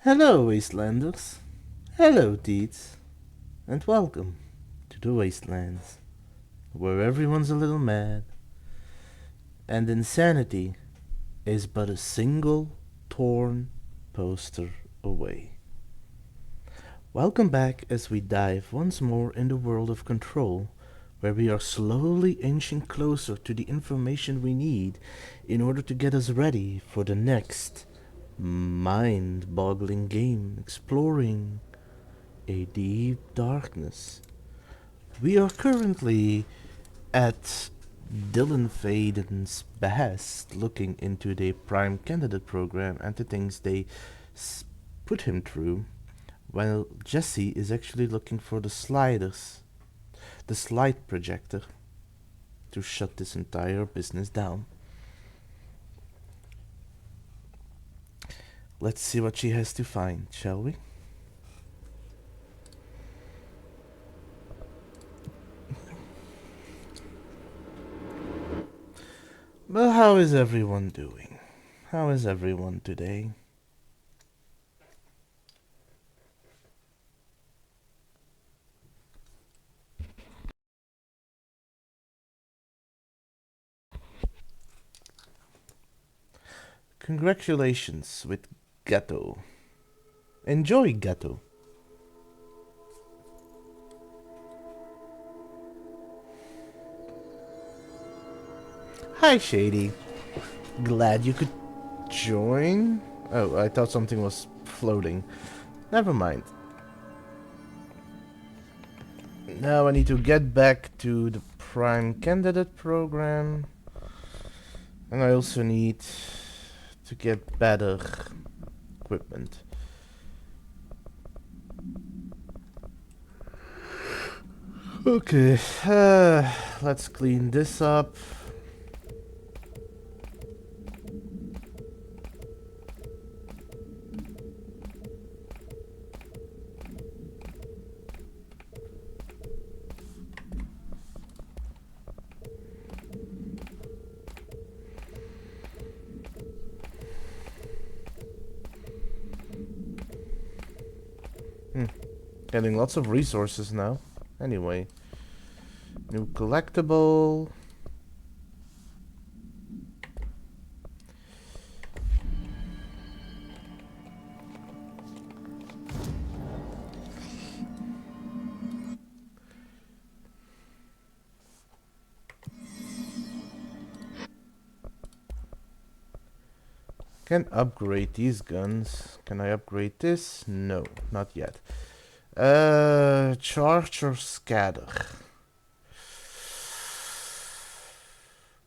Hello, Wastelanders. Hello, Deeds. And welcome to the Wastelands, where everyone's a little mad, and insanity is but a single torn poster away. Welcome back as we dive once more in the world of control, where we are slowly inching closer to the information we need in order to get us ready for the next mind-boggling game exploring a deep darkness. We are currently at Dylan Faden's behest, looking into the Prime Candidate program and the things they put him through, while Jesse is actually looking for the sliders, the slide projector, to shut this entire business down. Let's see what she has to find, shall we? Well, how is everyone doing? How is everyone today? Congratulations with Gato. Enjoy Gato. Hi, Shady. Glad you could join? Oh, I thought something was floating. Never mind. Now I need to get back to the Prime Candidate program. And I also need to get better equipment. Okay, let's clean this up. Getting lots of resources now. Anyway. New collectible. Can upgrade these guns. Can I upgrade this? No, not yet. Charge or scatter?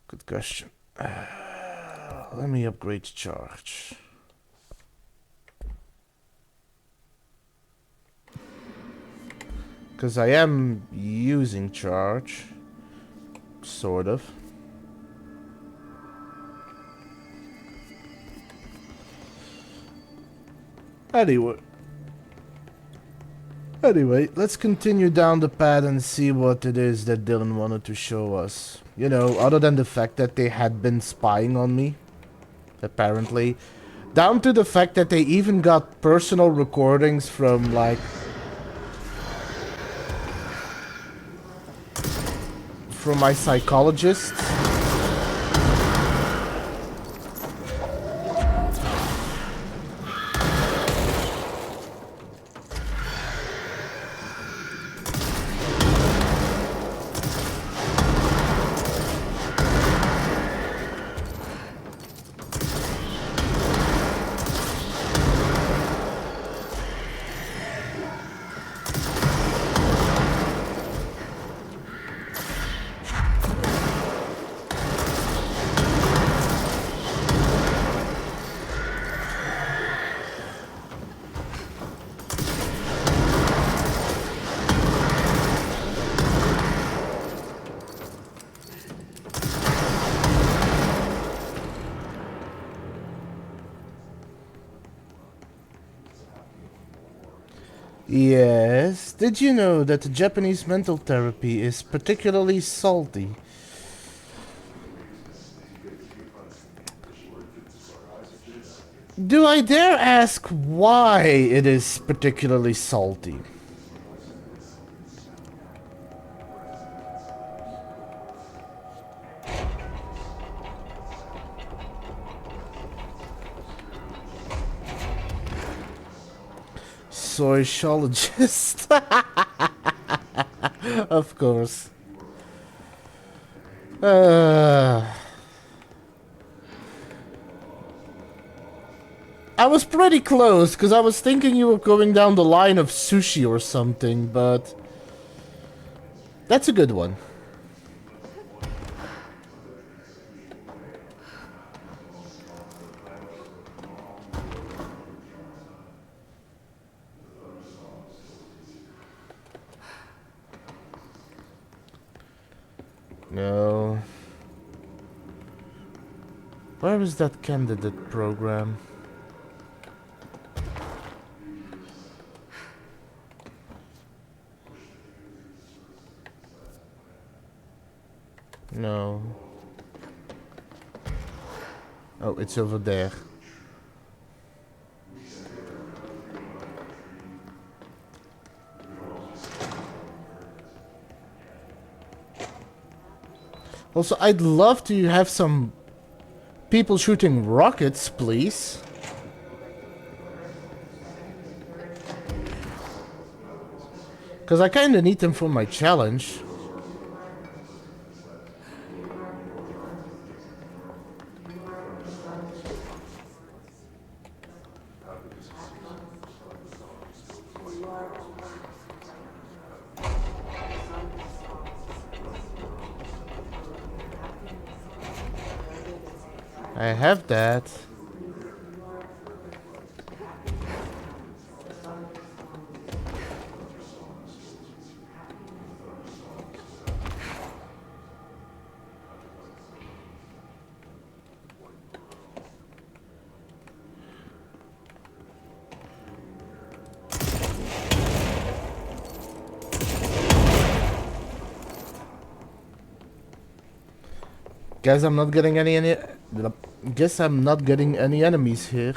Good question. Let me upgrade charge. Because I am using charge. Sort of. Anyway, let's continue down the path and see what it is that Dylan wanted to show us. You know, other than the fact that they had been spying on me, apparently. Down to the fact that they even got personal recordings from, like, from my psychologist. Yes, did you know that Japanese mental therapy is particularly salty? Do I dare ask why it is particularly salty? Sociologist. Of course. I was pretty close, because I was thinking you were going down the line of sushi or something, but... That's a good one. No. Where is that candidate program? No. Oh, it's over there. Also, I'd love to have some people shooting rockets, please. Because I kind of need them for my challenge. I have that. Guess I'm not getting any guess I'm not getting any enemies here.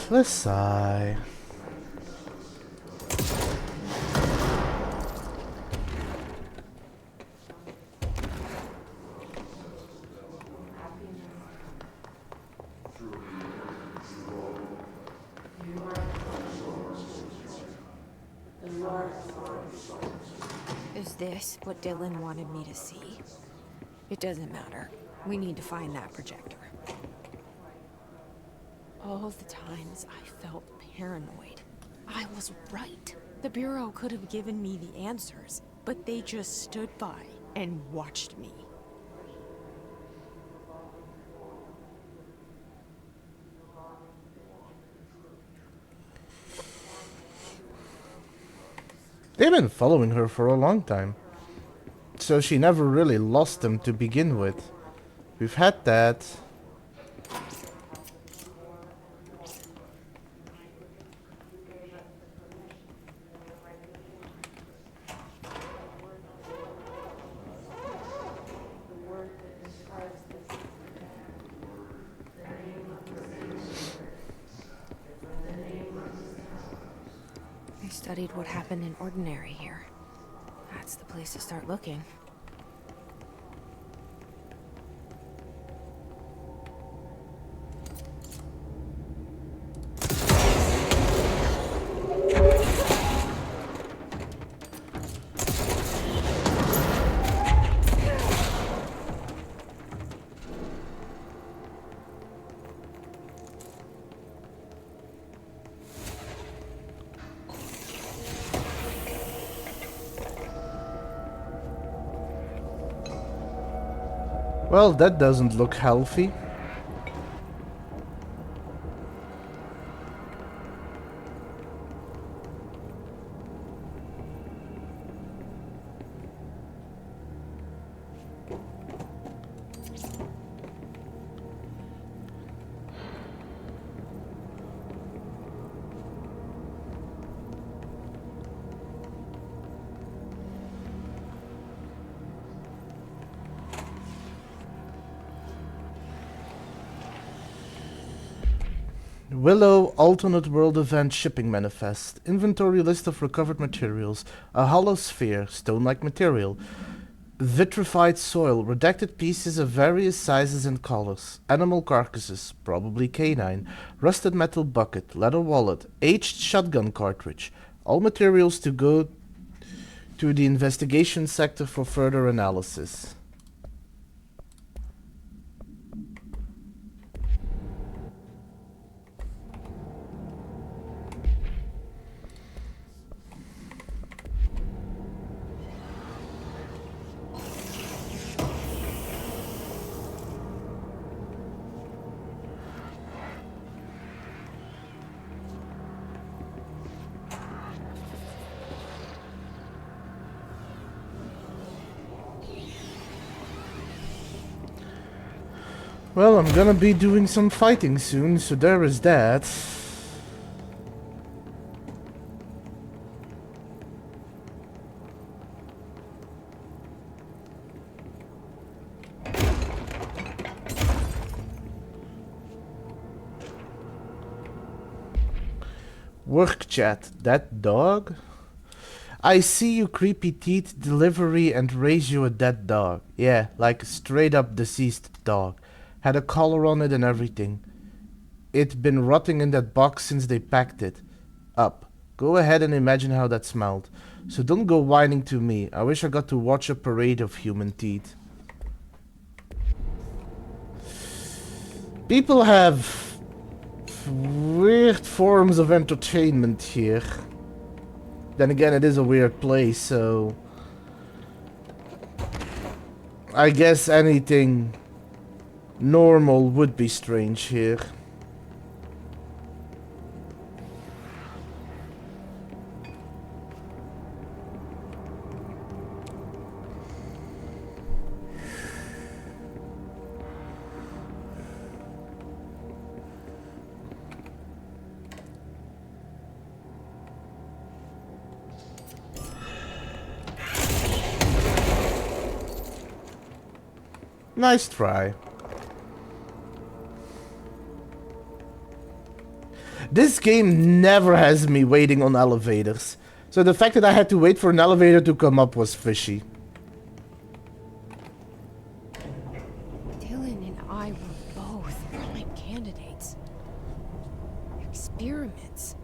Let's sigh. Is this what Dylan wanted me to see? It doesn't matter. We need to find that projector. All the times I felt paranoid, I was right. The Bureau could have given me the answers, but they just stood by and watched me. They've been following her for a long time. So she never really lost them to begin with. We've had that. I studied what happened in Ordinary here. That's the place to start looking. Well, that doesn't look healthy. Willow alternate world event shipping manifest. Inventory list of recovered materials. A hollow sphere, stone-like material. Vitrified soil, redacted pieces of various sizes and colors. Animal carcasses, probably canine. Rusted metal bucket, leather wallet, aged shotgun cartridge. All materials to go to the investigation sector for further analysis. Well, I'm gonna be doing some fighting soon, so there is that. Work chat, that dog? I see you, creepy teeth, delivery, and raise you a dead dog. Yeah, like a straight up deceased dog. Had a collar on it and everything. It'd been rotting in that box since they packed it up. Go ahead and imagine how that smelled. So don't go whining to me. I wish I got to watch a parade of human teeth. People have weird forms of entertainment here. Then again, it is a weird place, so I guess anything normal would be strange here. Nice try. This game never has me waiting on elevators. So the fact that I had to wait for an elevator to come up was fishy. Dylan and I were both prime candidates. Experiments.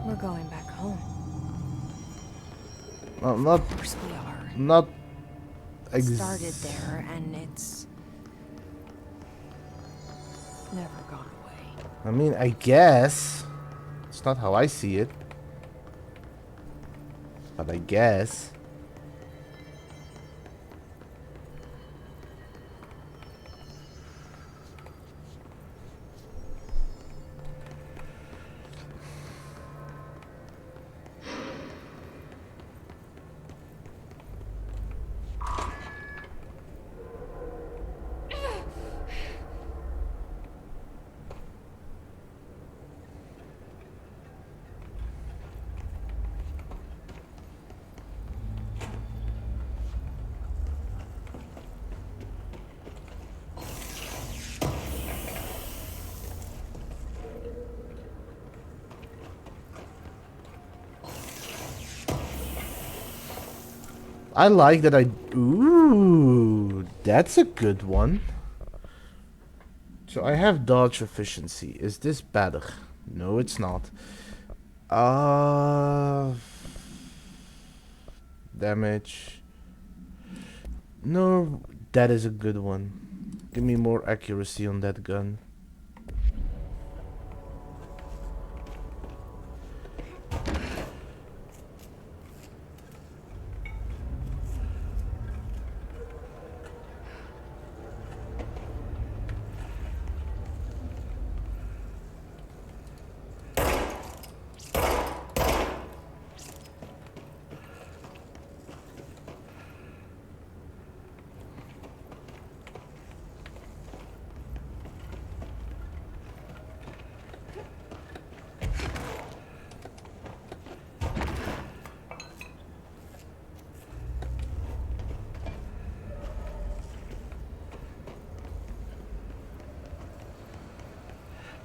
We're going back home. Well, not, Of course we are. not. It started there, and it's never gone away. I mean, I guess it's not how I see it, but I guess. I like that I... Ooh, that's a good one. So I have dodge efficiency. Is this better? No, it's not. Damage. No, that is a good one. Give me more accuracy on that gun.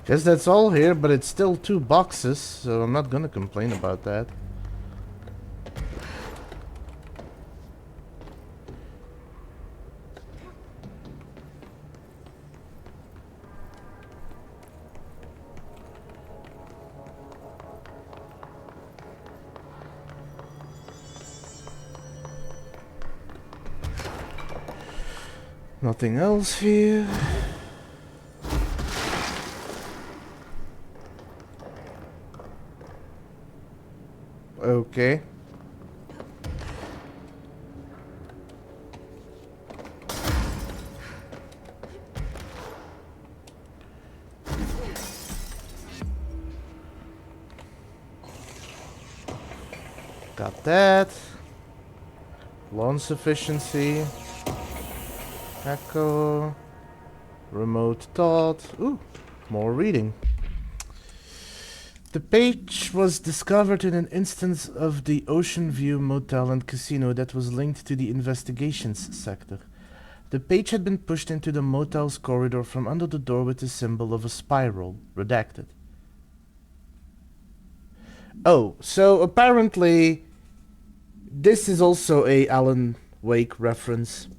Guess that's all here, but it's still 2 boxes, so I'm not gonna complain about that. Nothing else here. Okay. Got that. Launch efficiency. Echo. Remote thought. Ooh, more reading. The page was discovered in an instance of the Ocean View Motel and Casino that was linked to the investigations sector. The page had been pushed into the motel's corridor from under the door with the symbol of a spiral, redacted. Oh, so apparently this is also a Alan Wake reference.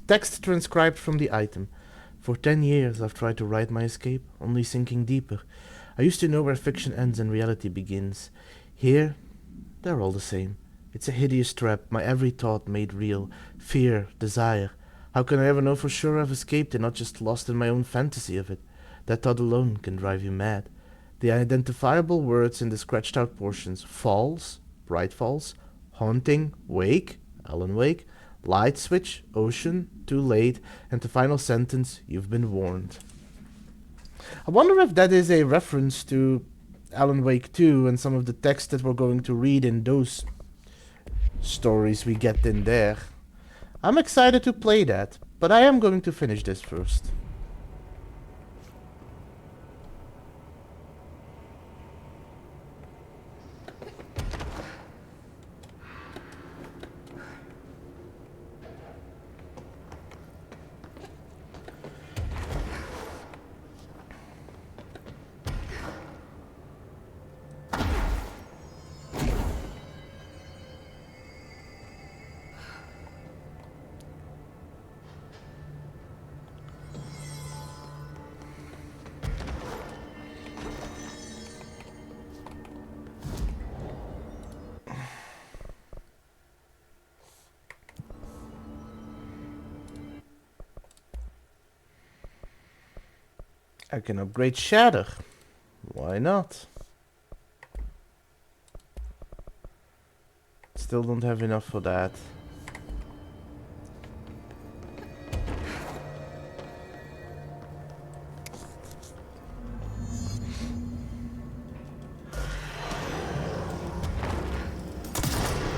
Text transcribed from the item. For 10 years I've tried to write my escape, only sinking deeper. I used to know where fiction ends and reality begins. Here, they're all the same. It's a hideous trap, my every thought made real. Fear, desire. How can I ever know for sure I've escaped and not just lost in my own fantasy of it? That thought alone can drive you mad. The identifiable words in the scratched out portions: falls, bright falls, haunting, wake, Alan Wake, light switch, ocean, too late, and the final sentence, you've been warned. I wonder if that is a reference to Alan Wake 2 and some of the text that we're going to read in those stories we get in there. I'm excited to play that, but I am going to finish this first. I can upgrade Shatter. Why not? Still don't have enough for that.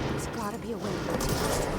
There's gotta be a way to do this.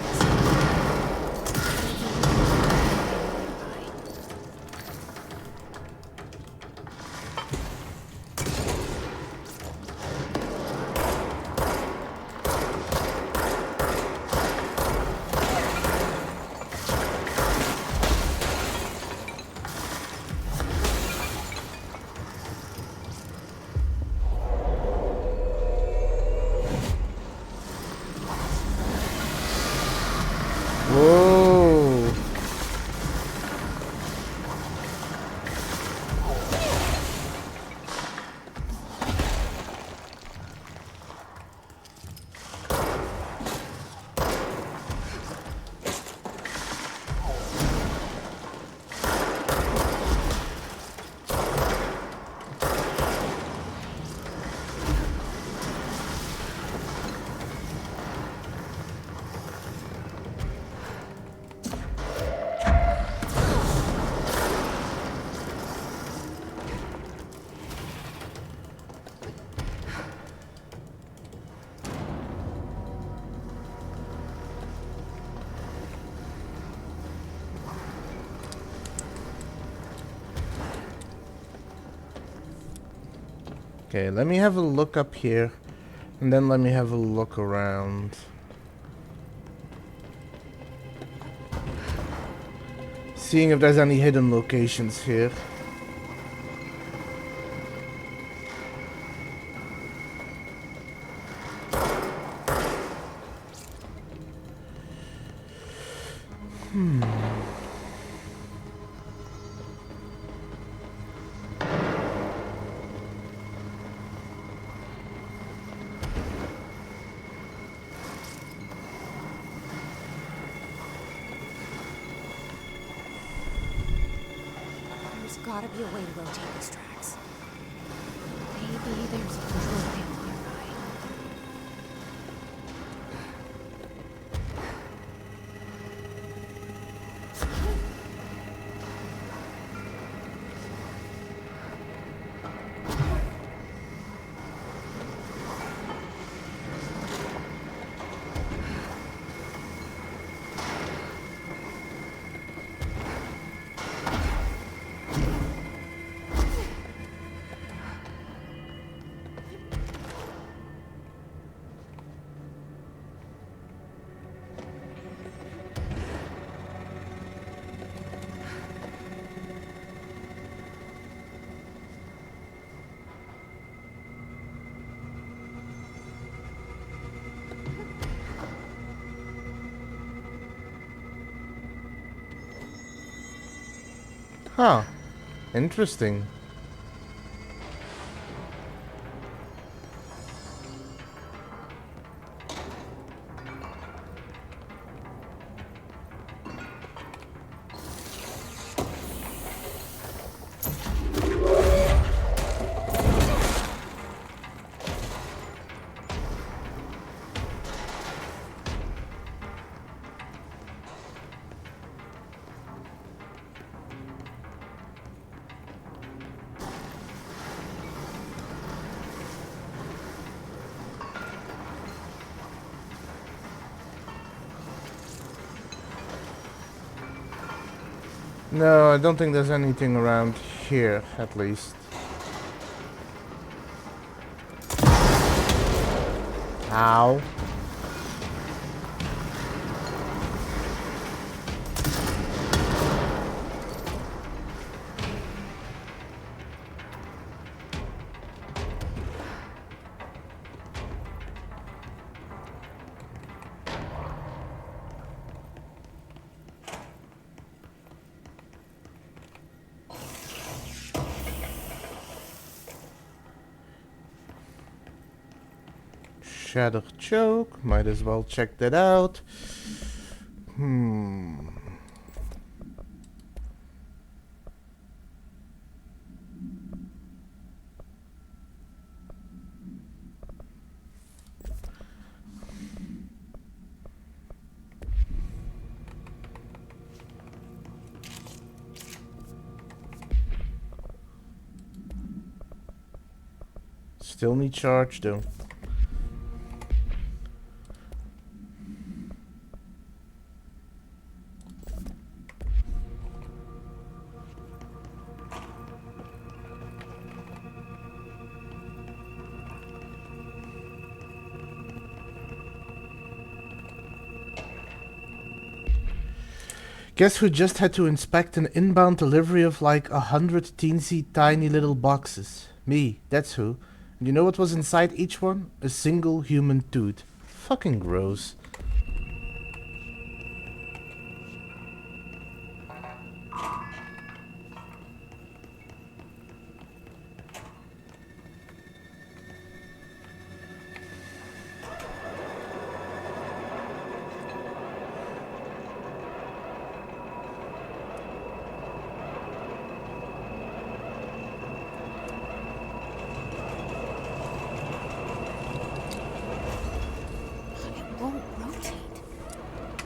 Okay, let me have a look up here. And then let me have a look around. Seeing if there's any hidden locations here. There's gotta be a way to rotate these tracks. Maybe there's a control panel nearby. Huh. Interesting. No, I don't think there's anything around here, at least. Ow. Shadow choke. Might as well check that out. Still need charge though. Guess who just had to inspect an inbound delivery of like 100 teensy tiny little boxes? Me, that's who. And you know what was inside each one? A single human tooth. Fucking gross.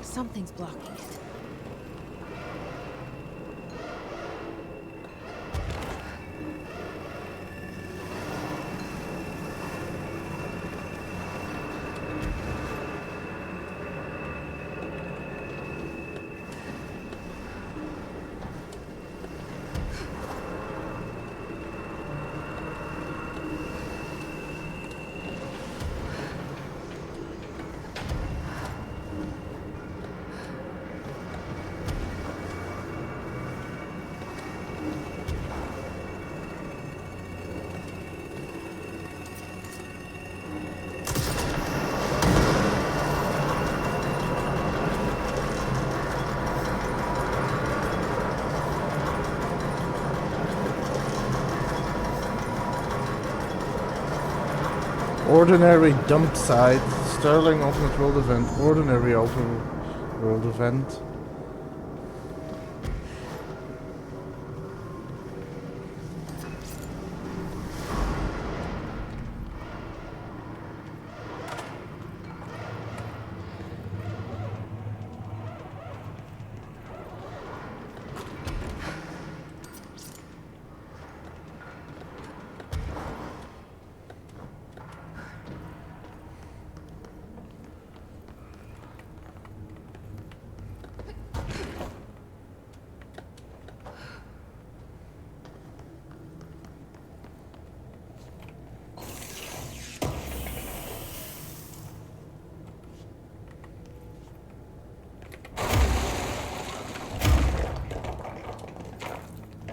Something's blocking it. Ordinary dump site, Sterling Ultimate World Event, Ordinary Ultimate World Event.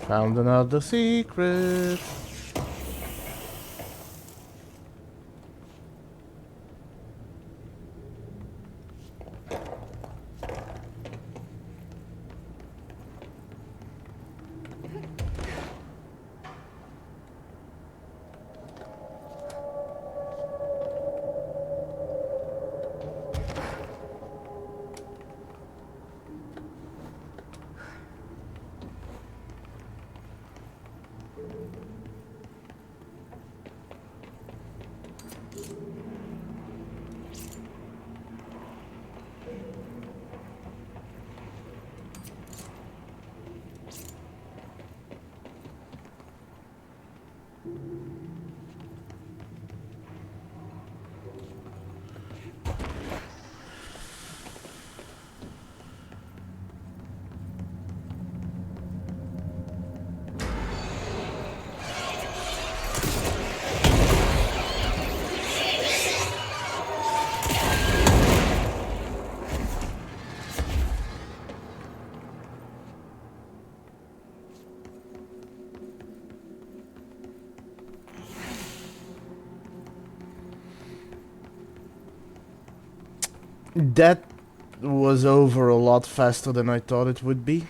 Found another secret. That was over a lot faster than I thought it would be.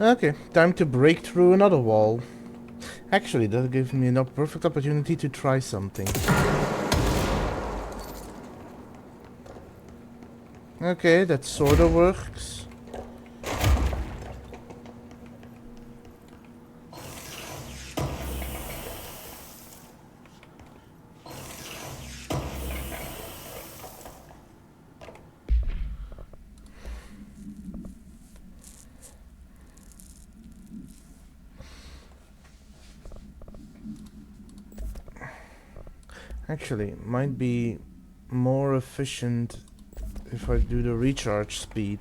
Okay, time to break through another wall. Actually, that gives me a perfect opportunity to try something. Okay, that sorta works. Actually, it might be more efficient if I do the recharge speed,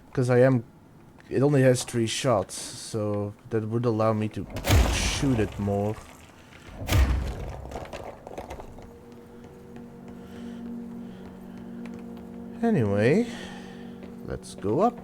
because it only has 3 shots, so that would allow me to shoot it more. Anyway, let's go up.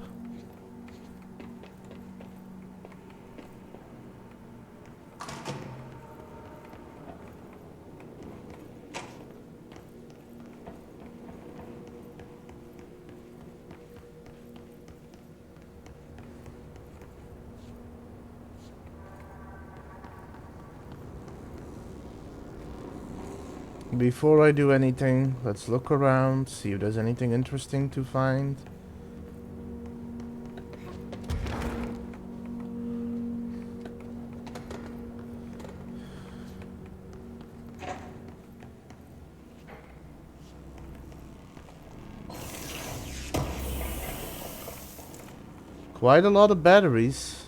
Before I do anything, let's look around, see if there's anything interesting to find. Quite a lot of batteries.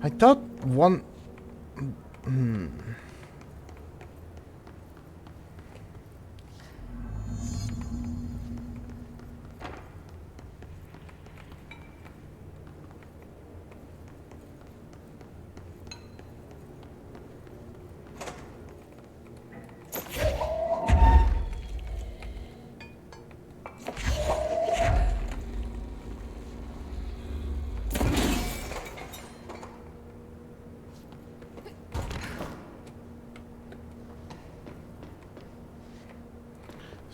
I thought one...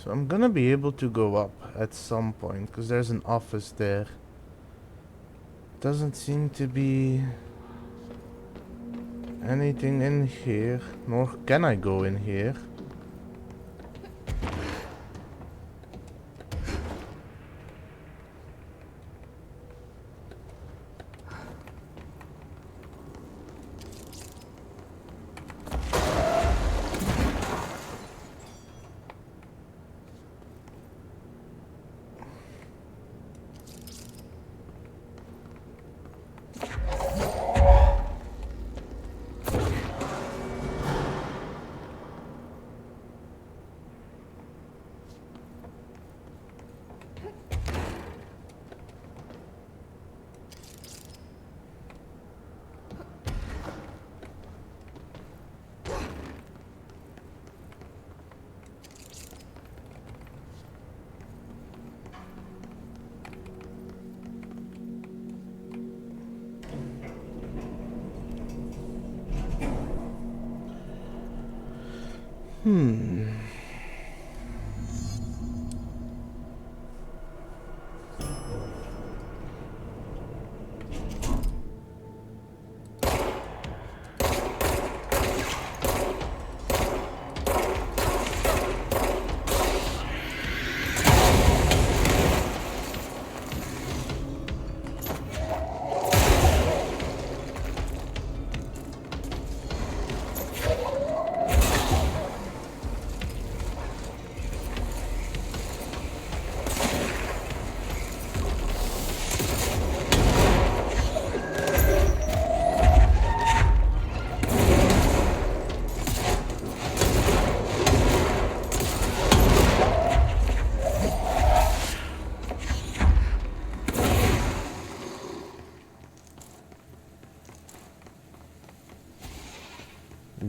So I'm gonna be able to go up at some point, because there's an office there. Doesn't seem to be anything in here, nor can I go in here.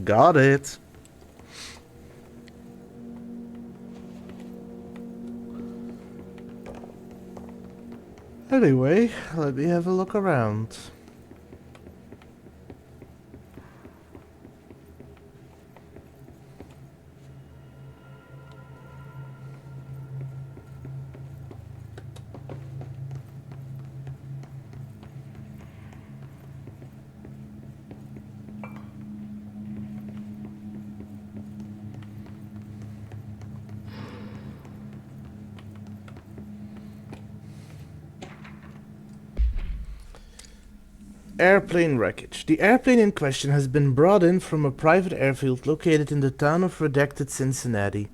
Got it. Anyway, let me have a look around. Airplane wreckage. The airplane in question has been brought in from a private airfield located in the town of Redacted, Cincinnati.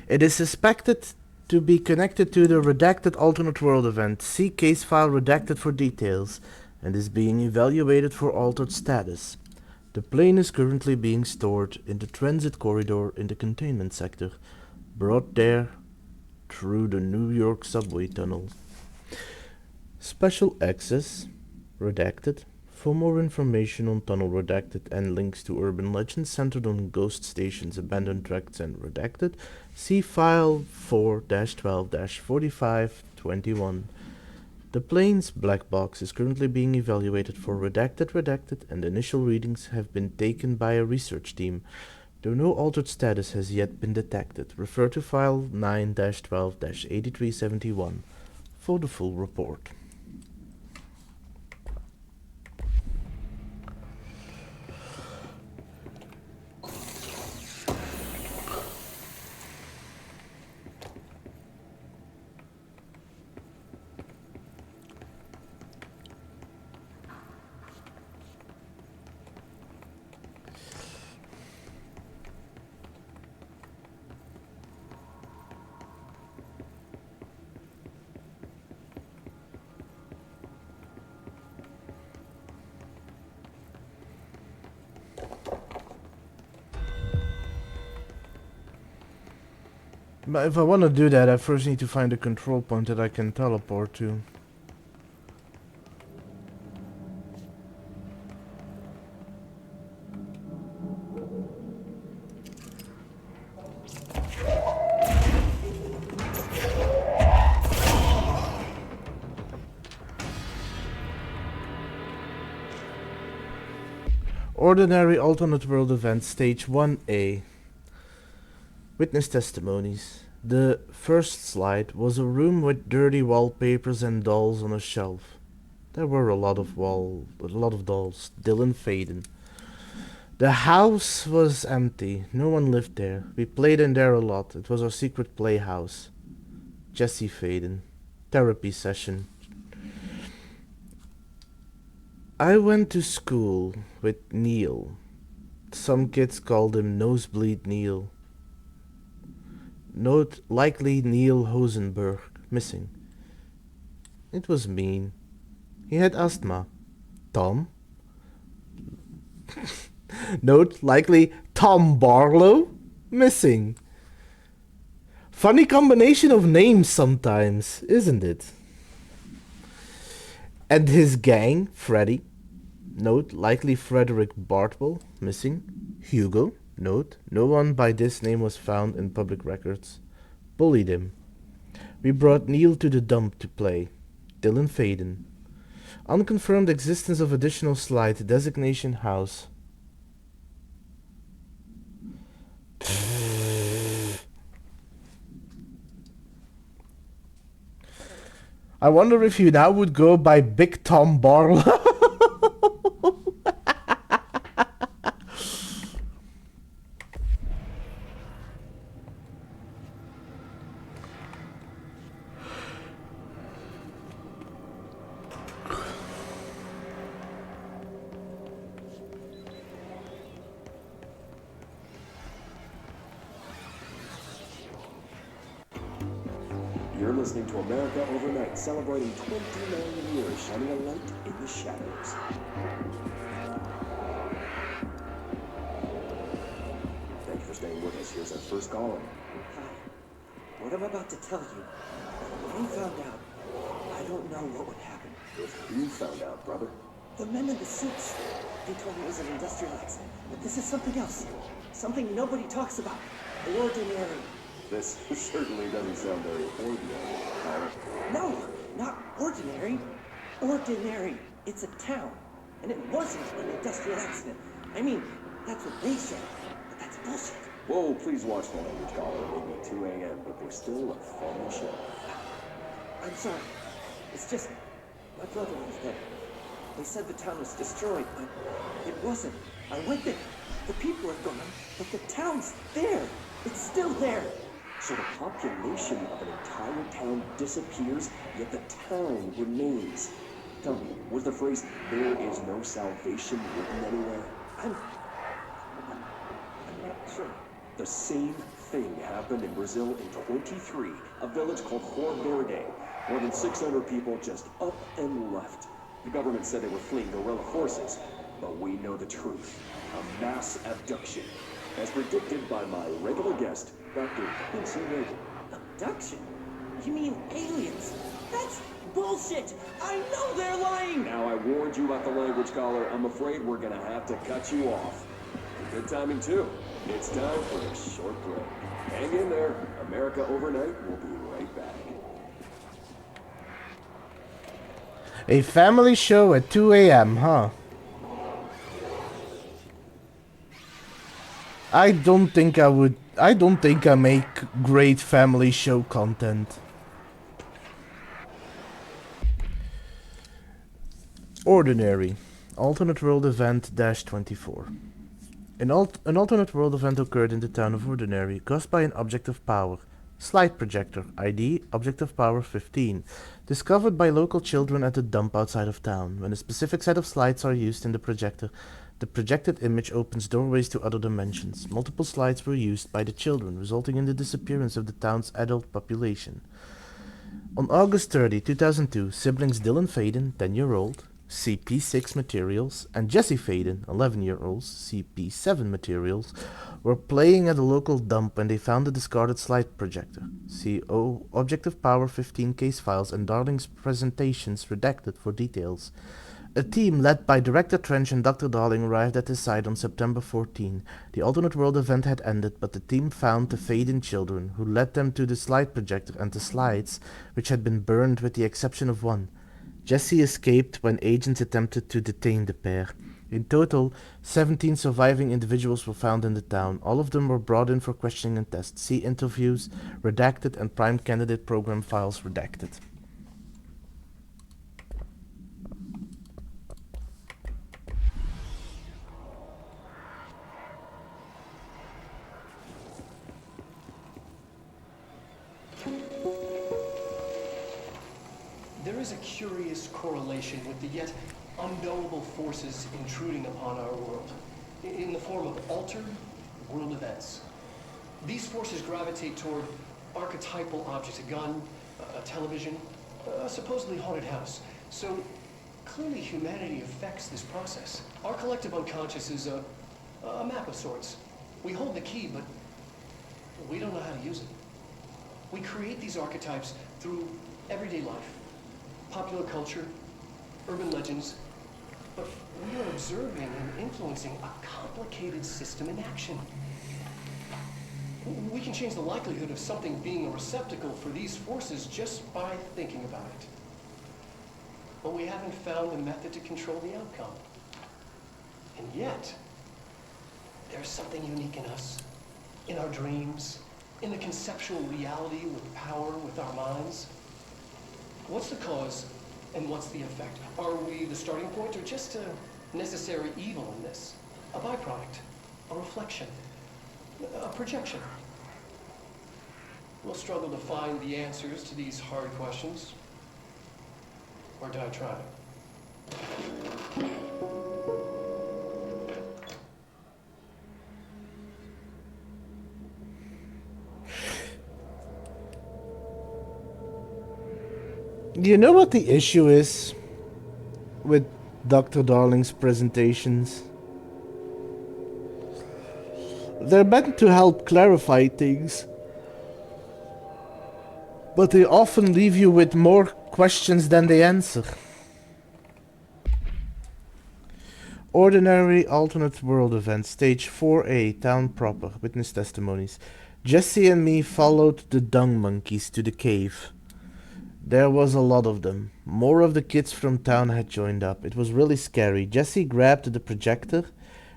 It is suspected to be connected to the Redacted Alternate World event. See case file Redacted for details, and is being evaluated for altered status. The plane is currently being stored in the transit corridor in the containment sector, brought there through the New York subway tunnel. Special access, Redacted. For more information on Tunnel Redacted and links to urban legends centered on ghost stations, abandoned tracts, and Redacted, see file 4-12-4521. The plane's black box is currently being evaluated for Redacted, and initial readings have been taken by a research team. Though no altered status has yet been detected, refer to file 9-12-8371 for the full report. But if I want to do that, I first need to find a control point that I can teleport to. Ordinary alternate world event stage 1A. Witness testimonies. The first slide was a room with dirty wallpapers and dolls on a shelf. There were a lot of dolls. Dylan Faden. The house was empty. No one lived there. We played in there a lot. It was our secret playhouse. Jesse Faden. Therapy session. I went to school with Neil. Some kids called him Nosebleed Neil. Note likely Neil Hosenberg, missing. It was mean. He had asthma. Tom? Note likely Tom Barlow, missing. Funny combination of names sometimes, isn't it? And his gang, Freddy. Note likely Frederick Bartwell, missing. Hugo. Note, no one by this name was found in public records. Bullied him. We brought Neil to the dump to play. Dylan Faden. Unconfirmed existence of additional slide. Designation house. I wonder if you now would go by Big Tom Barlow. You're listening to America Overnight, celebrating 29 years, shining a light in the shadows. Thank you for staying with us. Here's our first caller. Hi. What I'm about to tell you, when we found out, I don't know what would happen. If you found out, brother. The men in the suits, they told me it was an industrial accident, but this is something else. Something nobody talks about. Ordinary. This certainly doesn't sound very ordinary, Tyler. No, not ordinary. Ordinary. It's a town. And it wasn't an industrial accident. I mean, that's what they said. But that's bullshit. Whoa, please watch the language, caller. It may be 2 a.m., but we're still a fun show. I'm sorry. It's just, my brother was there. They said the town was destroyed, but it wasn't. I went there. The people are gone, but the town's there. It's still there. So the population of an entire town disappears, yet the town remains. Tell me, was the phrase, "there is no salvation," written anywhere? I'm not sure. The same thing happened in Brazil in 23, a village called Fort Verde. More than 600 people just up and left. The government said they were fleeing guerrilla forces, but we know the truth. A mass abduction, as predicted by my regular guest, Dr. Quincy Reagan. Abduction? You mean aliens? That's bullshit! I know they're lying! Now I warned you about the language, caller. I'm afraid we're gonna have to cut you off. Good timing too. It's time for a short break. Hang in there. America Overnight will be right back. A family show at 2 a.m., huh? I don't think I make great family show content. Ordinary. Alternate world event -24. An alternate world event occurred in the town of Ordinary, caused by an object of power. Slide projector, ID, object of power 15. Discovered by local children at a dump outside of town. When a specific set of slides are used in the projector, the projected image opens doorways to other dimensions. Multiple slides were used by the children, resulting in the disappearance of the town's adult population. On August 30, 2002, siblings Dylan Faden, 10-year-old, CP6 materials, and Jesse Faden, 11-year-olds, CP7 materials, were playing at a local dump when they found a discarded slide projector. CO Objective Power 15 case files and Darling's presentations redacted for details. A team led by Director Trench and Dr. Darling arrived at the site on September 14. The alternate world event had ended, but the team found the Faden children, who led them to the slide projector and the slides, which had been burned with the exception of one. Jesse escaped when agents attempted to detain the pair. In total, 17 surviving individuals were found in the town. All of them were brought in for questioning and tests. See interviews redacted and prime candidate program files redacted. There is a curious correlation with the yet unknowable forces intruding upon our world, in the form of altered world events. These forces gravitate toward archetypal objects, a gun, a television, a supposedly haunted house. So clearly humanity affects this process. Our collective unconscious is a map of sorts. We hold the key, but we don't know how to use it. We create these archetypes through everyday life. Popular culture, urban legends, but we are observing and influencing a complicated system in action. We can change the likelihood of something being a receptacle for these forces just by thinking about it. But we haven't found a method to control the outcome. And yet, there's something unique in us, in our dreams, in the conceptual reality with power with our minds. What's the cause and what's the effect? Are we the starting point or just a necessary evil in this? A byproduct, a reflection, a projection? We'll struggle to find the answers to these hard questions. Or did I try? You know what the issue is with Dr. Darling's presentations? They're meant to help clarify things, but they often leave you with more questions than they answer. Ordinary alternate world event, stage 4A, town proper, witness testimonies. Jesse and me followed the dung monkeys to the cave. There was a lot of them. More of the kids from town had joined up. It was really scary. Jesse grabbed the projector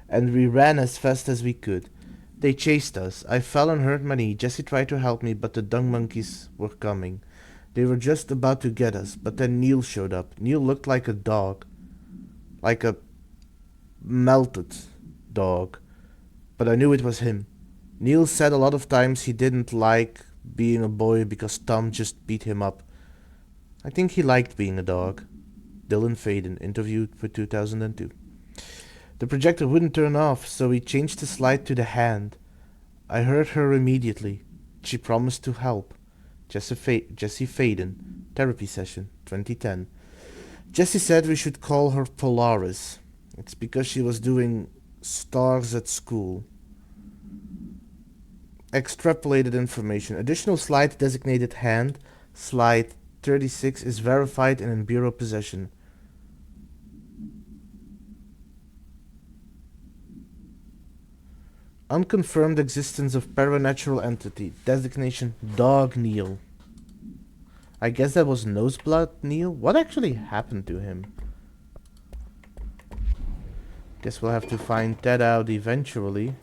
and we ran as fast as we could. They chased us. I fell and hurt my knee. Jesse tried to help me, but the dung monkeys were coming. They were just about to get us, but then Neil showed up. Neil looked like a dog. Like a melted dog. But I knew it was him. Neil said a lot of times he didn't like being a boy because Tom just beat him up. I think he liked being a dog. Dylan Faden, interviewed for 2002. The projector wouldn't turn off, so we changed the slide to the hand. I heard her immediately. She promised to help. Jesse Faden, therapy session, 2010. Jesse said we should call her Polaris. It's because she was doing stars at school. Extrapolated information. Additional slide designated hand, slide 36 is verified and in bureau possession. Unconfirmed existence of paranatural entity. Designation Dog Neil. I guess that was Noseblood Neil. What actually happened to him? Guess we'll have to find that out eventually.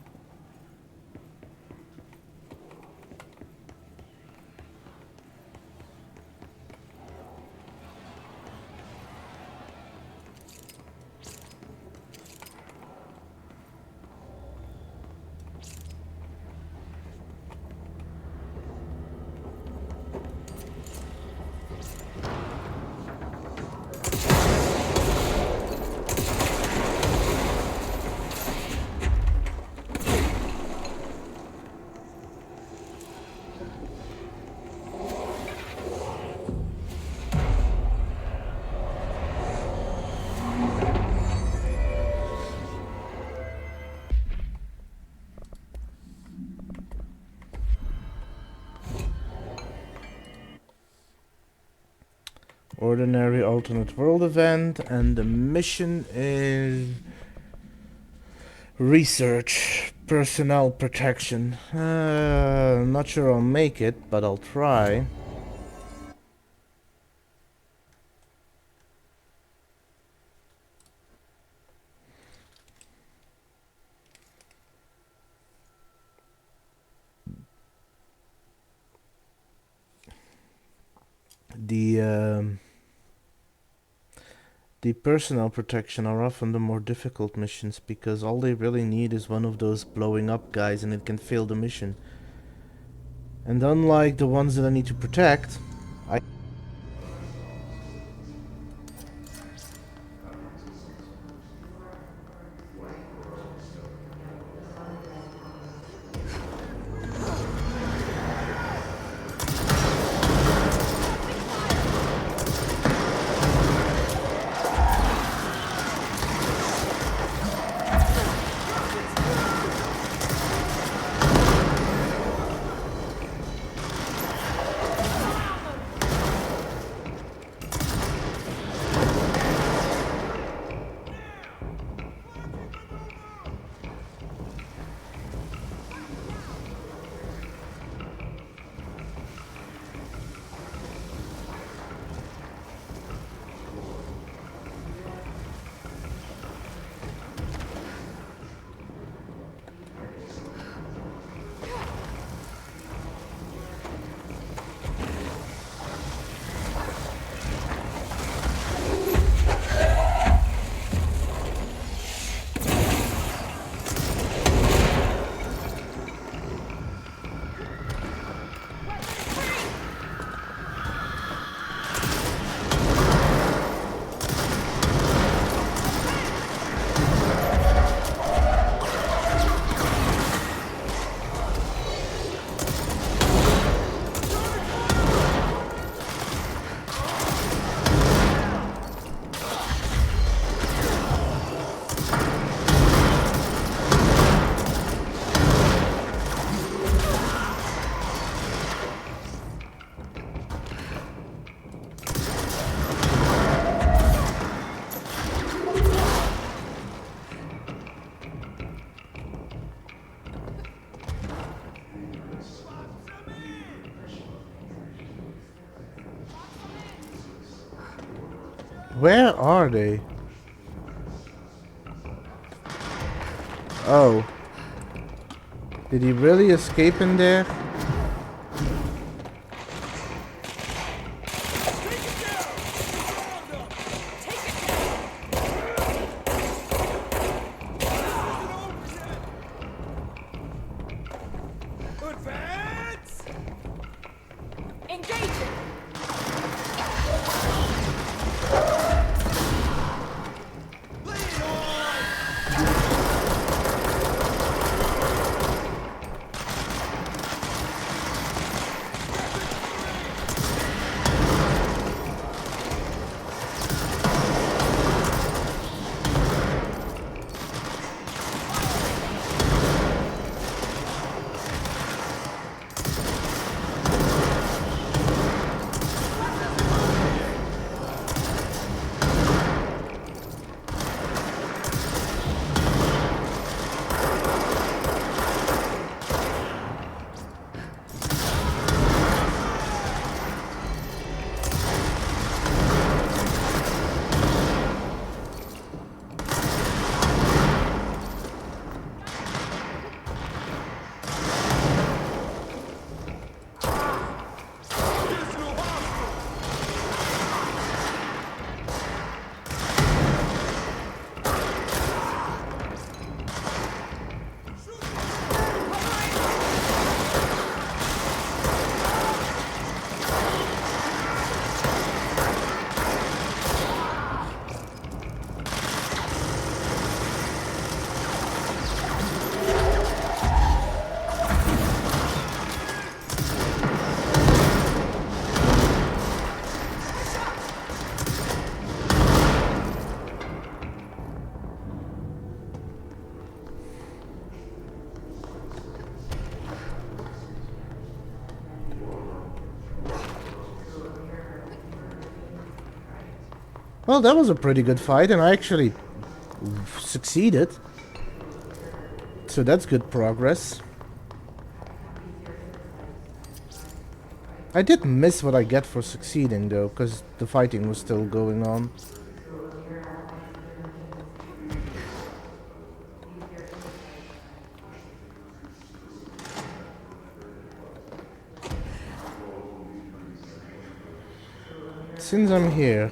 Ordinary alternate world event, and the mission is research personnel protection. Not sure I'll make it, but I'll try. The personnel protection are often the more difficult missions because all they really need is one of those blowing up guys and it can fail the mission. And unlike the ones that I need to protect, where are they? Oh. Did he really escape in there? Well, that was a pretty good fight, and I actually succeeded. So that's good progress. I did miss what I get for succeeding, though, because the fighting was still going on. Since I'm here...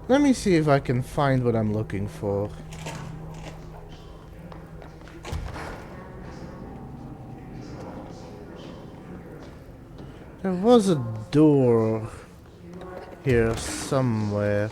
let me see if I can find what I'm looking for. There was a door here somewhere.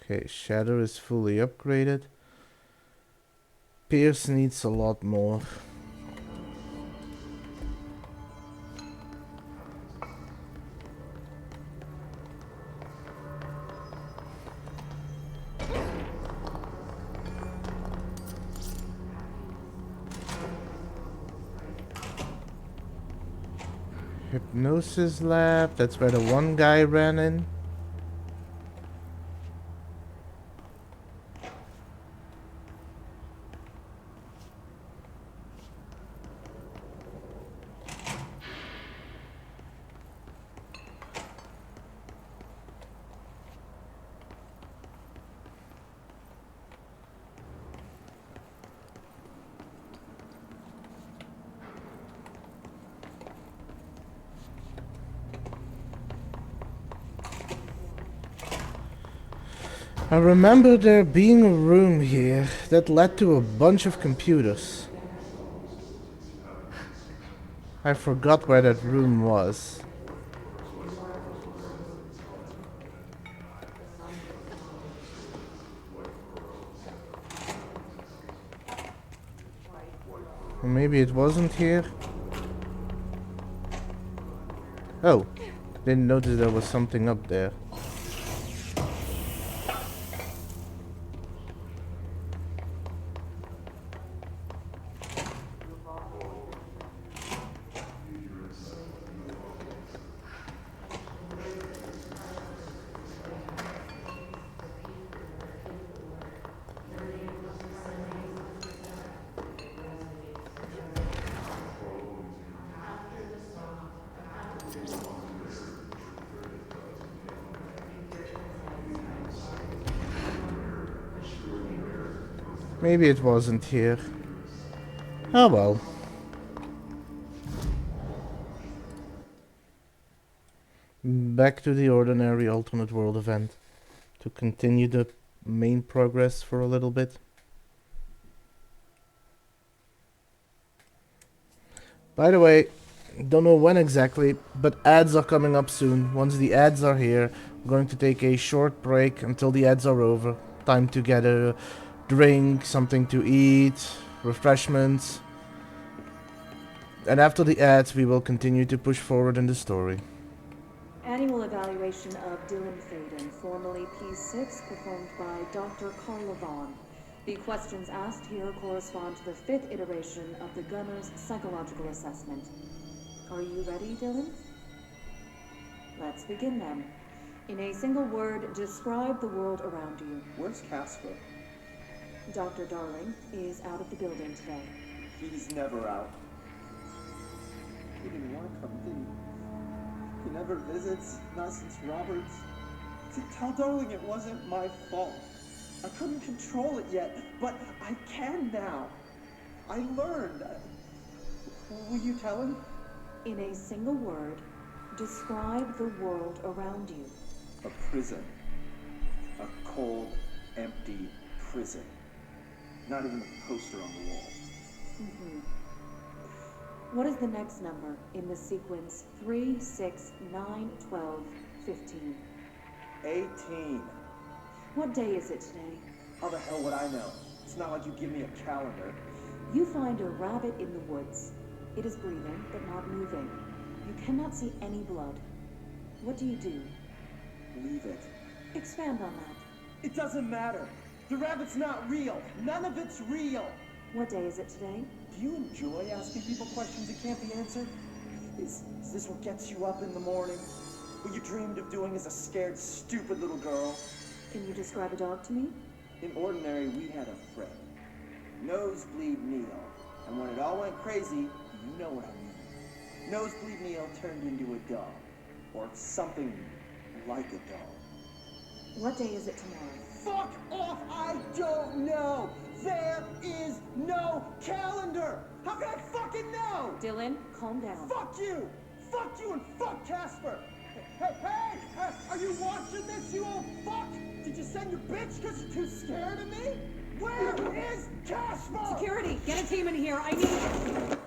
Okay, Shadow is fully upgraded. Pierce needs a lot more. Hypnosis lab, that's where the one guy ran in. I remember there being a room here that led to a bunch of computers. I forgot where that room was. Or maybe it wasn't here. Oh, didn't notice there was something up there. Maybe it wasn't here. Oh well. Back to the ordinary alternate world event. To continue the main progress for a little bit. By the way, don't know when exactly, but ads are coming up soon. Once the ads are here, I'm going to take a short break until the ads are over. Time to get a drink, something to eat, refreshments. And after the ads, we will continue to push forward in the story. Annual evaluation of Dylan Faden, formerly P6, performed by Dr. Carla Vaughn. The questions asked here correspond to the 5th iteration of the Gunner's psychological assessment. Are you ready, Dylan? Let's begin then. In a single word, describe the world around you. Where's Casper? Dr. Darling is out of the building today. He's never out. He didn't want to come, did he? He never visits, not since Roberts. See, tell Darling it wasn't my fault. I couldn't control it yet, but I can now. I learned. Will you tell him? In a single word, describe the world around you. A prison. A cold, empty prison. Not even a poster on the wall. What is the next number in the sequence 3, 6, 9, 12, 15? 18. What day is it today? How the hell would I know? It's not like you give me a calendar. You find a rabbit in the woods. It is breathing, but not moving. You cannot see any blood. What do you do? Leave it. Expand on that. It doesn't matter. The rabbit's not real. None of it's real. What day is it today? Do you enjoy asking people questions that can't be answered? Is this what gets you up in the morning? What you dreamed of doing as a scared, stupid little girl? Can you describe a dog to me? In ordinary, we had a friend. Nosebleed Neil. And when it all went crazy, you know what I mean. Nosebleed Neil turned into a dog. Or something like a dog. What day is it tomorrow? Fuck off! I don't know! There is no calendar! How can I fucking know? Dylan, calm down. Fuck you! Fuck you and fuck Casper! Hey! Are you watching this, you old fuck? Did you send your bitch because you're too scared of me? Where is Casper? Security, get a team in here. I need...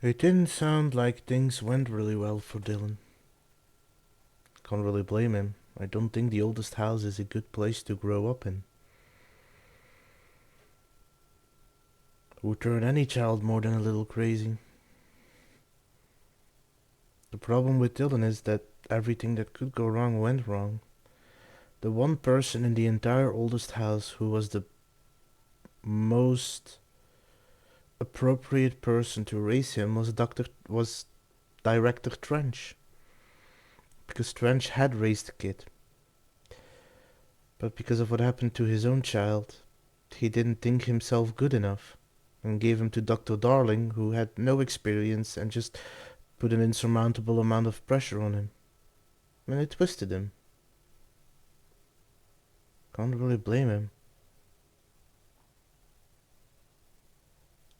It didn't sound like things went really well for Dylan. Can't really blame him. I don't think the oldest house is a good place to grow up in. Would turn any child more than a little crazy. The problem with Dylan is that everything that could go wrong went wrong. The one person in the entire oldest house who was the most appropriate person to raise him was Director Trench. Because Trench had raised the kid. But because of what happened to his own child, he didn't think himself good enough and gave him to Dr. Darling, who had no experience and just put an insurmountable amount of pressure on him. And it twisted him. Can't really blame him.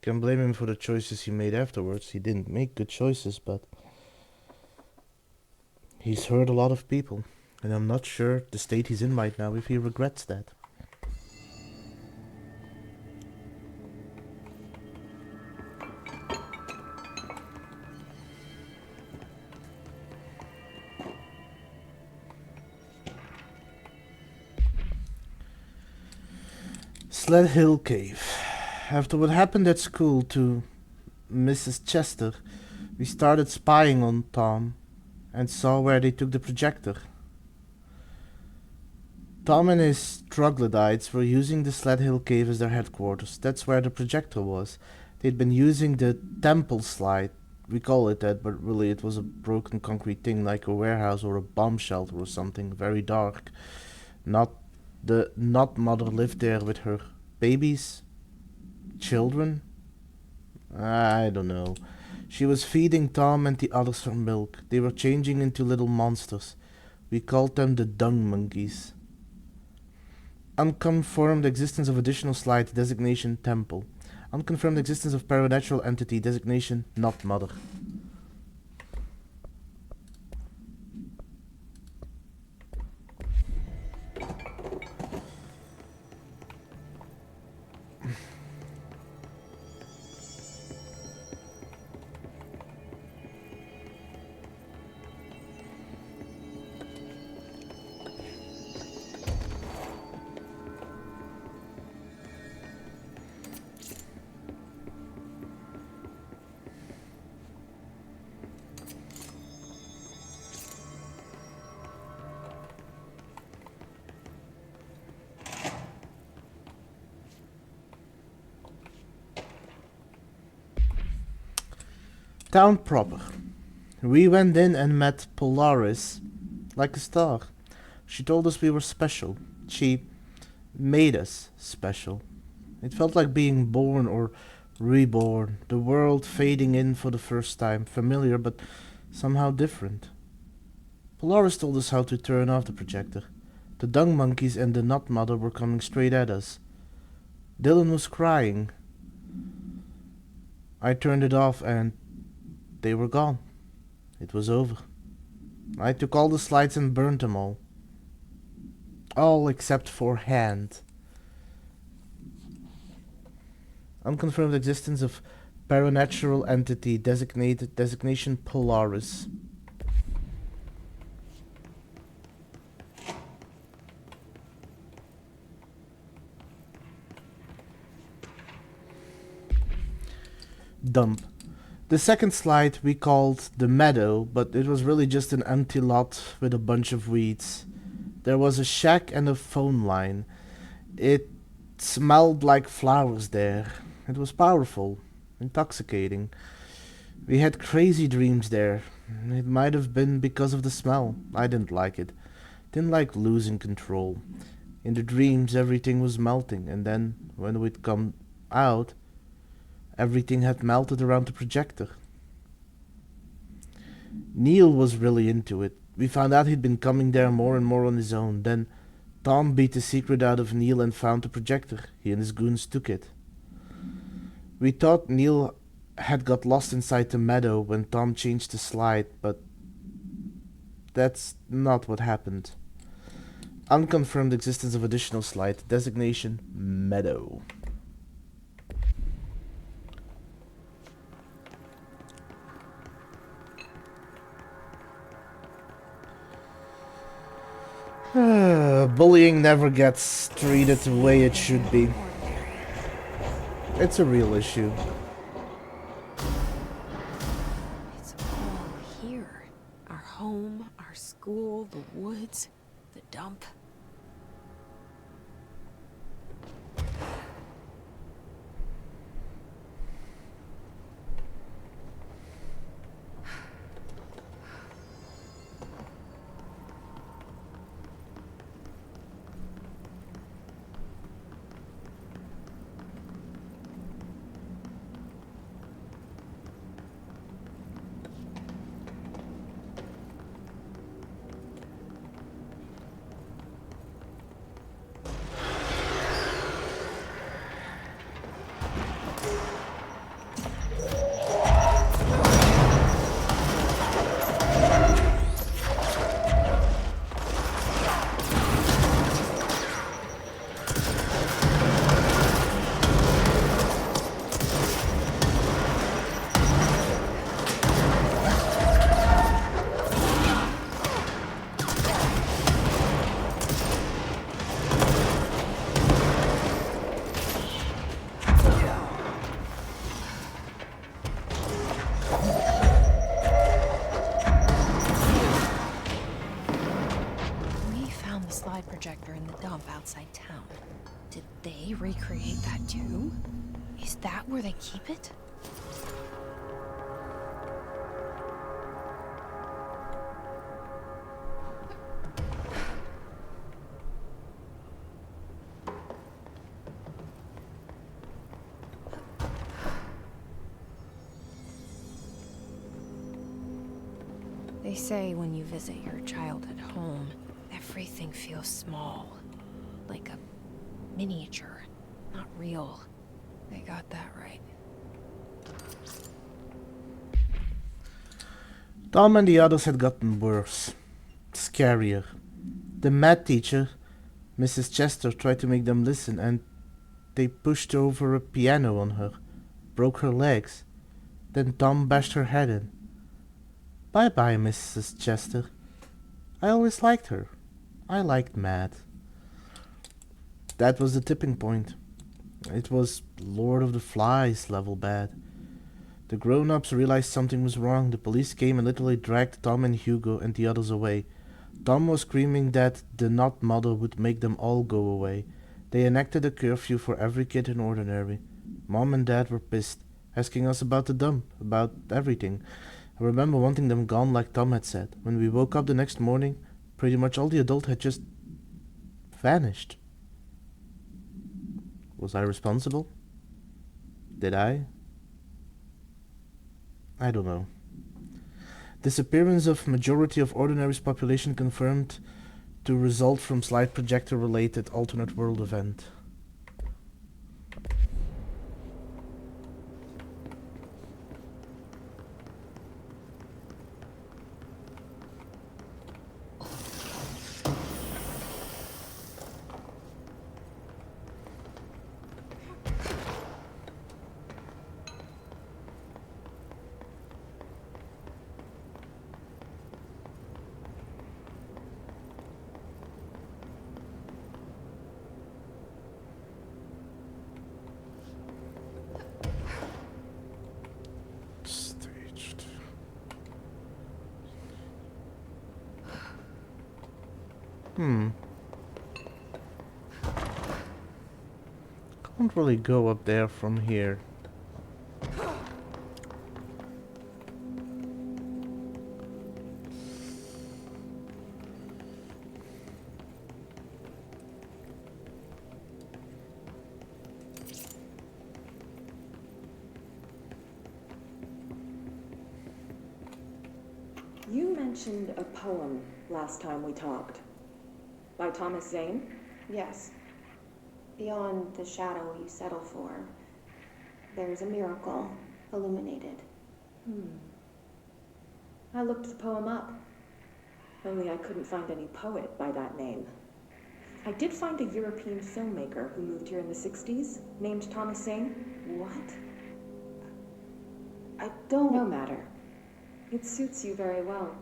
Can blame him for the choices he made afterwards. He didn't make good choices, but he's hurt a lot of people. And I'm not sure the state he's in right now if he regrets that. Sled Hill Cave. After what happened at school to Mrs. Chester, we started spying on Tom and saw where they took the projector. Tom and his troglodytes were using the Sled Hill Cave as their headquarters. That's where the projector was. They'd been using the temple slide. We call it that, but really it was a broken concrete thing like a warehouse or a bomb shelter or something. Very dark. The Not Mother lived there with her babies? Children? I don't know. She was feeding Tom and the others her milk. They were changing into little monsters. We called them the dung monkeys. Unconfirmed existence of additional slide, designation temple. Unconfirmed existence of paranatural entity, designation not mother. Town proper. We went in and met Polaris, like a star. She told us we were special. She made us special. It felt like being born or reborn, the world fading in for the first time, familiar but somehow different. Polaris told us how to turn off the projector. The dung monkeys and the nut mother were coming straight at us. Dylan was crying. I turned it off and they were gone. It was over. I took all the slides and burned them all. All except for Hand. Unconfirmed existence of paranatural entity, designation Polaris. Dump. The second slide we called the meadow, but it was really just an empty lot with a bunch of weeds. There was a shack and a phone line. It smelled like flowers there. It was powerful, intoxicating. We had crazy dreams there. It might have been because of the smell. I didn't like it. Didn't like losing control. In the dreams everything was melting, and then when we'd come out, everything had melted around the projector. Neil was really into it. We found out he'd been coming there more and more on his own. Then Tom beat the secret out of Neil and found the projector. He and his goons took it. We thought Neil had got lost inside the meadow when Tom changed the slide, but that's not what happened. Unconfirmed existence of additional slide, designation meadow. Bullying never gets treated the way it should be. It's a real issue. It's all here. Our home, our school, the woods, the dump. outside town. Did they recreate that too? Is that where they keep it? They say when you visit your childhood home, everything feels small. Like a miniature, not real. They got that right. Tom and the others had gotten worse. Scarier. The math teacher, Mrs. Chester, tried to make them listen, and they pushed over a piano on her, broke her legs. Then Tom bashed her head in. Bye-bye, Mrs. Chester. I always liked her. I liked Matt. That was the tipping point. It was Lord of the Flies level bad. The grown-ups realized something was wrong. The police came and literally dragged Tom and Hugo and the others away. Tom was screaming that the Not Mother would make them all go away. They enacted a curfew for every kid in Ordinary. Mom and Dad were pissed, asking us about the dump, about everything. I remember wanting them gone like Tom had said. When we woke up the next morning, pretty much all the adults had just vanished. Was I responsible? Did I? I don't know. Disappearance of majority of Ordinary's population confirmed to result from slide projector related alternate world event. Can't really go up there from here. You mentioned a poem last time we talked. By Thomas Zane? Yes. Beyond the shadow you settle for, there's a miracle illuminated. I looked the poem up. Only I couldn't find any poet by that name. I did find a European filmmaker who moved here in the 60s, named Thomas Zane. What? I don't... No matter. It suits you very well.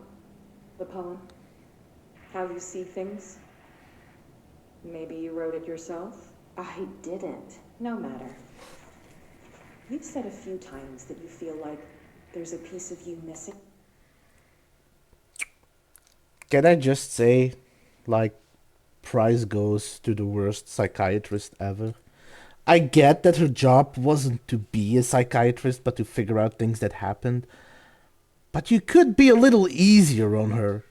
The poem. How you see things. Maybe you wrote it yourself? I didn't. No matter. You've said a few times that you feel like there's a piece of you missing. Can I just say, like, prize goes to the worst psychiatrist ever? I get that her job wasn't to be a psychiatrist, but to figure out things that happened. But you could be a little easier on her.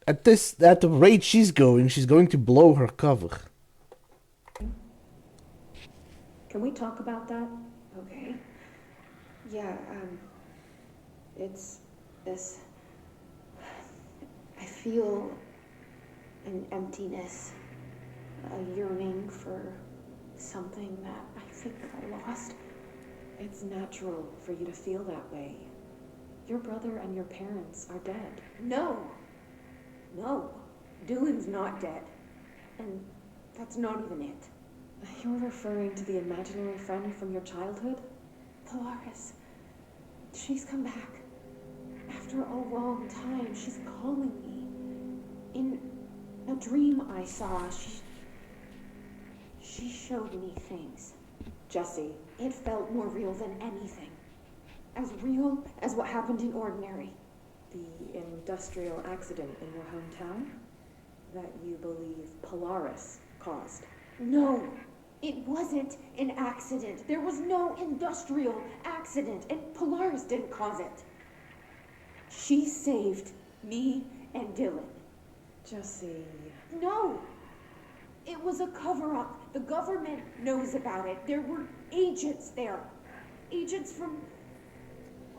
At the rate she's going to blow her cover. Can we talk about that? Okay. Yeah, it's this... I feel an emptiness, a yearning for something that I think I lost. It's natural for you to feel that way. Your brother and your parents are dead. No, Dylan's not dead. And that's not even it. You're referring to the imaginary friend from your childhood? Polaris, she's come back. After a long time, she's calling me. In a dream I saw, she showed me things. Jesse. It felt more real than anything. As real as what happened in Ordinary. The industrial accident in your hometown? That you believe Polaris caused? No, it wasn't an accident. There was no industrial accident, and Polaris didn't cause it. She saved me and Dylan. Jesse. No! It was a cover-up. The government knows about it. There were agents there. Agents from...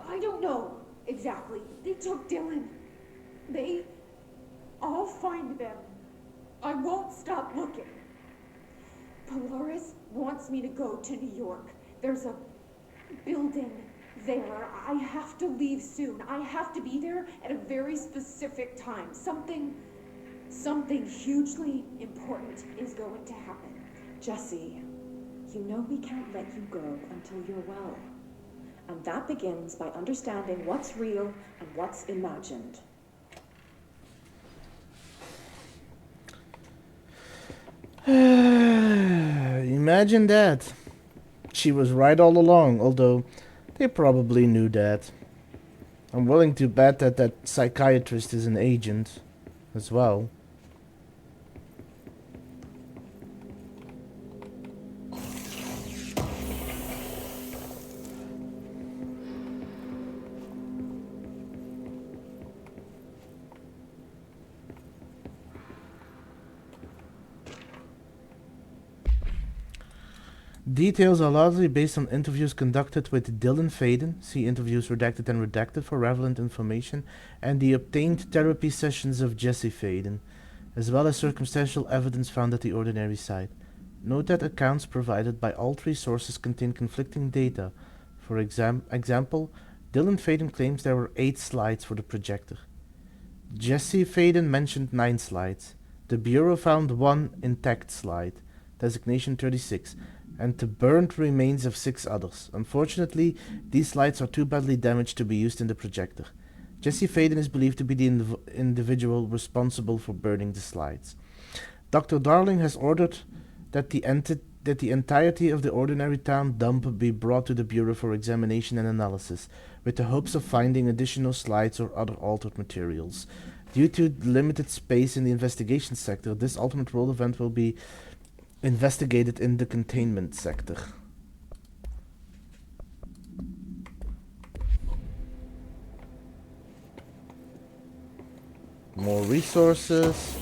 I don't know exactly. They took Dylan. I'll find them. I won't stop looking. Polaris wants me to go to New York. There's a building there. I have to leave soon. I have to be there at a very specific time. Something hugely important is going to happen. Jesse, you know we can't let you go until you're well. And that begins by understanding what's real and what's imagined. Imagine that. She was right all along, although they probably knew that. I'm willing to bet that that psychiatrist is an agent as well. Details are largely based on interviews conducted with Dylan Faden, see interviews redacted and redacted for relevant information, and the obtained therapy sessions of Jesse Faden, as well as circumstantial evidence found at the ordinary site. Note that accounts provided by all three sources contain conflicting data. For example, Dylan Faden claims there were 8 slides for the projector. Jesse Faden mentioned 9 slides. The Bureau found 1 intact slide, designation 36, and the burnt remains of 6 others. Unfortunately, these slides are too badly damaged to be used in the projector. Jesse Faden is believed to be the individual responsible for burning the slides. Dr. Darling has ordered that the entirety of the ordinary town dump be brought to the Bureau for examination and analysis, with the hopes of finding additional slides or other altered materials. Due to limited space in the investigation sector, this alternate world event will be investigated in the containment sector. More resources.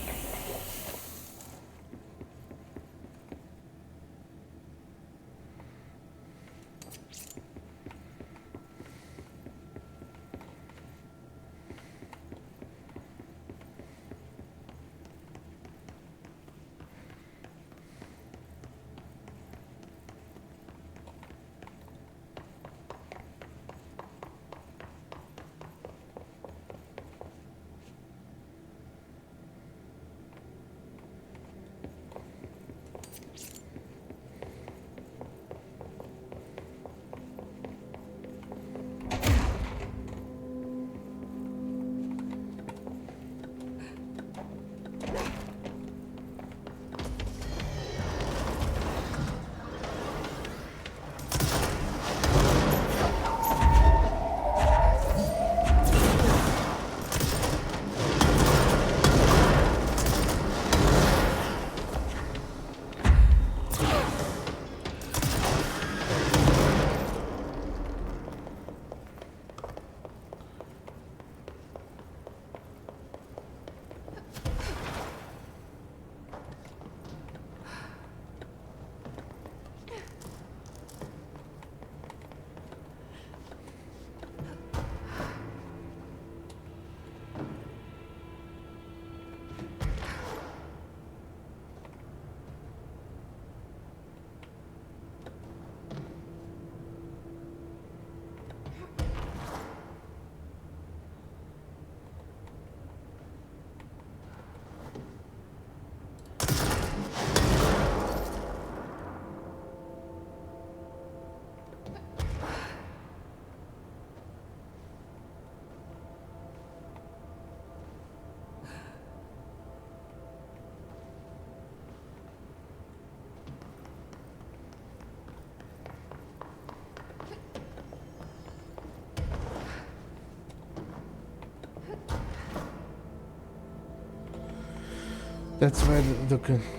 that's where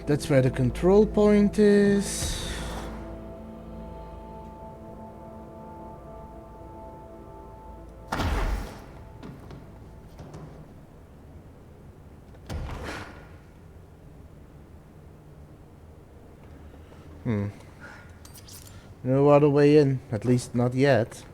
that's where the control point is. No other way in, at least not yet.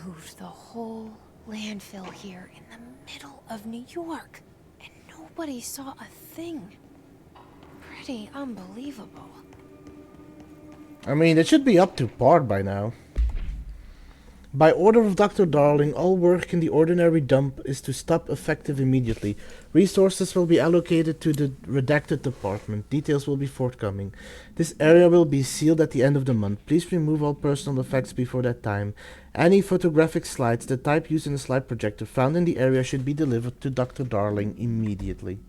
Moved the whole landfill here in the middle of New York, and nobody saw a thing. Pretty unbelievable. I mean, it should be up to par by now. By order of Dr. Darling, all work in the ordinary dump is to stop effective immediately. Resources will be allocated to the redacted department. Details will be forthcoming. This area will be sealed at the end of the month. Please remove all personal effects before that time. Any photographic slides, the type used in the slide projector, found in the area should be delivered to Dr. Darling immediately.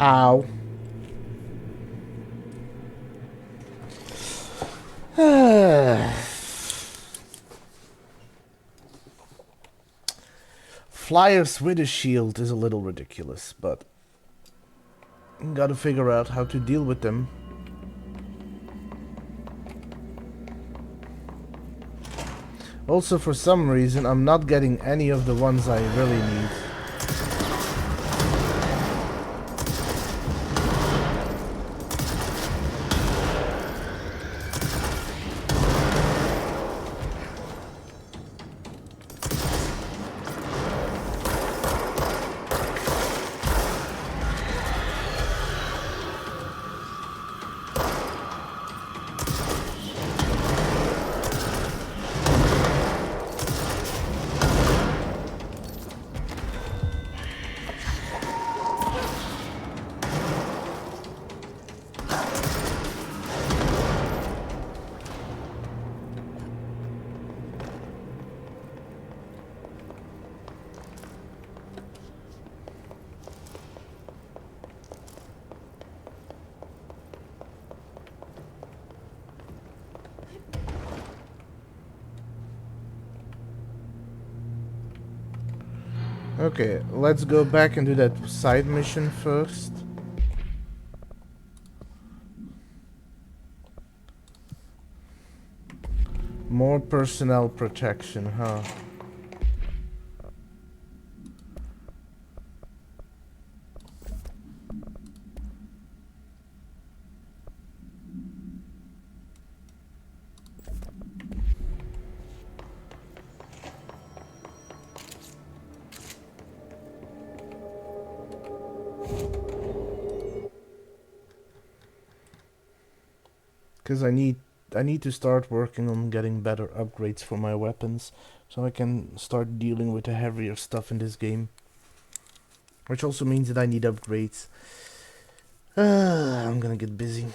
Ow. Flyers with a shield is a little ridiculous, but gotta figure out how to deal with them. Also, for some reason, I'm not getting any of the ones I really need. Okay, let's go back and do that side mission first. More personnel protection, huh? because I need to start working on getting better upgrades for my weapons, so I can start dealing with the heavier stuff in this game. Which also means that I need upgrades. I'm gonna get busy.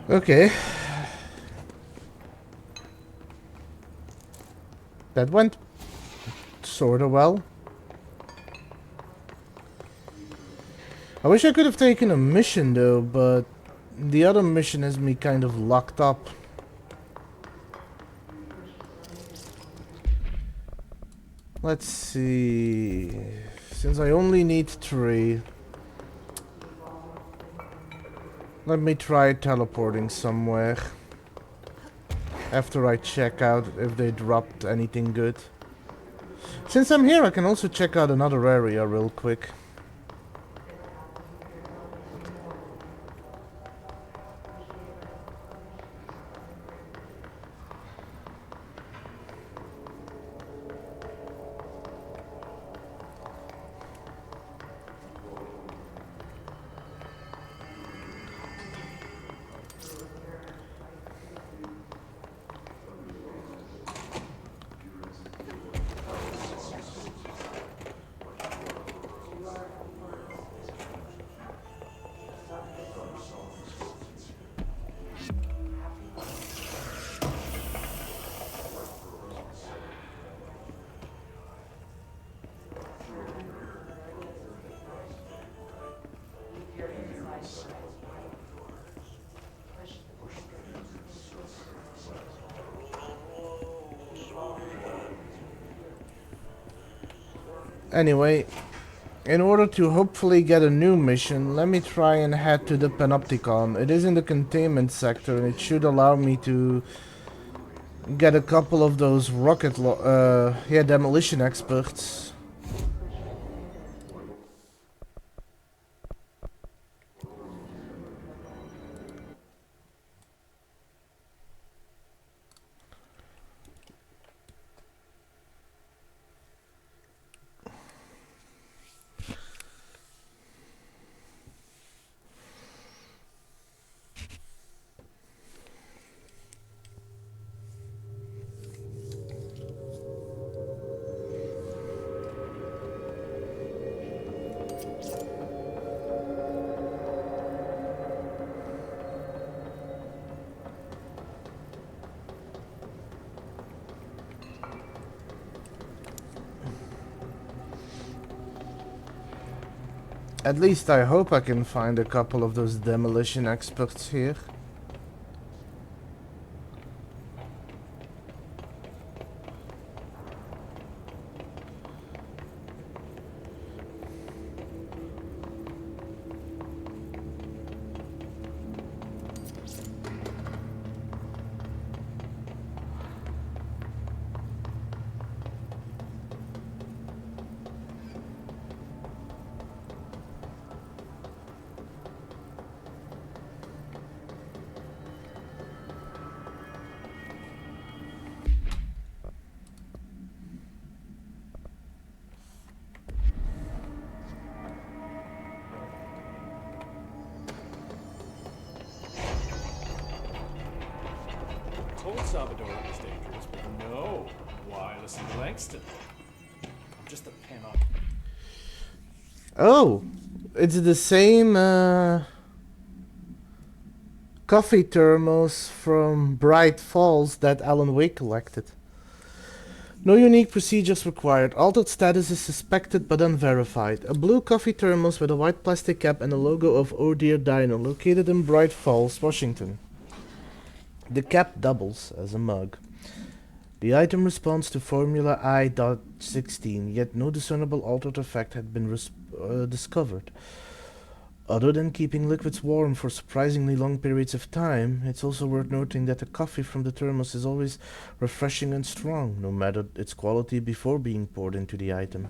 Okay. That went sorta well. I wish I could have taken a mission though, but the other mission has me kind of locked up. Let's see. Since I only need 3, let me try teleporting somewhere. After I check out if they dropped anything good. Since I'm here, I can also check out another area real quick. Anyway, in order to hopefully get a new mission, let me try and head to the Panopticon. It is in the containment sector and it should allow me to get a couple of those demolition experts. At least I hope I can find a couple of those demolition experts here. Told Salvador it was dangerous, but no. Why listen to Langston? I'm just a panop. Oh, it's the same coffee thermos from Bright Falls that Alan Wake collected. No unique procedures required. Altered status is suspected but unverified. A blue coffee thermos with a white plastic cap and a logo of Oh Dear Dino, located in Bright Falls, Washington. The cap doubles as a mug. The item responds to Formula I.16, yet no discernible altered effect had been discovered. Other than keeping liquids warm for surprisingly long periods of time, it's also worth noting that the coffee from the thermos is always refreshing and strong, no matter its quality before being poured into the item.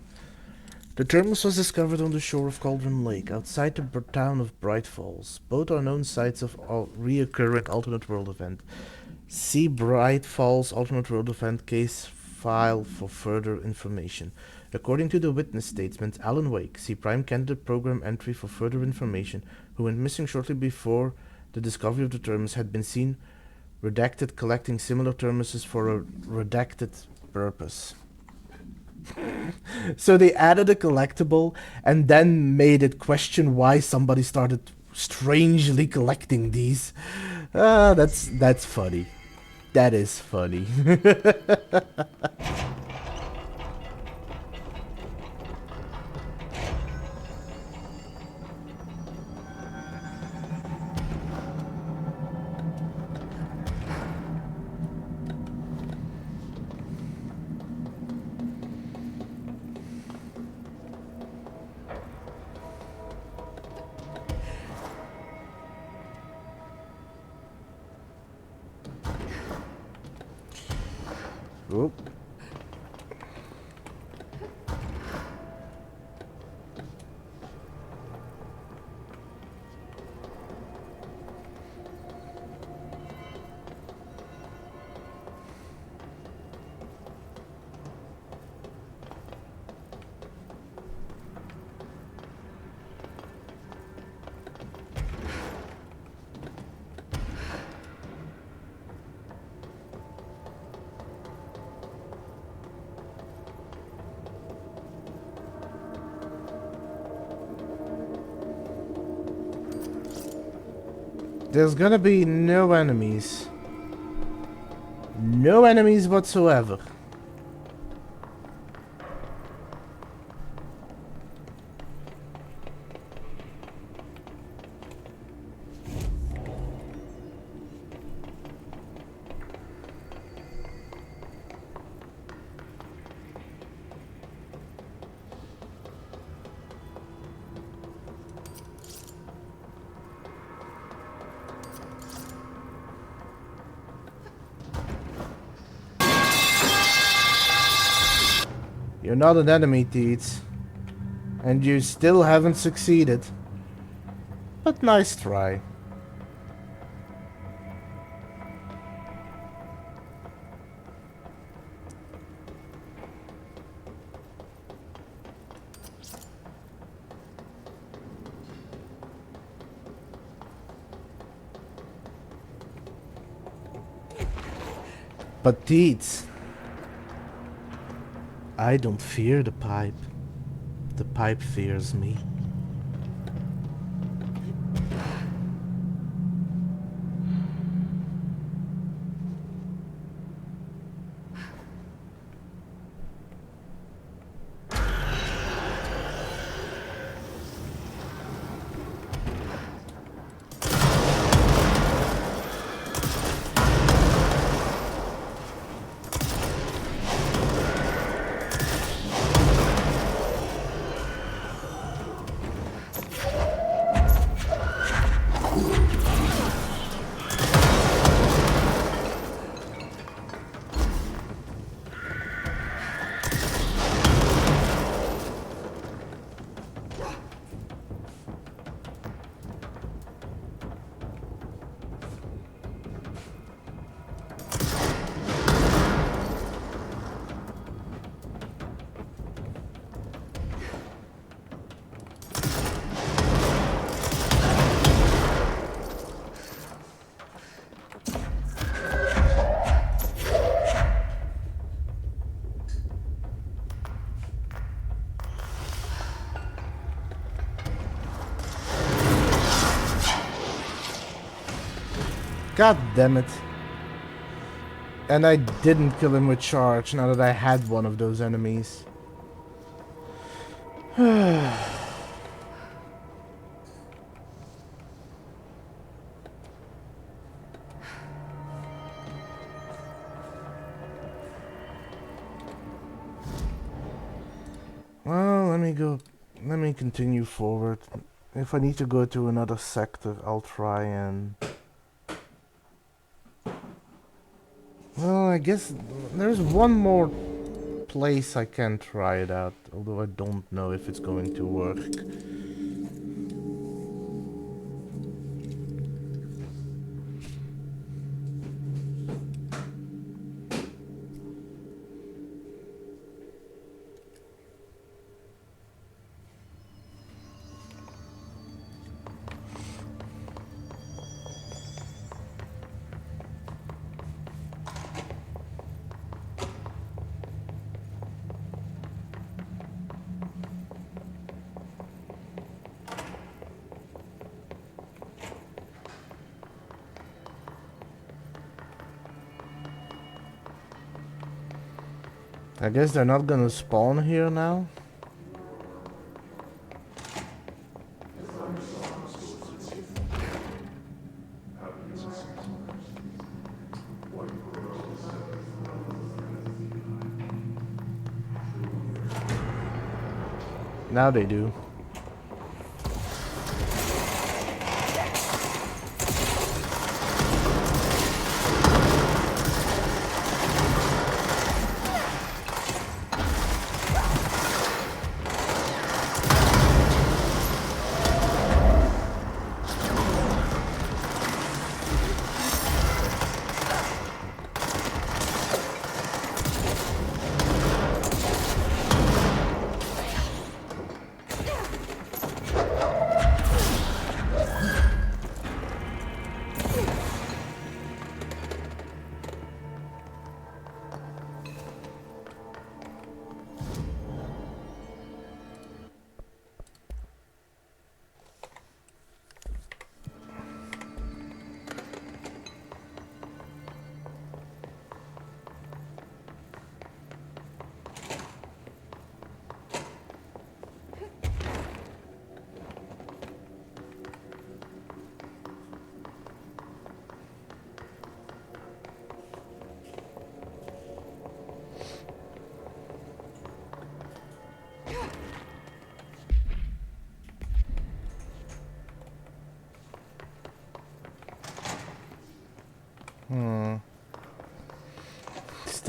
The thermos was discovered on the shore of Cauldron Lake, outside the town of Bright Falls. Both are known sites of a reoccurring alternate world event. See Bright Falls alternate world event case file for further information. According to the witness statement, Alan Wake, see Prime Candidate Program entry for further information, who went missing shortly before the discovery of the thermos, had been seen redacted collecting similar thermoses for a redacted purpose. So they added a collectible and then made it question why somebody started strangely collecting these. That's funny. That is funny. Oh. There's gonna be no enemies. No enemies whatsoever. You're not an enemy, Teets. And you still haven't succeeded. But nice try. But Teets, I don't fear the pipe. The pipe fears me. God damn it. And I didn't kill him with charge now that I had one of those enemies. Well, let me continue forward. If I need to go to another sector, I'll try and... Well, I guess there's one more place I can try it out, although I don't know if it's going to work. I guess they're not gonna spawn here now. Now they do.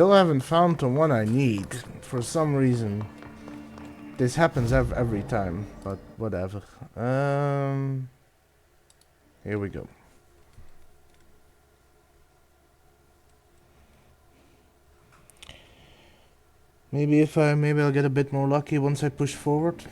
Still haven't found the one I need. For some reason. This happens every time, but whatever. Here we go. Maybe I'll get a bit more lucky once I push forward.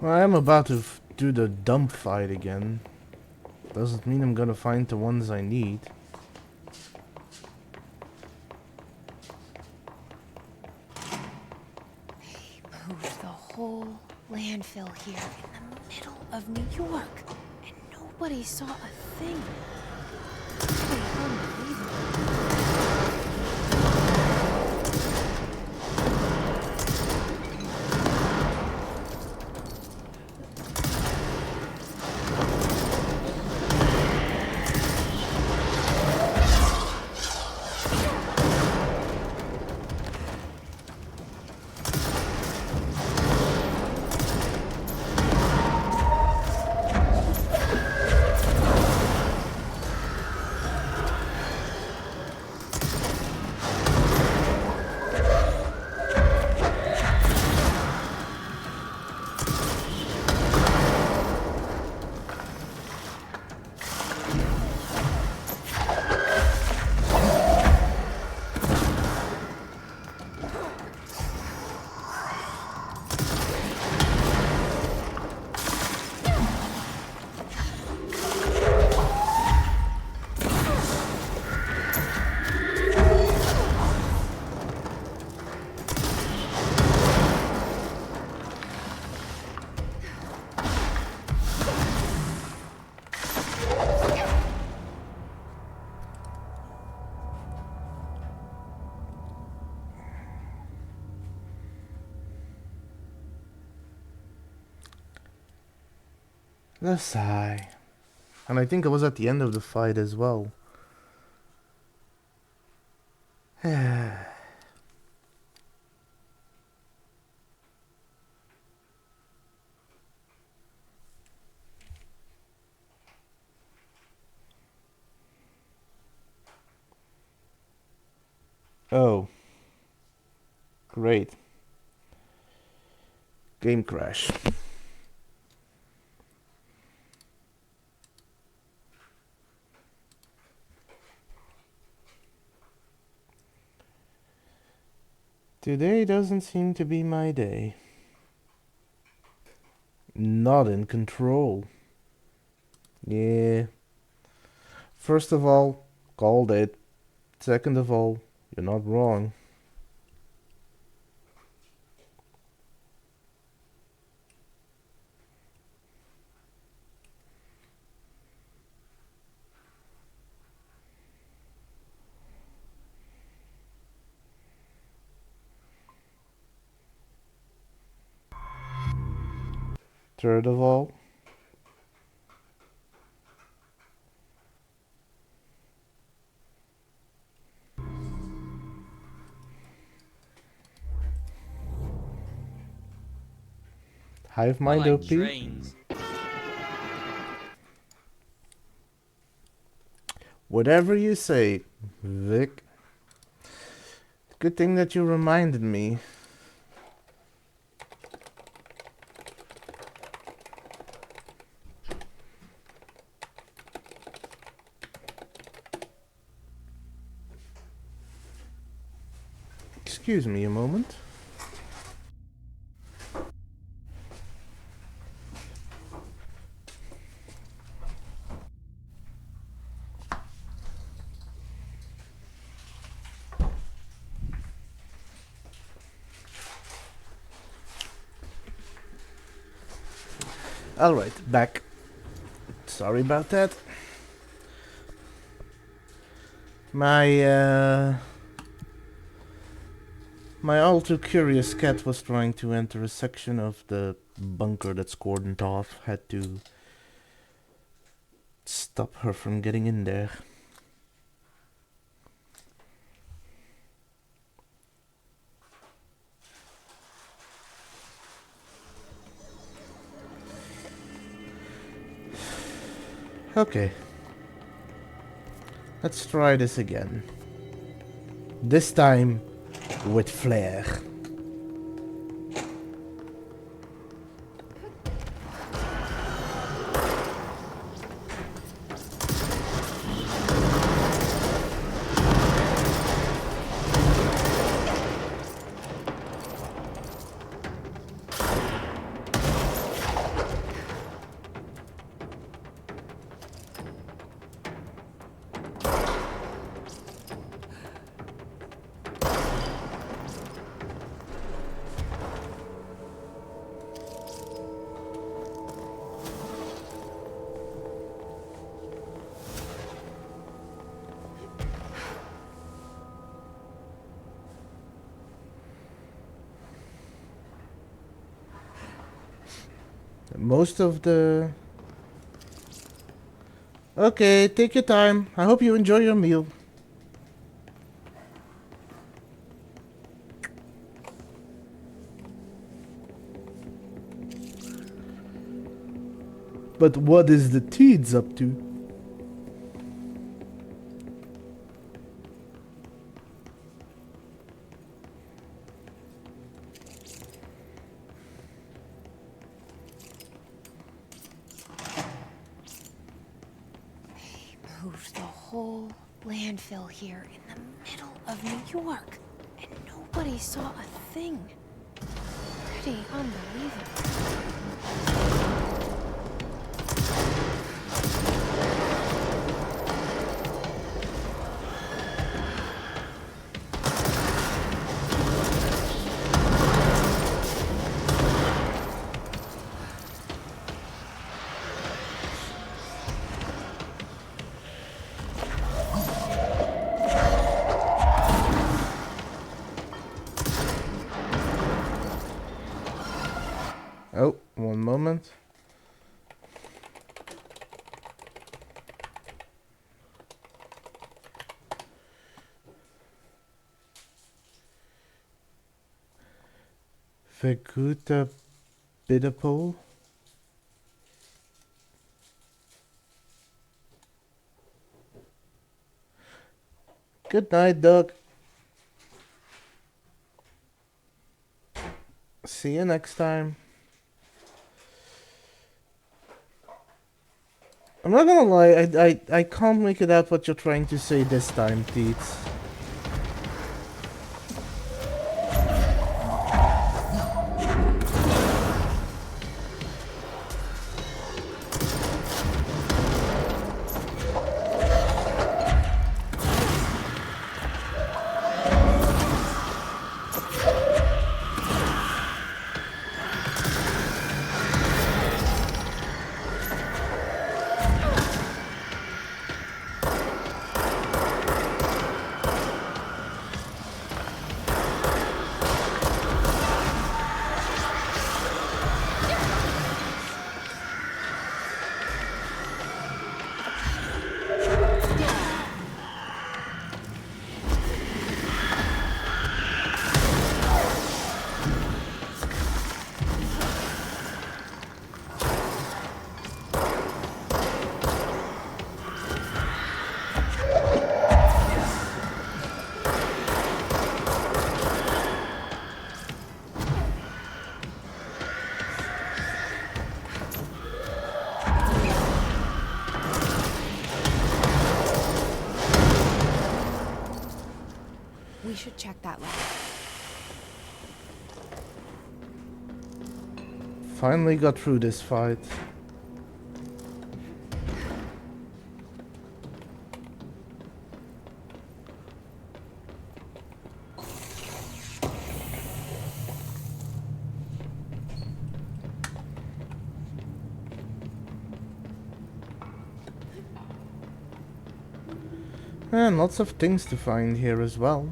Well, I am about to do the dump fight again. Doesn't mean I'm gonna find the ones I need. They moved the whole landfill here in the middle of New York, and nobody saw a thing. Really unbelievable. The sigh. And I think I was at the end of the fight as well. Oh. Great. Game crash. Today doesn't seem to be my day. Not in control. Yeah. First of all, called it. Second of all, you're not wrong. Third of all, hive mind I like OP. trains. Whatever you say, Vic. Good thing that you reminded me. Excuse me a moment. Alright, back. Sorry about that. My My all too curious cat was trying to enter a section of the bunker that's cordoned off. Had to stop her from getting in there. Okay. Let's try this again. This time with flair. Most of the... Okay, take your time. I hope you enjoy your meal. But what is the Teeds up to? Moved the whole landfill here in the middle of New York, and nobody saw a thing. Pretty unbelievable. Oh, one moment. Veguta Bidapole. Good night, Doug. See you next time. I'm not gonna lie, I can't make it out what you're trying to say this time, Teets. We should check that lab. Finally got through this fight. And lots of things to find here as well.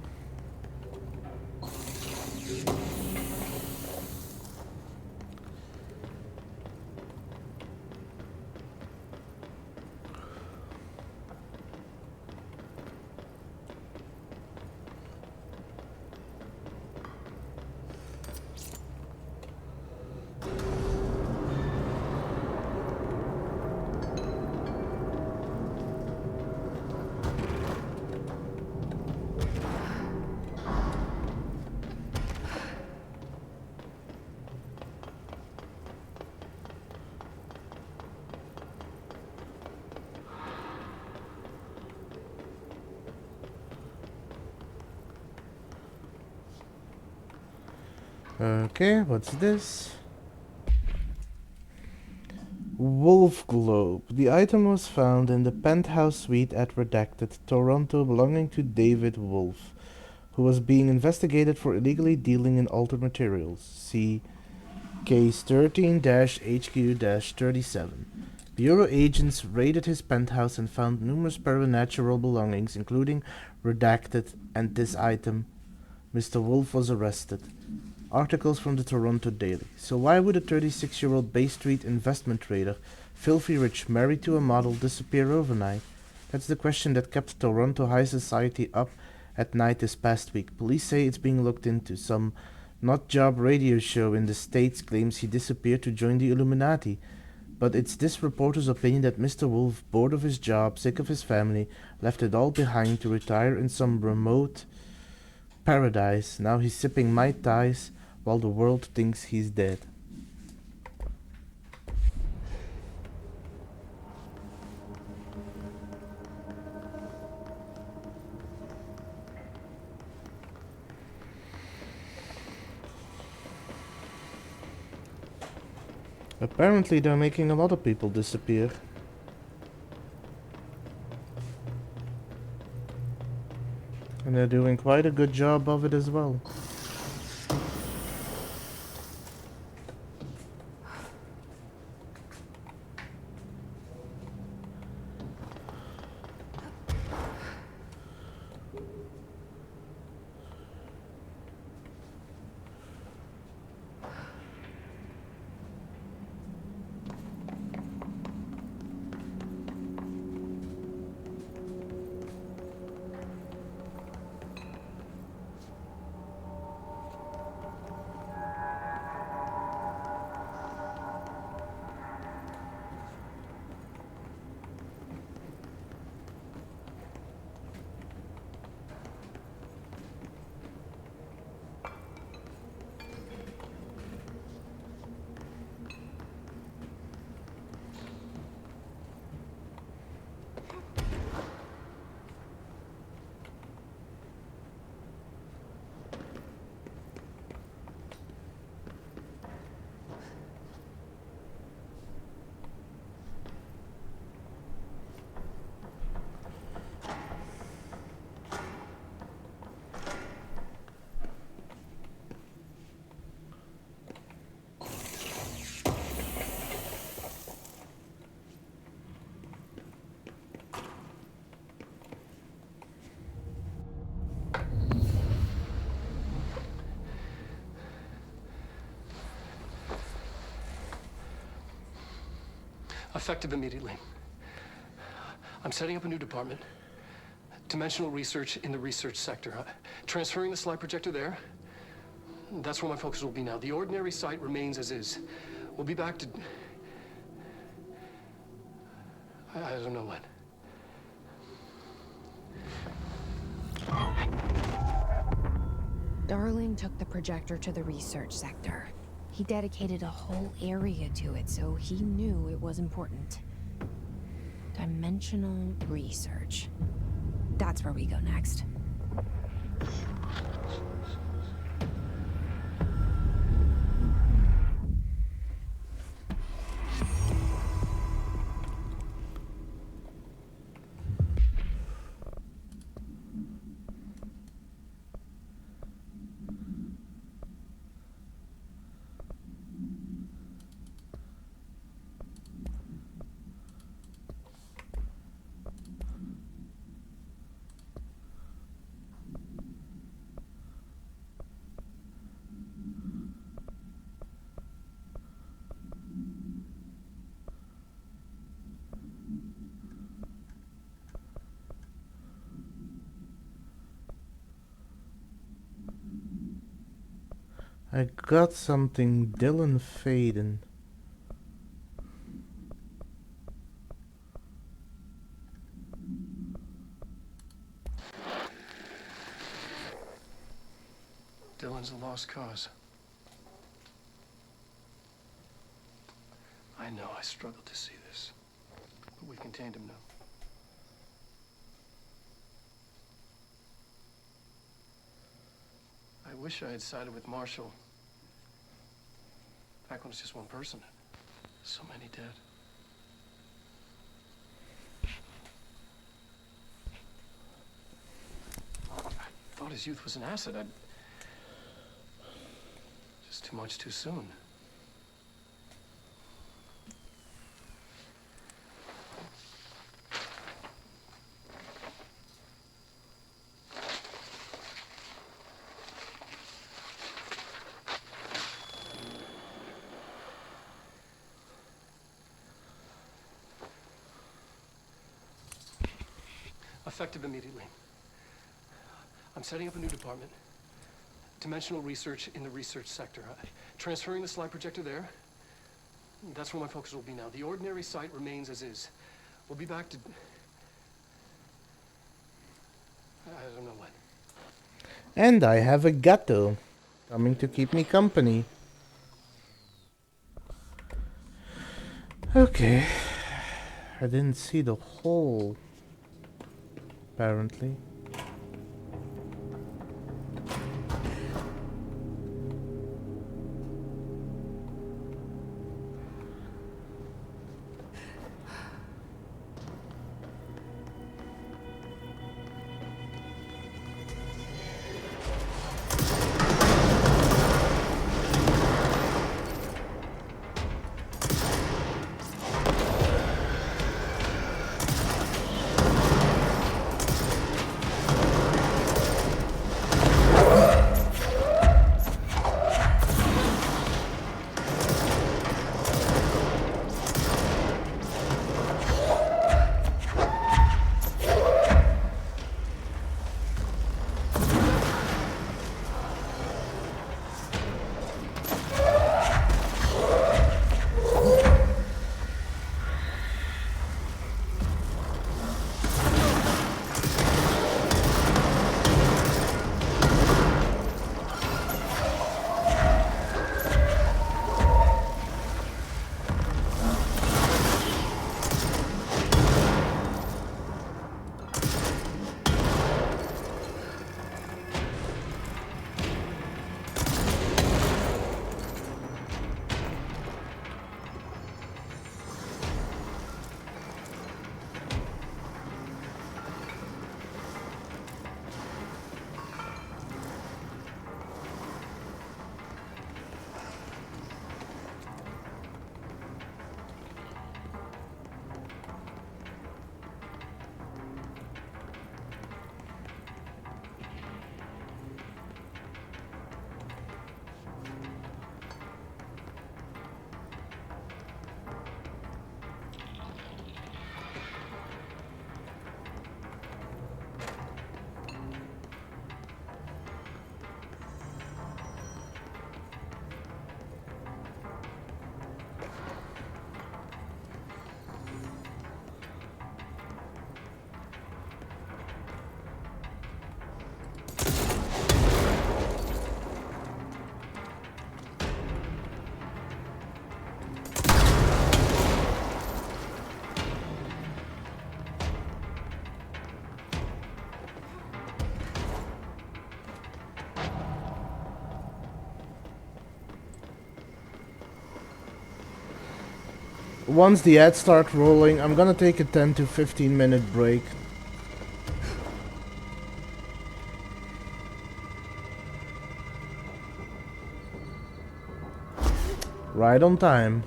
Okay, what's this? Wolf Globe. The item was found in the penthouse suite at Redacted, Toronto, belonging to David Wolf, who was being investigated for illegally dealing in altered materials. See Case 13-HQ-37. Bureau agents raided his penthouse and found numerous supernatural belongings, including Redacted and this item. Mr. Wolf was arrested. Articles from the Toronto Daily. So why would a 36-year-old Bay Street investment trader, filthy rich, married to a model, disappear overnight? That's the question that kept Toronto high society up at night this past week. Police say it's being looked into. Some not-job radio show in the States claims he disappeared to join the Illuminati. But it's this reporter's opinion that Mr. Wolf, bored of his job, sick of his family, left it all behind to retire in some remote paradise. Now he's sipping Mai Tais while the world thinks he's dead. Apparently they're making a lot of people disappear. And they're doing quite a good job of it as well. Effective immediately. I'm setting up a new department. Dimensional research in the research sector. Transferring the slide projector there. That's where my focus will be now. The ordinary site remains as is. We'll be back to... I don't know when. Darling took the projector to the research sector. He dedicated a whole area to it, so he knew it was important. Dimensional research. That's where we go next. I got something, Dylan Faden. Dylan's a lost cause. I know I struggled to see this, but we've contained him now. I wish I had sided with Marshall. back when it was just one person. So many dead. I thought his youth was an asset. Just too much too soon. Effective immediately. I'm setting up a new department. Dimensional research in the research sector. Transferring the slide projector there. That's where my focus will be now. The ordinary site remains as is. We'll be back to... I don't know when. And I have a gato coming to keep me company. Okay. I didn't see the hole, apparently. Once the ads start rolling, I'm gonna take a 10 to 15 minute break. Right on time.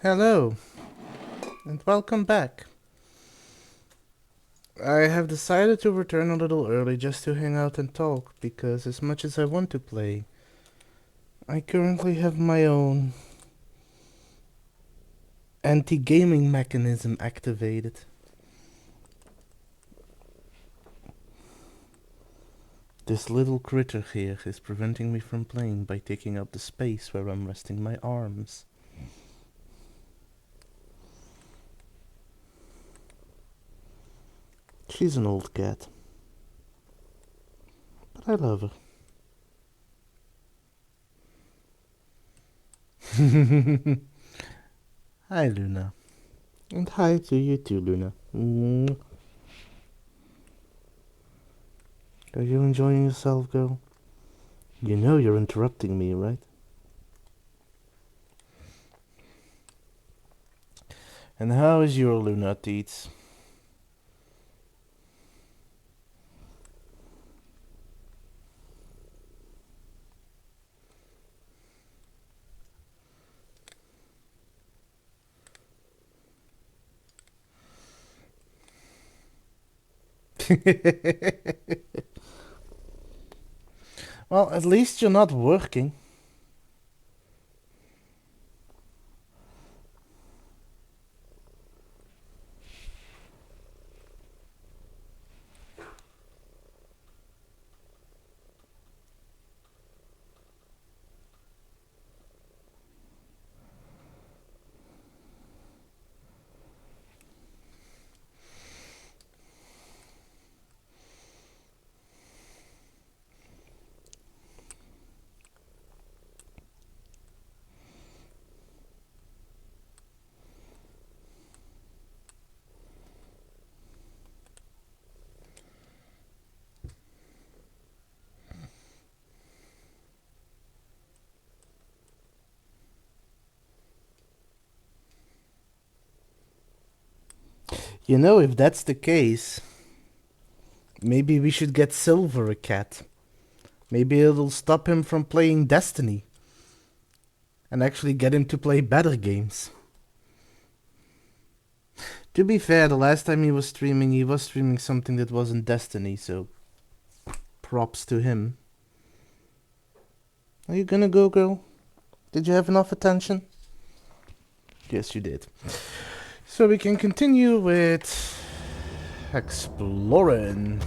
Hello, and welcome back. I have decided to return a little early just to hang out and talk, because as much as I want to play, I currently have my own anti-gaming mechanism activated. This little critter here is preventing me from playing by taking up the space where I'm resting my arms. She's an old cat, but I love her. Hi, Luna. And hi to you too, Luna. Are you enjoying yourself, girl? You know you're interrupting me, right? And how is your Luna, Teets? Well, at least you're not working. You know, if that's the case, maybe we should get Silver a cat. Maybe it'll stop him from playing Destiny. And actually get him to play better games. To be fair, the last time he was streaming something that wasn't Destiny, so props to him. Are you gonna go, girl? Did you have enough attention? Yes, you did. So we can continue with exploring.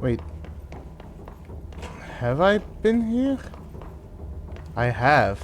Wait. Have I been here? I have.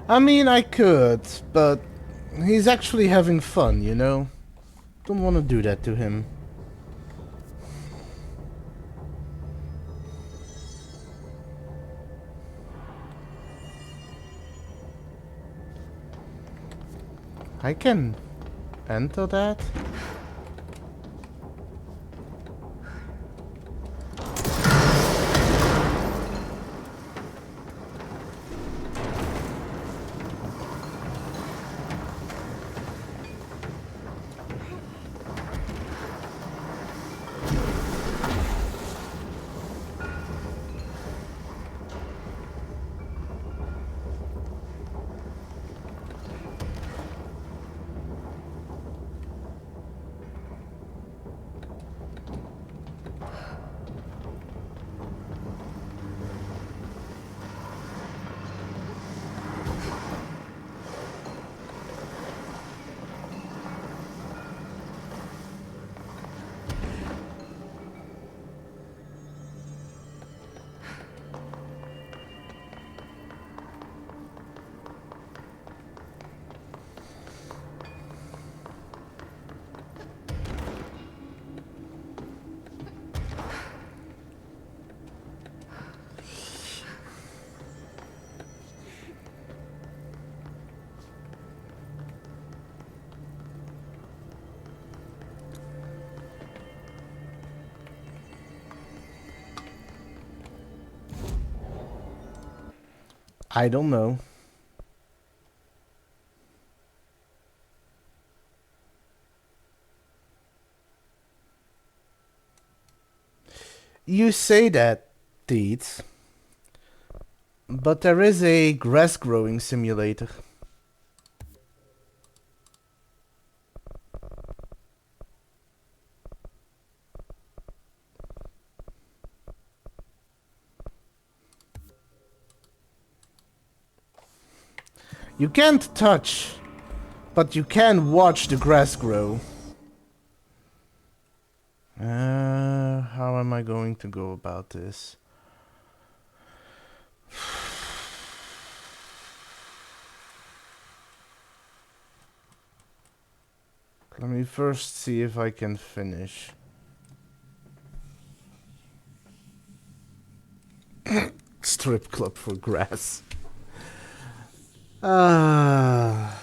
I mean, I could, but he's actually having fun, you know? Don't want to do that to him. I can enter that? I don't know. You say that, Deeds, but there is a grass growing simulator. You can't touch, but you can watch the grass grow. How am I going to go about this? Let me first see if I can finish. Strip club for grass. Ah.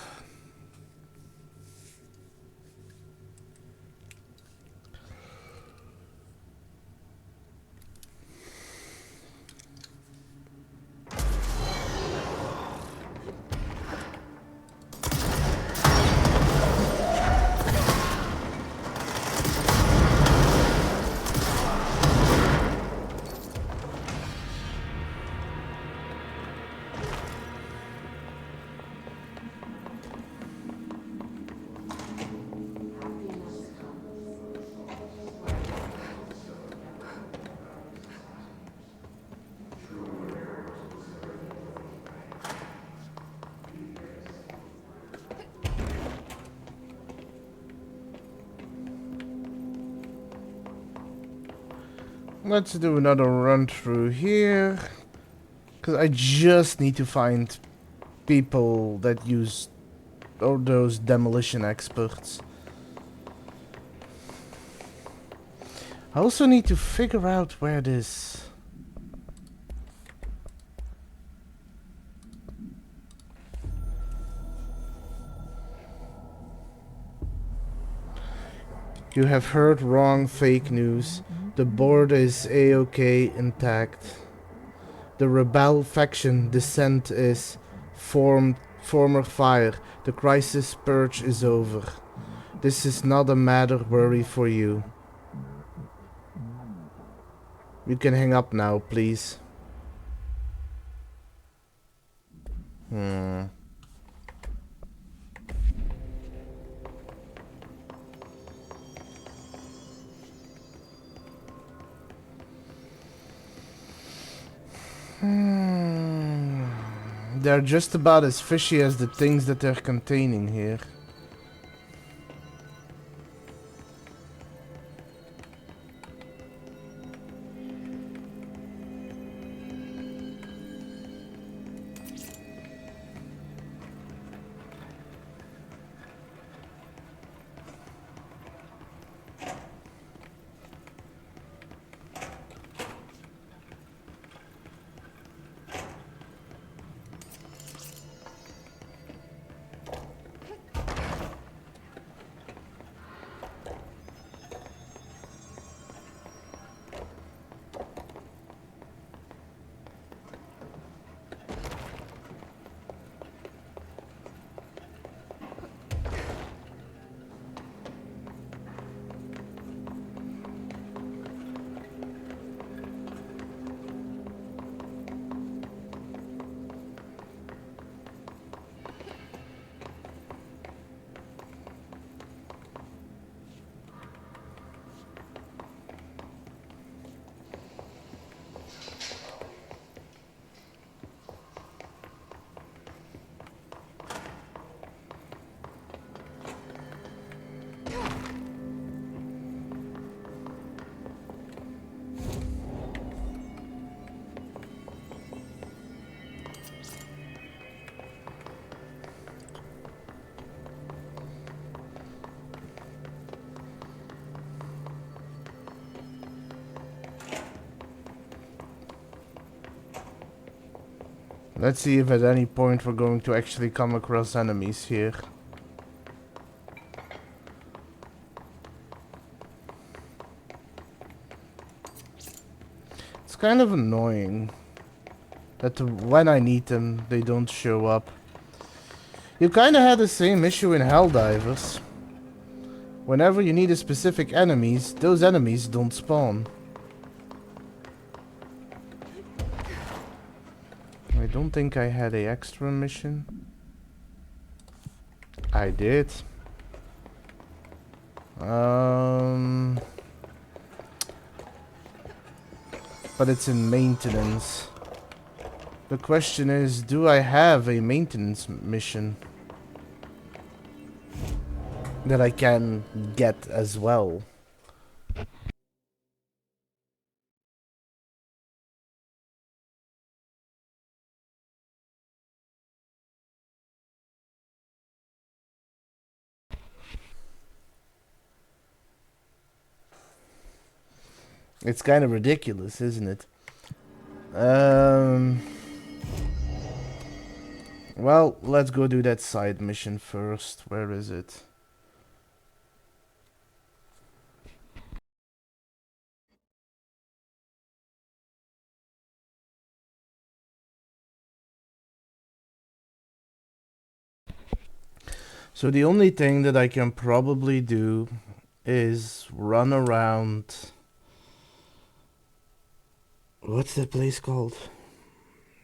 Let's do another run through here. Because I just need to find people that use all those demolition experts. I also need to figure out where this... You have heard wrong, fake news. The board is A-OK intact. The rebel faction descent is former fire. The crisis purge is over. This is not a matter worry for you. You can hang up now, please. They're just about as fishy as the things that they're containing here. Let's see if at any point we're going to actually come across enemies here. It's kind of annoying That when I need them, they don't show up. You kinda had the same issue in Helldivers. Whenever you need a specific enemies, those enemies don't spawn. I don't think I had a extra mission. I did. But it's in maintenance. The question is, do I have a maintenance mission that I can get as well? It's kind of ridiculous, isn't it? Well, let's go do that side mission first. Where is it? So the only thing that I can probably do is run around. What's that place called?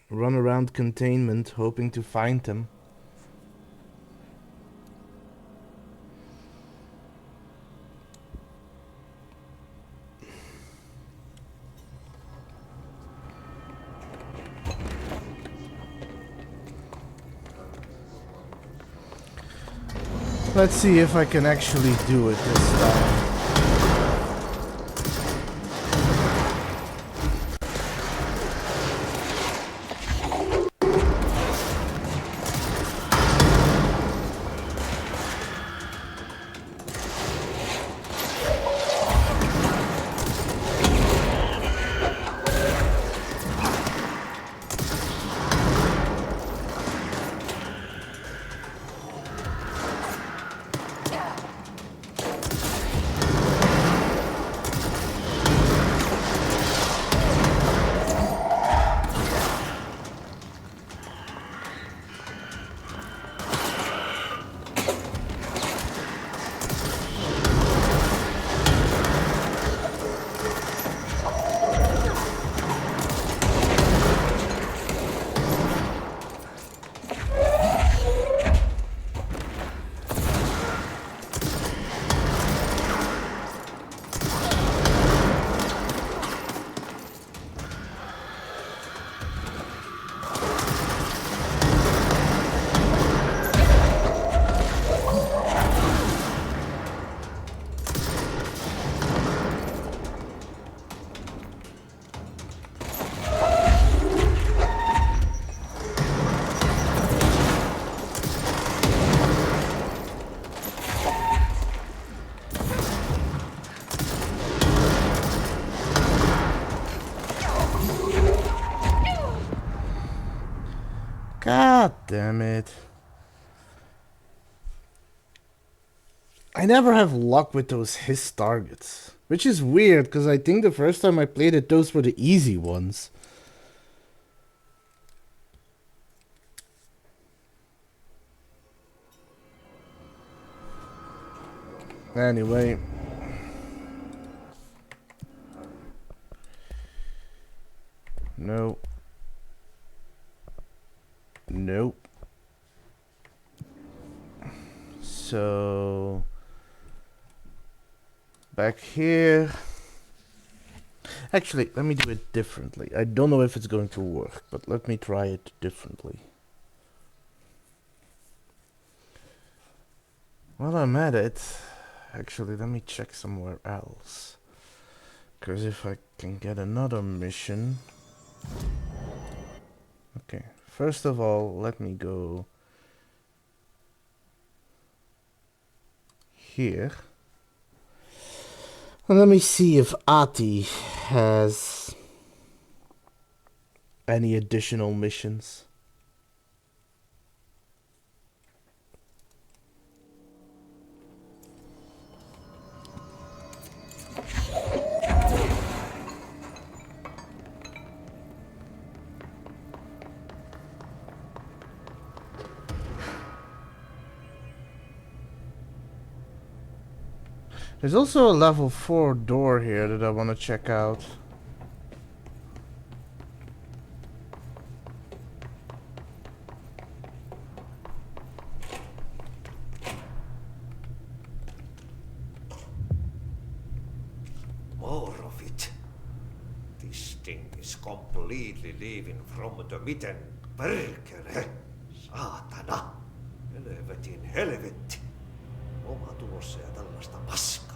Run around containment, hoping to find them. Let's see if I can actually do it this time. God damn it. I never have luck with those Hiss targets. Which is weird, because I think the first time I played it, those were the easy ones. Anyway. No. Nope. So back here. Actually, let me do it differently. I don't know if it's going to work, but let me try it differently. While I'm at it, actually, let me check somewhere else. Because if I can get another mission. Okay, first of all, let me go here. And let me see if Ati has any additional missions. There's also a level 4 door here that I want to check out. More of it. This thing is completely leaving from the mitten. Perkele. Saatana. Helvetin helvetti. Oma tulossa ja tällaista paskaa.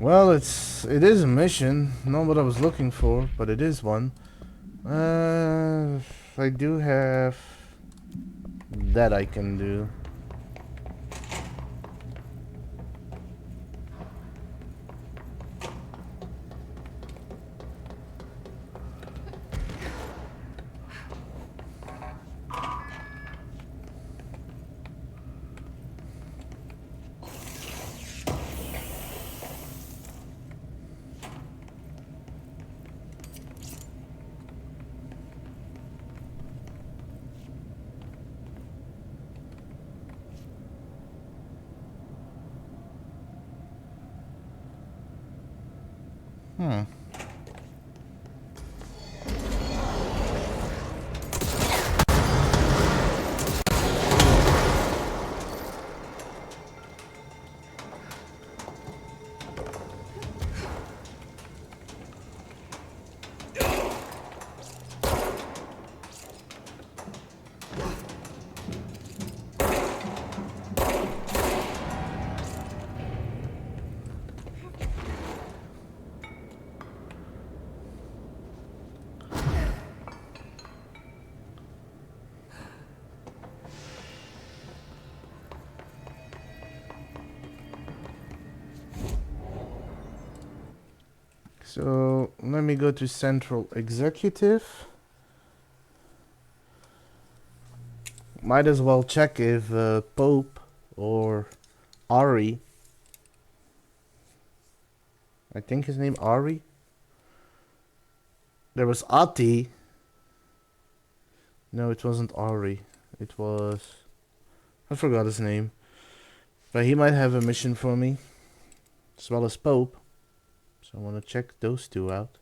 Well, it is a mission. Not what I was looking for, but it is one. I do have that I can do. So let me go to Central Executive. Might as well check if Pope or Ari, I think his name Ari. There was Ati. No, it wasn't Ari. It was, I forgot his name. But he might have a mission for me, as well as Pope. So I want to check those two out.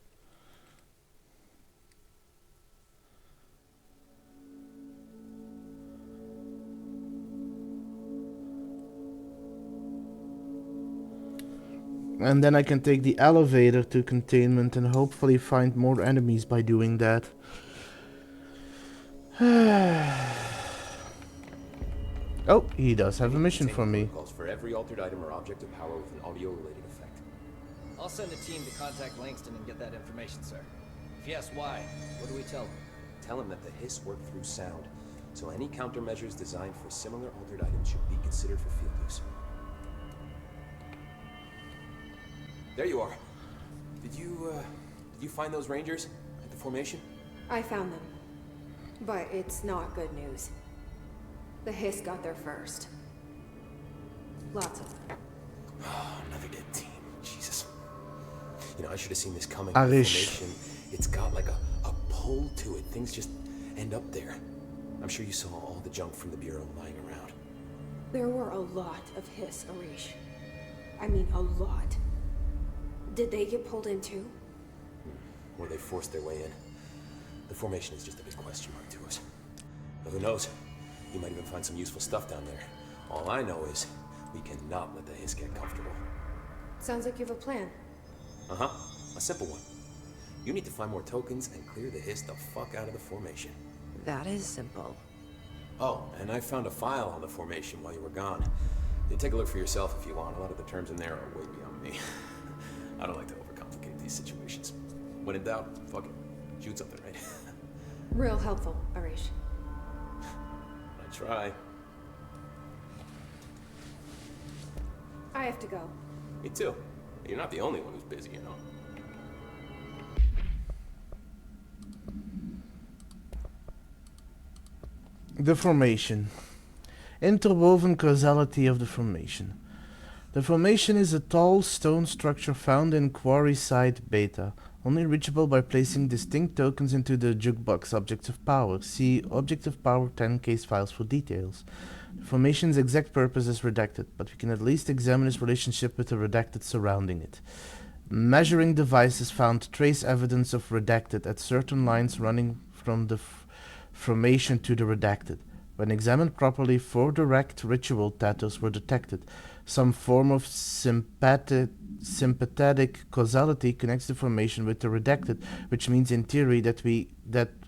And then I can take the elevator to containment and hopefully find more enemies by doing that. Oh, he does have a mission for me. Calls for every altered item or object of power with an audio-related effect. I'll send a team to contact Langston and get that information, sir. If yes, why? What do we tell him? Tell him that the Hiss work through sound, so any countermeasures designed for similar altered items should be considered for field use. There you are. Did you find those Rangers at the formation? I found them. But it's not good news. The Hiss got there first. Lots of them. Oh, another dead team. Jesus. You know, I should have seen this coming. Arish. It's got like a pull to it. Things just end up there. I'm sure you saw all the junk from the Bureau lying around. There were a lot of Hiss, Arish. I mean, a lot. Did they get pulled in too? Or they forced their way in. The formation is just a big question mark to us. But who knows? You might even find some useful stuff down there. All I know is we cannot let the Hiss get comfortable. Sounds like you have a plan. Uh-huh. A simple one. You need to find more tokens and clear the Hiss the fuck out of the formation. That is simple. Oh, and I found a file on the formation while you were gone. You take a look for yourself if you want. A lot of the terms in there are way beyond me. I don't like to overcomplicate these situations. When in doubt, fuck it. Shoot something, right? Real helpful, Arish. I try. I have to go. Me too. You're not the only one who's busy, you know. The formation. Interwoven causality of the formation. The formation is a tall stone structure found in Quarry Site Beta, only reachable by placing distinct tokens into the jukebox objects of power. See Object of Power 10 case files for details. The formation's exact purpose is redacted, but we can at least examine its relationship with the redacted surrounding it. Measuring devices found trace evidence of redacted at certain lines running from the formation to the redacted. When examined properly, 4 direct ritual tattoos were detected. Some form of sympathetic causality connects the formation with the redacted, which means in theory that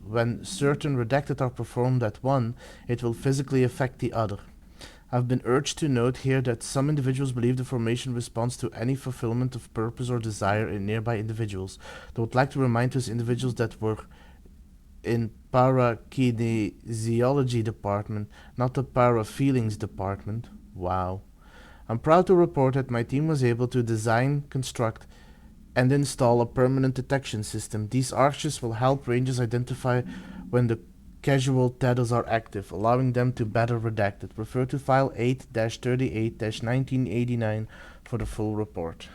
when certain redacted are performed at one, it will physically affect the other. I've been urged to note here that some individuals believe the formation responds to any fulfillment of purpose or desire in nearby individuals. I would like to remind those individuals that were in parakinesiology department, not the para-feelings department. Wow. I'm proud to report that my team was able to design, construct, and install a permanent detection system. These arches will help rangers identify when the casual tattoos are active, allowing them to better redact it. Refer to file 8-38-1989 for the full report.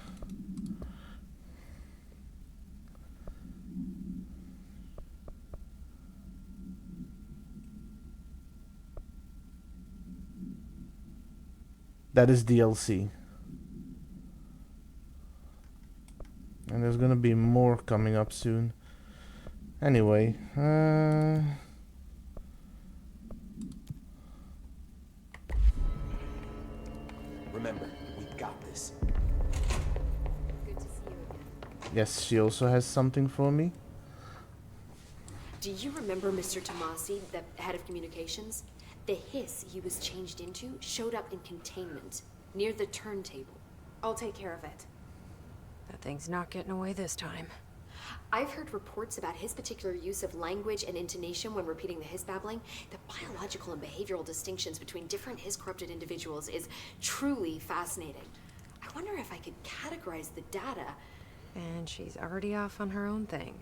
That is DLC. And there's gonna be more coming up soon. Anyway, Remember, we got this. Good to see you again. yes, she also has something for me. Do you remember Mr. Tomasi, the head of communications? The hiss he was changed into showed up in containment, near the turntable. I'll take care of it. That thing's not getting away this time. I've heard reports about his particular use of language and intonation when repeating the hiss babbling. The biological and behavioral distinctions between different hiss-corrupted individuals is truly fascinating. I wonder if I could categorize the data. And she's already off on her own thing.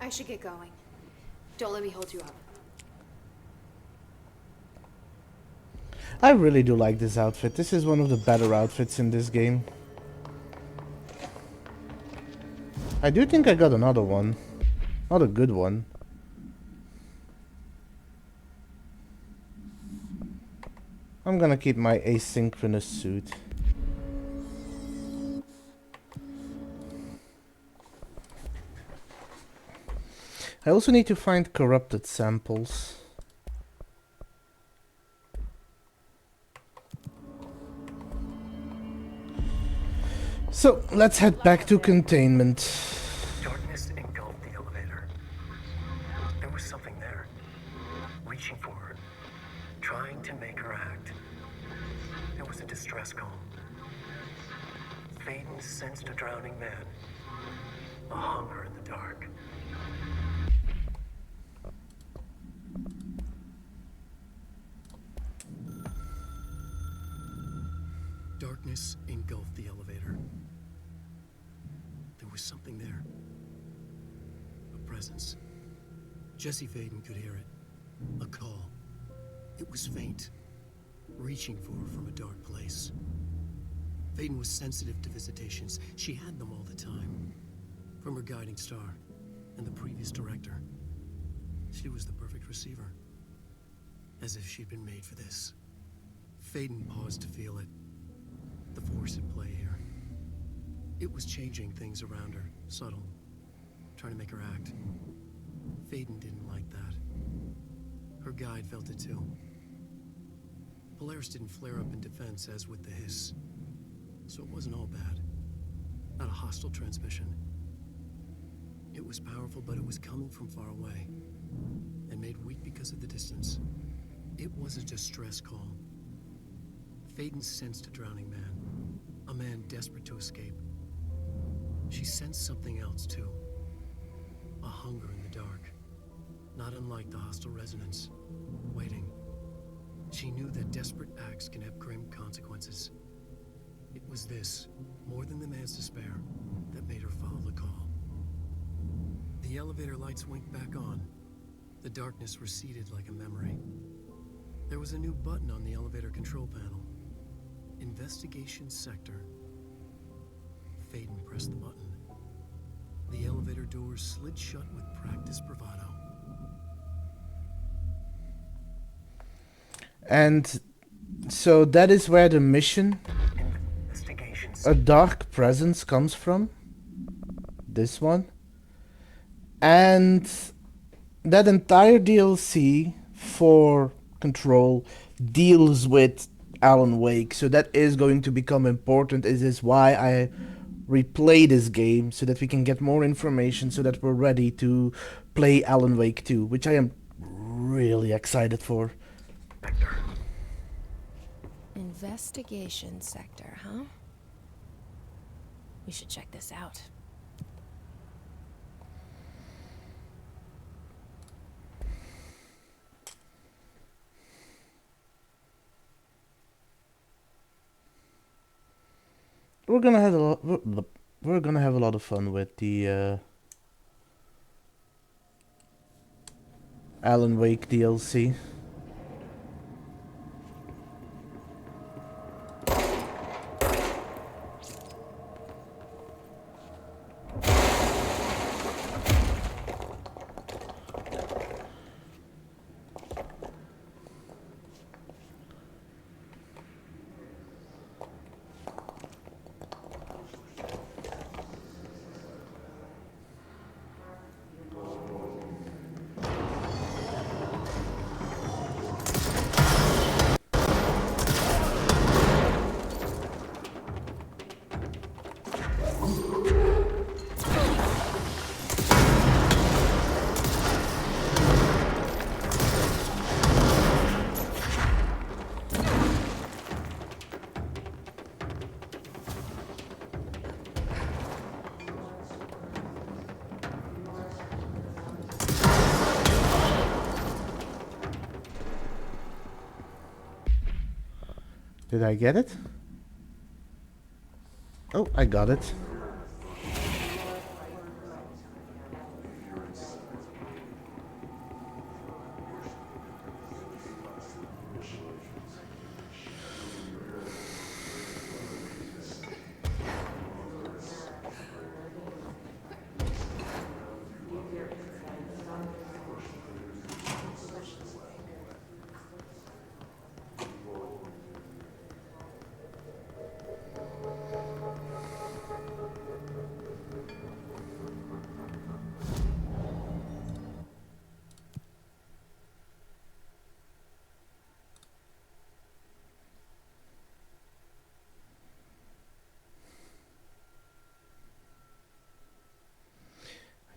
I should get going. Don't let me hold you up. I really do like this outfit. This is one of the better outfits in this game. I do think I got another one. Not a good one. I'm gonna keep my asynchronous suit. I also need to find corrupted samples. So, let's head back to containment. Darkness engulfed the elevator. There was something there, reaching for her, trying to make her act. It was a distress call. Faden sensed a drowning man, a hunger in the dark. Darkness engulfed the elevator. There was something there. A presence. Jesse Faden could hear it. A call. It was faint, reaching for her from a dark place. Faden was sensitive to visitations. She had them all the time. From her guiding star and the previous director. She was the perfect receiver. As if she'd been made for this. Faden paused to feel it. The force at play here. It was changing things around her, subtle, trying to make her act. Faden didn't like that. Her guide felt it too. Polaris didn't flare up in defense as with the hiss, so it wasn't all bad. Not a hostile transmission. It was powerful, but it was coming from far away, and made weak because of the distance. It was a distress call. Faden sensed a drowning man. A man desperate to escape. She sensed something else, too. A hunger in the dark. Not unlike the hostile resonance. Waiting. She knew that desperate acts can have grim consequences. It was this, more than the man's despair, that made her follow the call. The elevator lights winked back on. The darkness receded like a memory. There was a new button on the elevator control panel. Investigation sector. Faden pressed the button. The elevator doors slid shut with practiced bravado. And so that is where the mission, A Dark Presence, comes from. This one. And that entire DLC for Control deals with Alan Wake, so that is going to become important. It is why I replay this game, so that we can get more information, so that we're ready to play Alan Wake 2, which I am really excited for. Investigation sector, huh? We should check this out. We're gonna have a lot. We're gonna have a lot of fun with the Alan Wake DLC. Did I get it? Oh, I got it.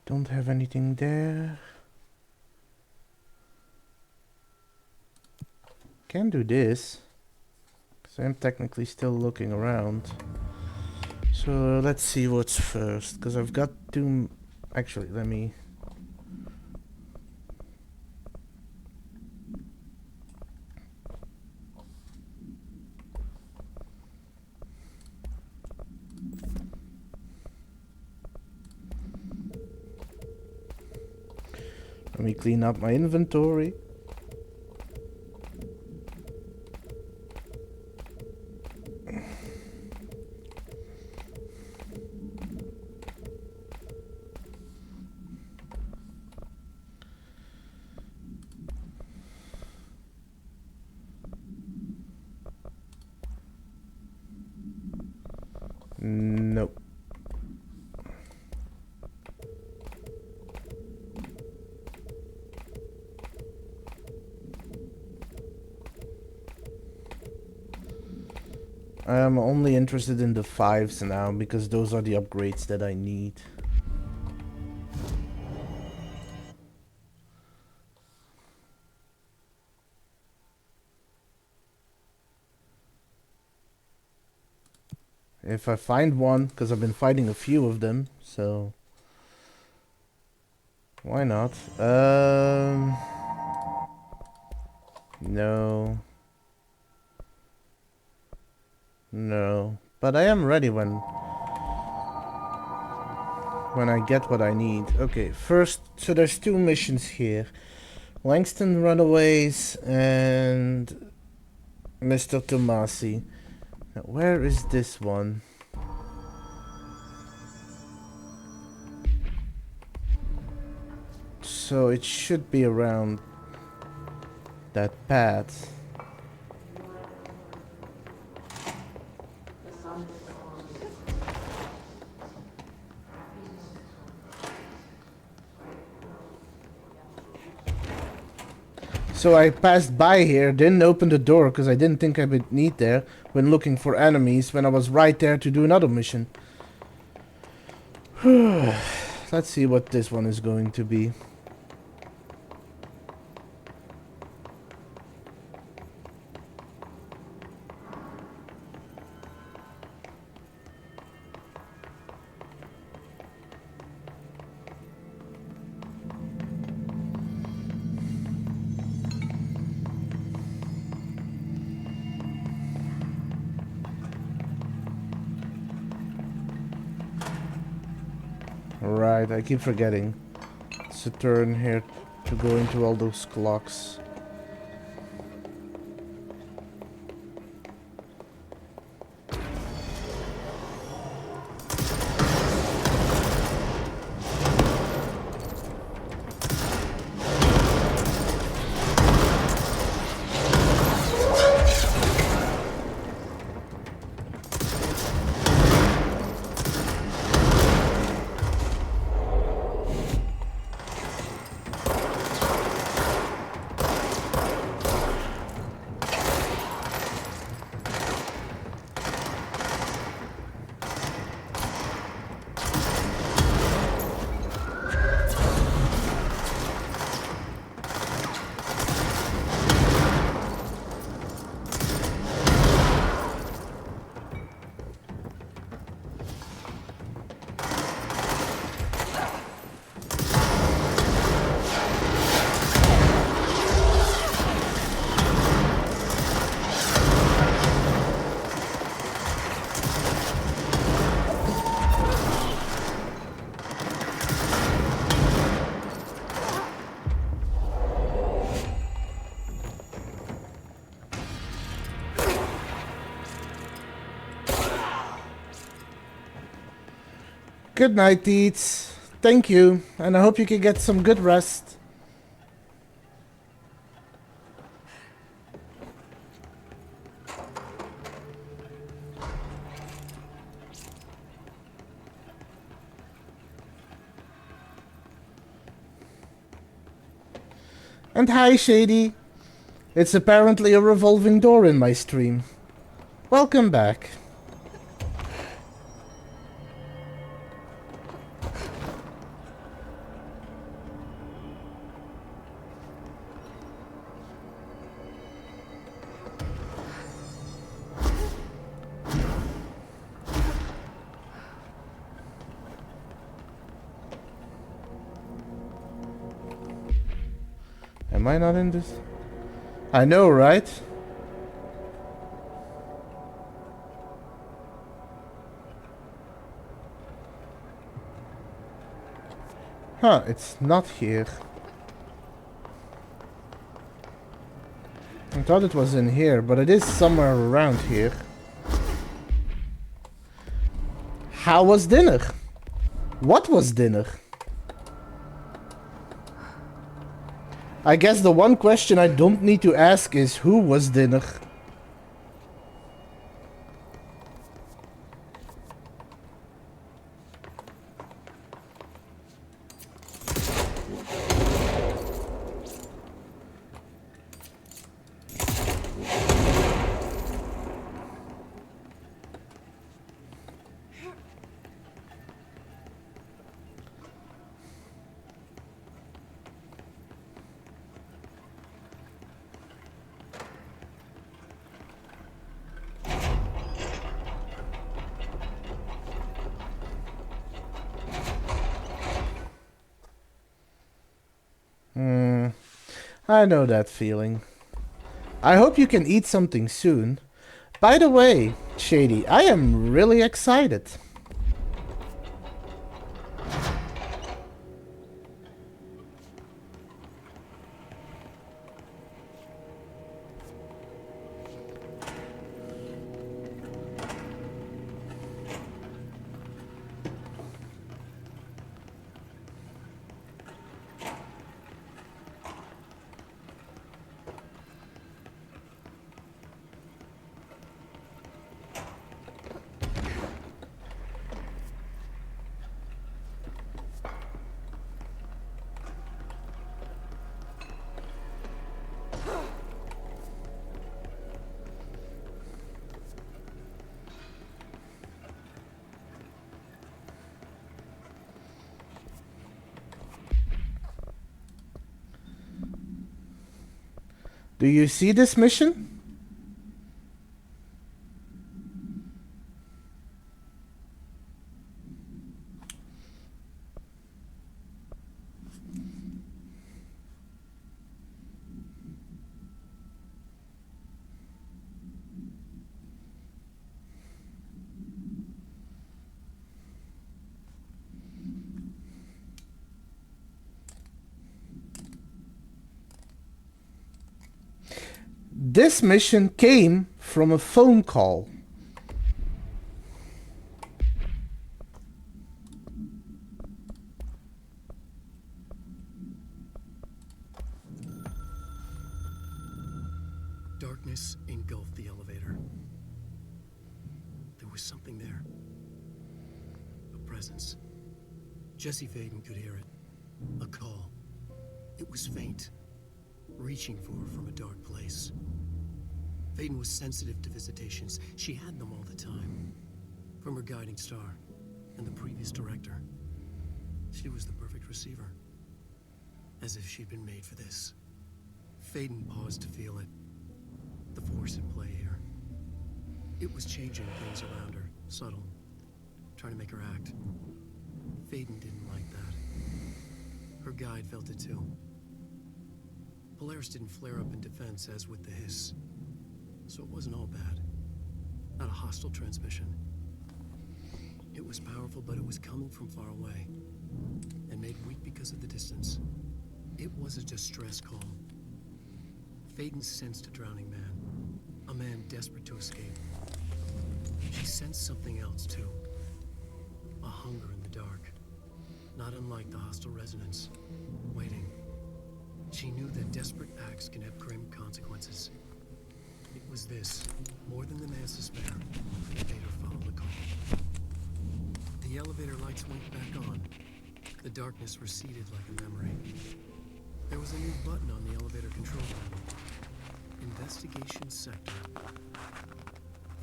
Don't have anything there. Can do this, because I'm technically still looking around. So let's see what's first, because I've got two. Actually, let me. Let me clean up my inventory. Nope. I am only interested in the 5s now, because those are the upgrades that I need. If I find one, because I've been fighting a few of them, so why not? No. No, but I am ready when I get what I need. Okay, first, so there's two missions here. Langston Runaways and Mr. Tomasi. Now, where is this one? So it should be around that path. So I passed by here, didn't open the door because I didn't think I would need there when looking for enemies when I was right there to do another mission. Let's see what this one is going to be. Right, I keep forgetting. It's a turn here to go into all those clocks. Good night, Deets. Thank you, and I hope you can get some good rest. And hi, Shady. It's apparently a revolving door in my stream. Welcome back. Am I not in this? I know, right? Huh, it's not here. I thought it was in here, but it is somewhere around here. How was dinner? What was dinner? I guess the one question I don't need to ask is who was dinner? I know that feeling. I hope you can eat something soon. By the way, Shady, I am really excited. Do you see this mission? This mission came from a phone call. Darkness engulfed the elevator. There was something there. A presence. Jesse Faden could hear it. A call. It was faint, reaching for her from a dark place. Faden was sensitive to visitations. She had them all the time. From her guiding star and the previous director. She was the perfect receiver. As if she'd been made for this. Faden paused to feel it. The force at play here. It was changing things around her, subtle, trying to make her act. Faden didn't like that. Her guide felt it too. Polaris didn't flare up in defense as with the Hiss. So it wasn't all bad. Not a hostile transmission. It was powerful, but it was coming from far away. And made weak because of the distance. It was a distress call. Faden sensed a drowning man. A man desperate to escape. She sensed something else, too. A hunger in the dark. Not unlike the hostile resonance. Waiting. She knew that desperate acts can have grim consequences. It was this, more than the man's despair, that made her follow the call. The elevator lights went back on. The darkness receded like a memory. There was a new button on the elevator control panel. Investigation sector.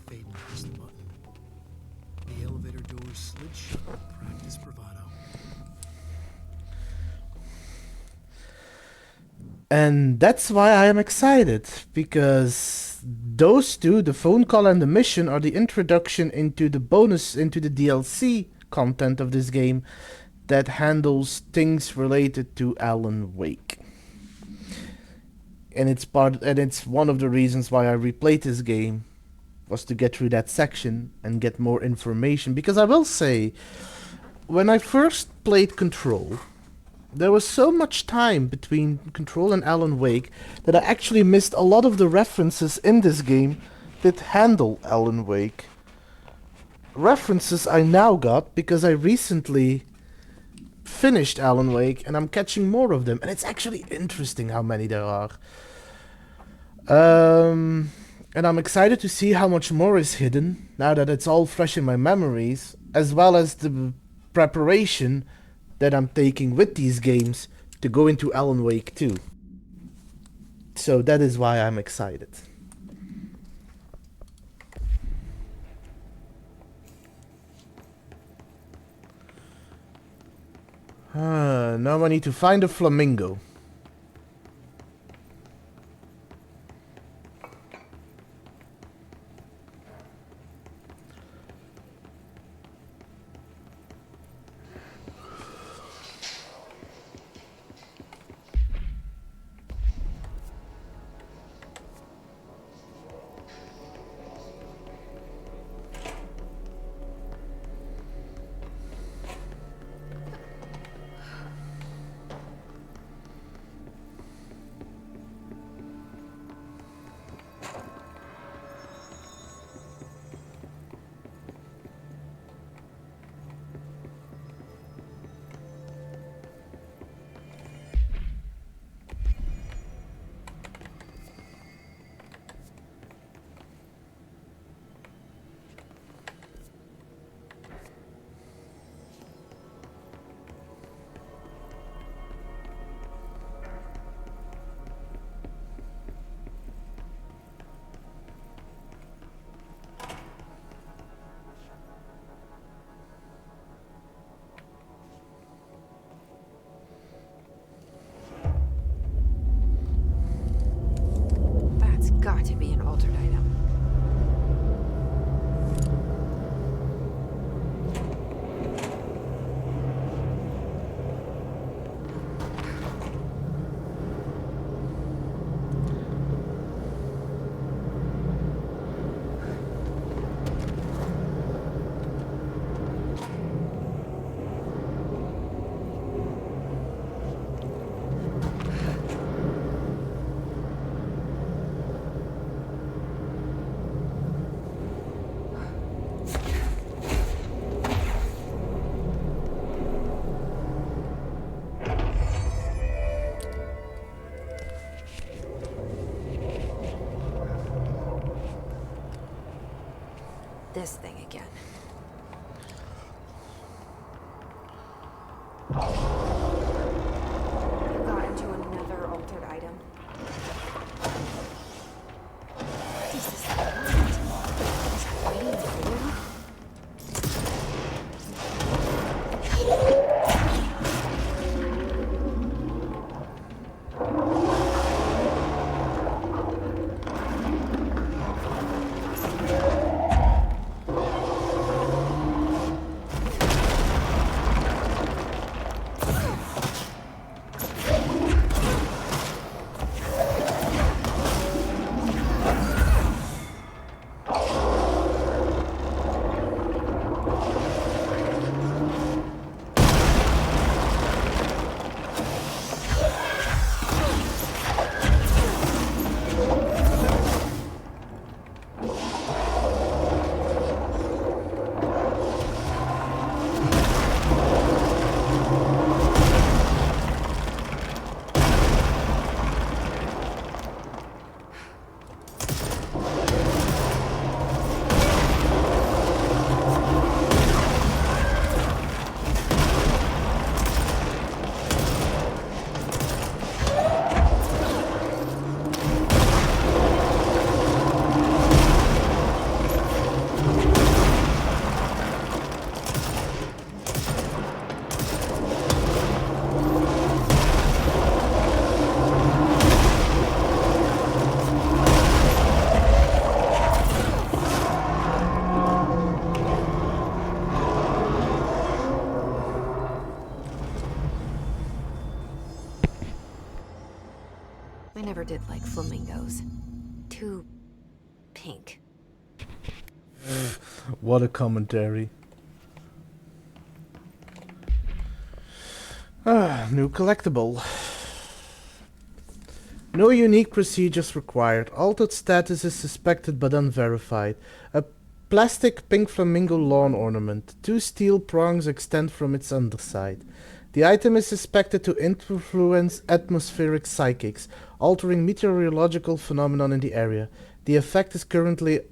Faden pressed the button. The elevator doors slid shut with practiced bravado. And that's why I am excited, because those two, the phone call and the mission, are the introduction into the bonus, into the DLC content of this game that handles things related to Alan Wake. And it's one of the reasons why I replayed this game, was to get through that section and get more information. Because I will say, when I first played Control, there was so much time between Control and Alan Wake that I actually missed a lot of the references in this game that handle Alan Wake. References I now got because I recently finished Alan Wake and I'm catching more of them, and it's actually interesting how many there are. And I'm excited to see how much more is hidden now that it's all fresh in my memories, as well as the preparation that I'm taking with these games to go into Alan Wake 2. So that is why I'm excited. Now I need to find a flamingo. altered item. This thing again. You got into another altered item. What is this want? Is it waiting for you? I never did like flamingos. Too pink. What a commentary. New collectible. No unique procedures required. Altered status is suspected but unverified. A plastic pink flamingo lawn ornament. 2 steel prongs extend from its underside. The item is suspected to influence atmospheric psychics, altering meteorological phenomenon in the area. The effect is currently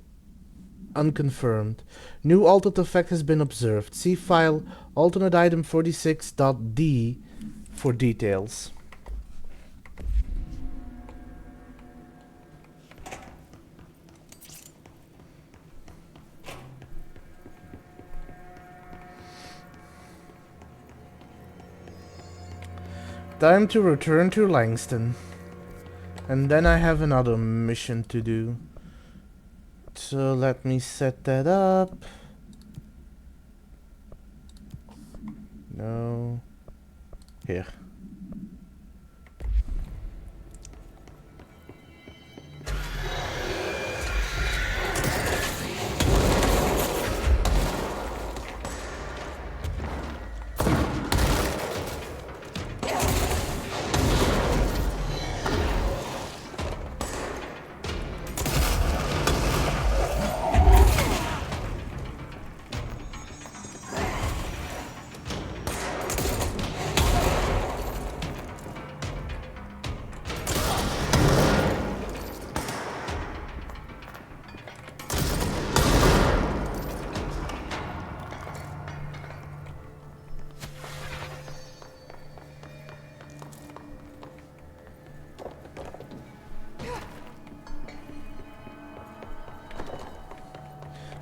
unconfirmed. New altered effect has been observed. See file alternate item 46.d for details. Time to return to Langston. And then I have another mission to do. So let me set that up. No. Here.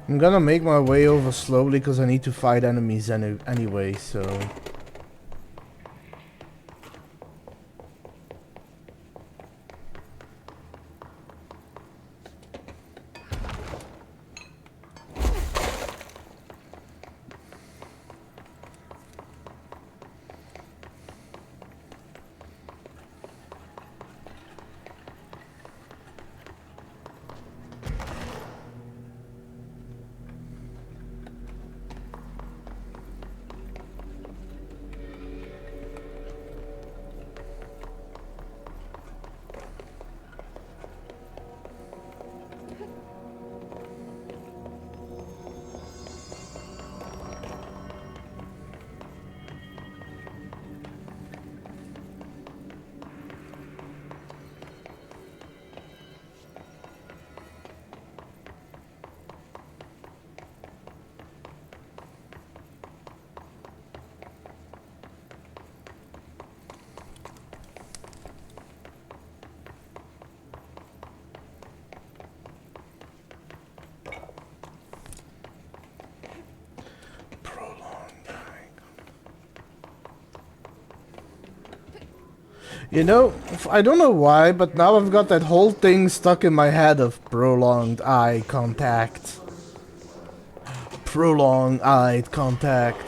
I'm gonna make my way over slowly because I need to fight enemies anyway, so... You know, I don't know why, but now I've got that whole thing stuck in my head of prolonged eye contact. Prolonged eye contact.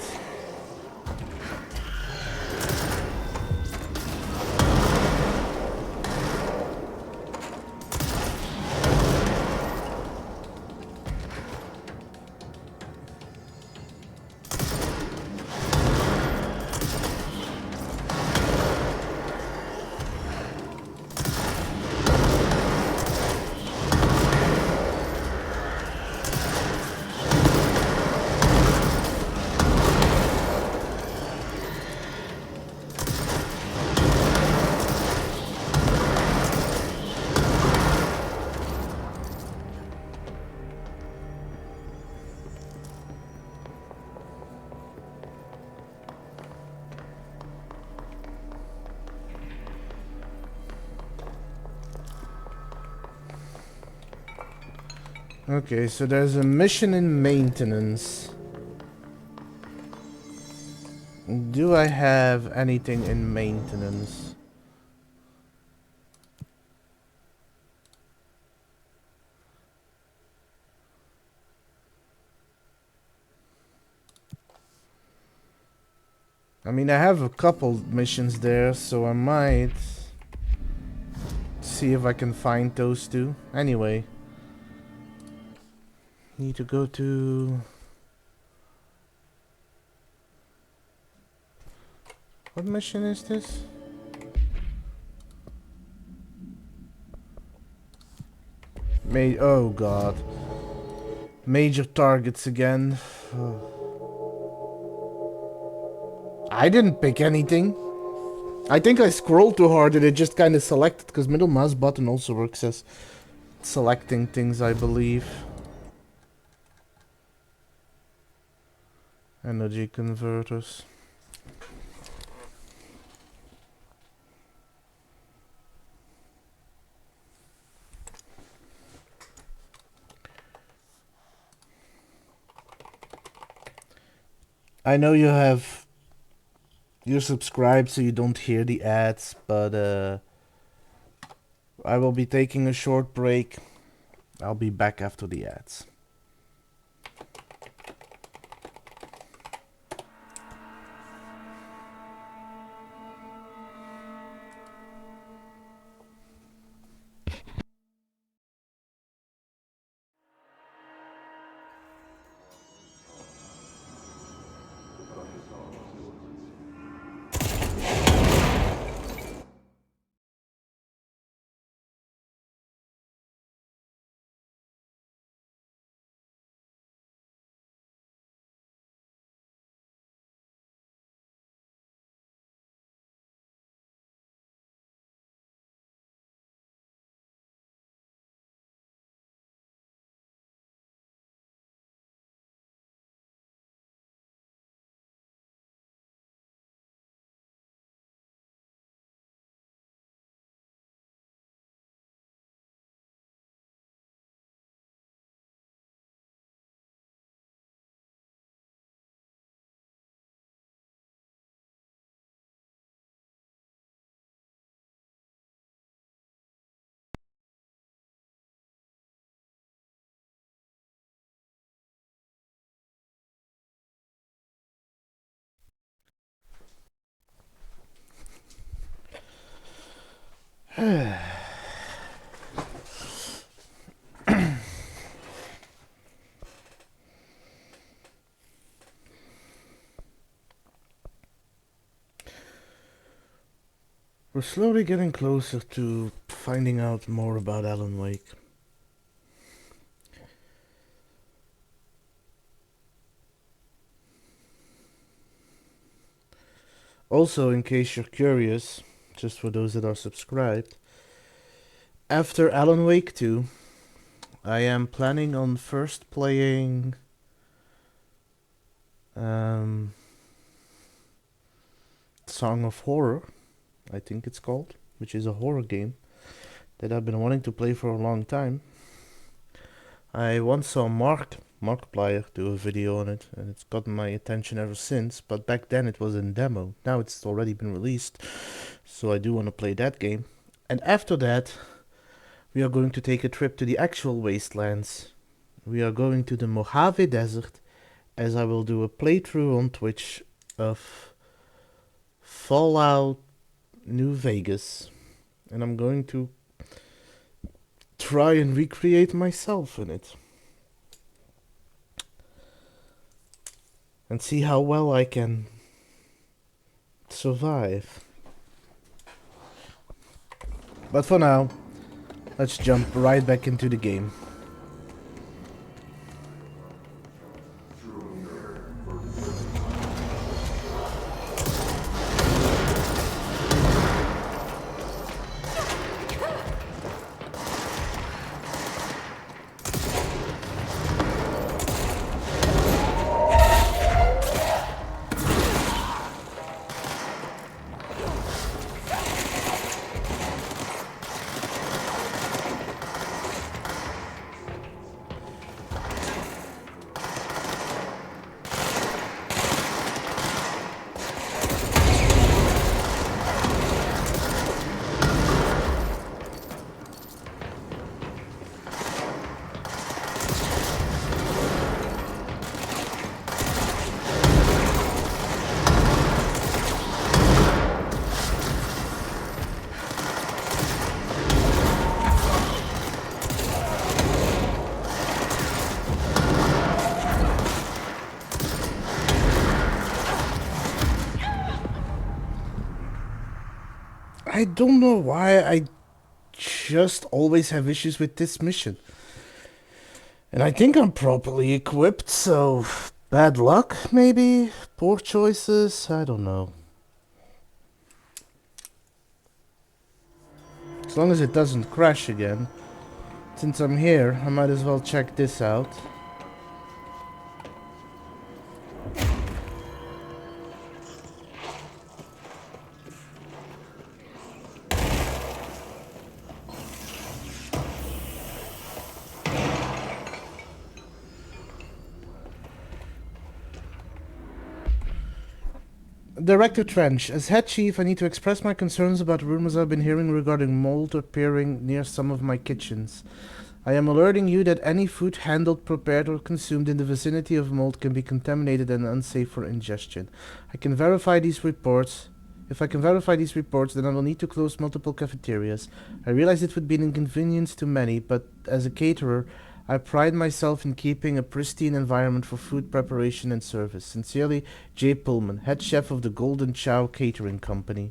Okay, so there's a mission in maintenance. Do I have anything in maintenance? I mean, I have a couple missions there, so I might see if I can find those two. Anyway. Need to go to... What mission is this? Oh god. Major targets again. I didn't pick anything. I think I scrolled too hard and it just kind of selected, because middle mouse button also works as selecting things, I believe. Energy converters. I know you're subscribed so you don't hear the ads, but I will be taking a short break. I'll be back after the ads. We're slowly getting closer to finding out more about Alan Wake. Also, in case you're curious, just for those that are subscribed, after Alan Wake 2, I am planning on first playing Song of Horror, I think it's called, which is a horror game that I've been wanting to play for a long time. I once saw Mark Markiplier do a video on it, and it's gotten my attention ever since. But back then it was in demo. Now it's already been released, so I do want to play that game. And after that, we are going to take a trip to the actual wastelands. We are going to the Mojave Desert, as I will do a playthrough on Twitch of Fallout New Vegas. And I'm going to try and recreate myself in it. And see how well I can survive. But for now, let's jump right back into the game. I don't know why I just always have issues with this mission. And I think I'm properly equipped, so bad luck, maybe? Poor choices? I don't know. As long as it doesn't crash again. Since I'm here, I might as well check this out. Director Trench, as head chief, I need to express my concerns about rumors I've been hearing regarding mold appearing near some of my kitchens. I am alerting you that any food handled, prepared, or consumed in the vicinity of mold can be contaminated and unsafe for ingestion. If I can verify these reports, then I will need to close multiple cafeterias. I realize it would be an inconvenience to many, but as a caterer, I pride myself in keeping a pristine environment for food preparation and service. Sincerely, Jay Pullman, head chef of the Golden Chow Catering Company.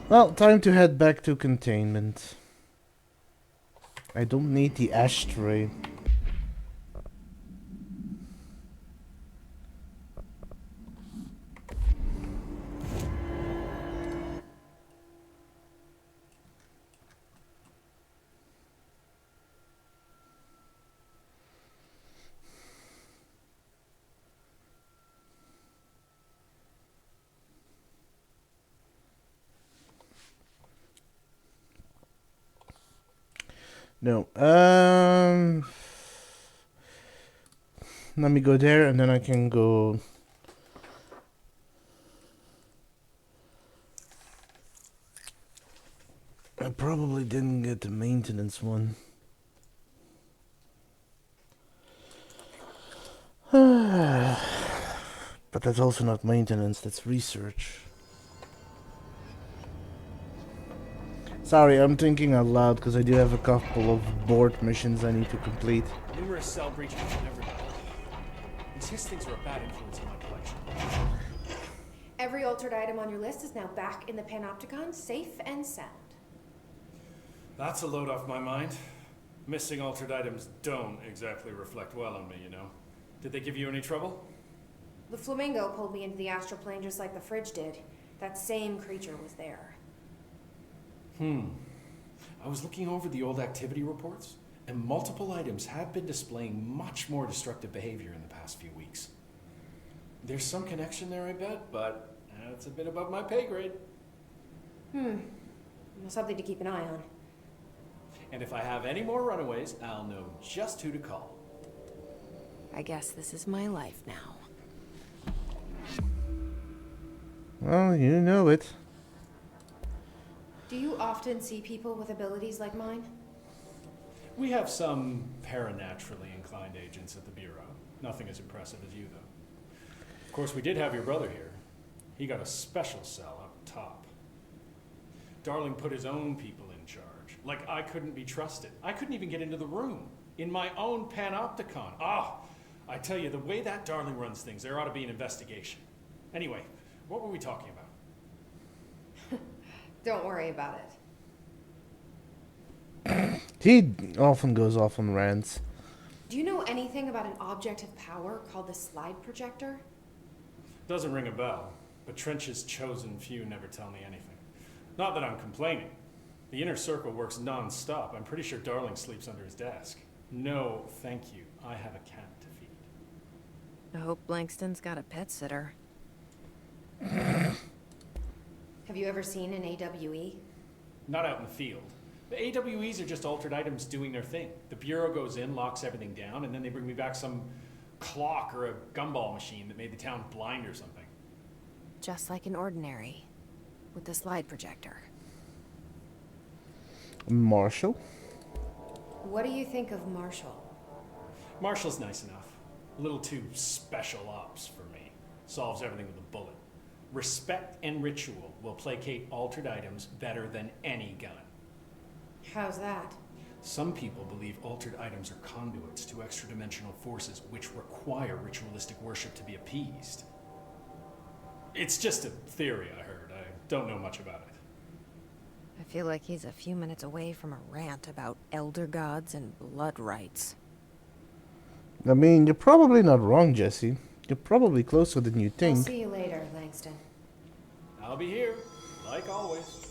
Well, time to head back to containment. I don't need the ashtray. No. Let me go there and then I can go. I probably didn't get the maintenance one. But that's also not maintenance, that's research. Sorry, I'm thinking out loud because I do have a couple of board missions I need to complete. Numerous cell breaches in every building. These Hiss things are a bad influence in my collection. Every altered item on your list is now back in the Panopticon, safe and sound. That's a load off my mind. Missing altered items don't exactly reflect well on me, you know. Did they give you any trouble? The flamingo pulled me into the astral plane just like the fridge did. That same creature was there. I was looking over the old activity reports, and multiple items have been displaying much more destructive behavior in the past few weeks. There's some connection there, I bet, but it's a bit above my pay grade. Well, something to keep an eye on. And if I have any more runaways, I'll know just who to call. I guess this is my life now. Well, you know it. Do you often see people with abilities like mine? We have some paranaturally inclined agents at the Bureau. Nothing as impressive as you, though. Of course, we did have your brother here. He got a special cell up top. Darling put his own people in charge. Like I couldn't be trusted. I couldn't even get into the room. In my own panopticon. I tell you, the way that Darling runs things, there ought to be an investigation. Anyway, what were we talking about? Don't worry about it. He often goes off on rants. Do you know anything about an object of power called the slide projector? Doesn't ring a bell, but Trench's chosen few never tell me anything. Not that I'm complaining. The inner circle works non-stop. I'm pretty sure Darling sleeps under his desk. No, thank you. I have a cat to feed. I hope Langston's got a pet sitter. Have you ever seen an AWE? Not out in the field. The AWEs are just altered items doing their thing. The Bureau goes in, locks everything down, and then they bring me back some clock or a gumball machine that made the town blind or something. Just like an ordinary, with the slide projector. Marshall? What do you think of Marshall? Marshall's nice enough. A little too special ops for me. Solves everything with a bullet. Respect and ritual will placate altered items better than any gun. How's that? Some people believe altered items are conduits to extra-dimensional forces which require ritualistic worship to be appeased. It's just a theory I heard. I don't know much about it. I feel like he's a few minutes away from a rant about elder gods and blood rites. I mean, you're probably not wrong, Jesse. You're probably closer than you I'll think. see you later, Langston. I'll be here, like always.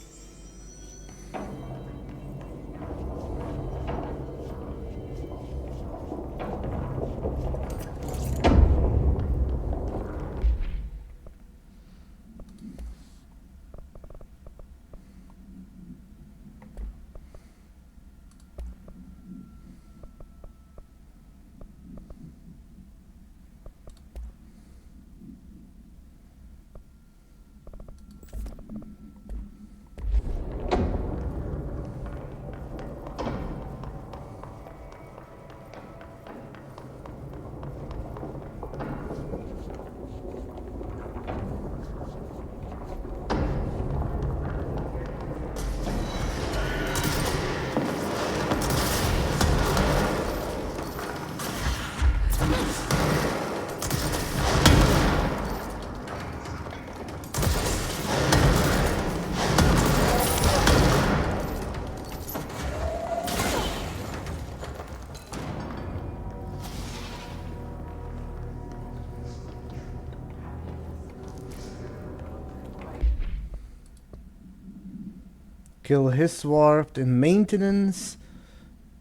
Kill his warped in maintenance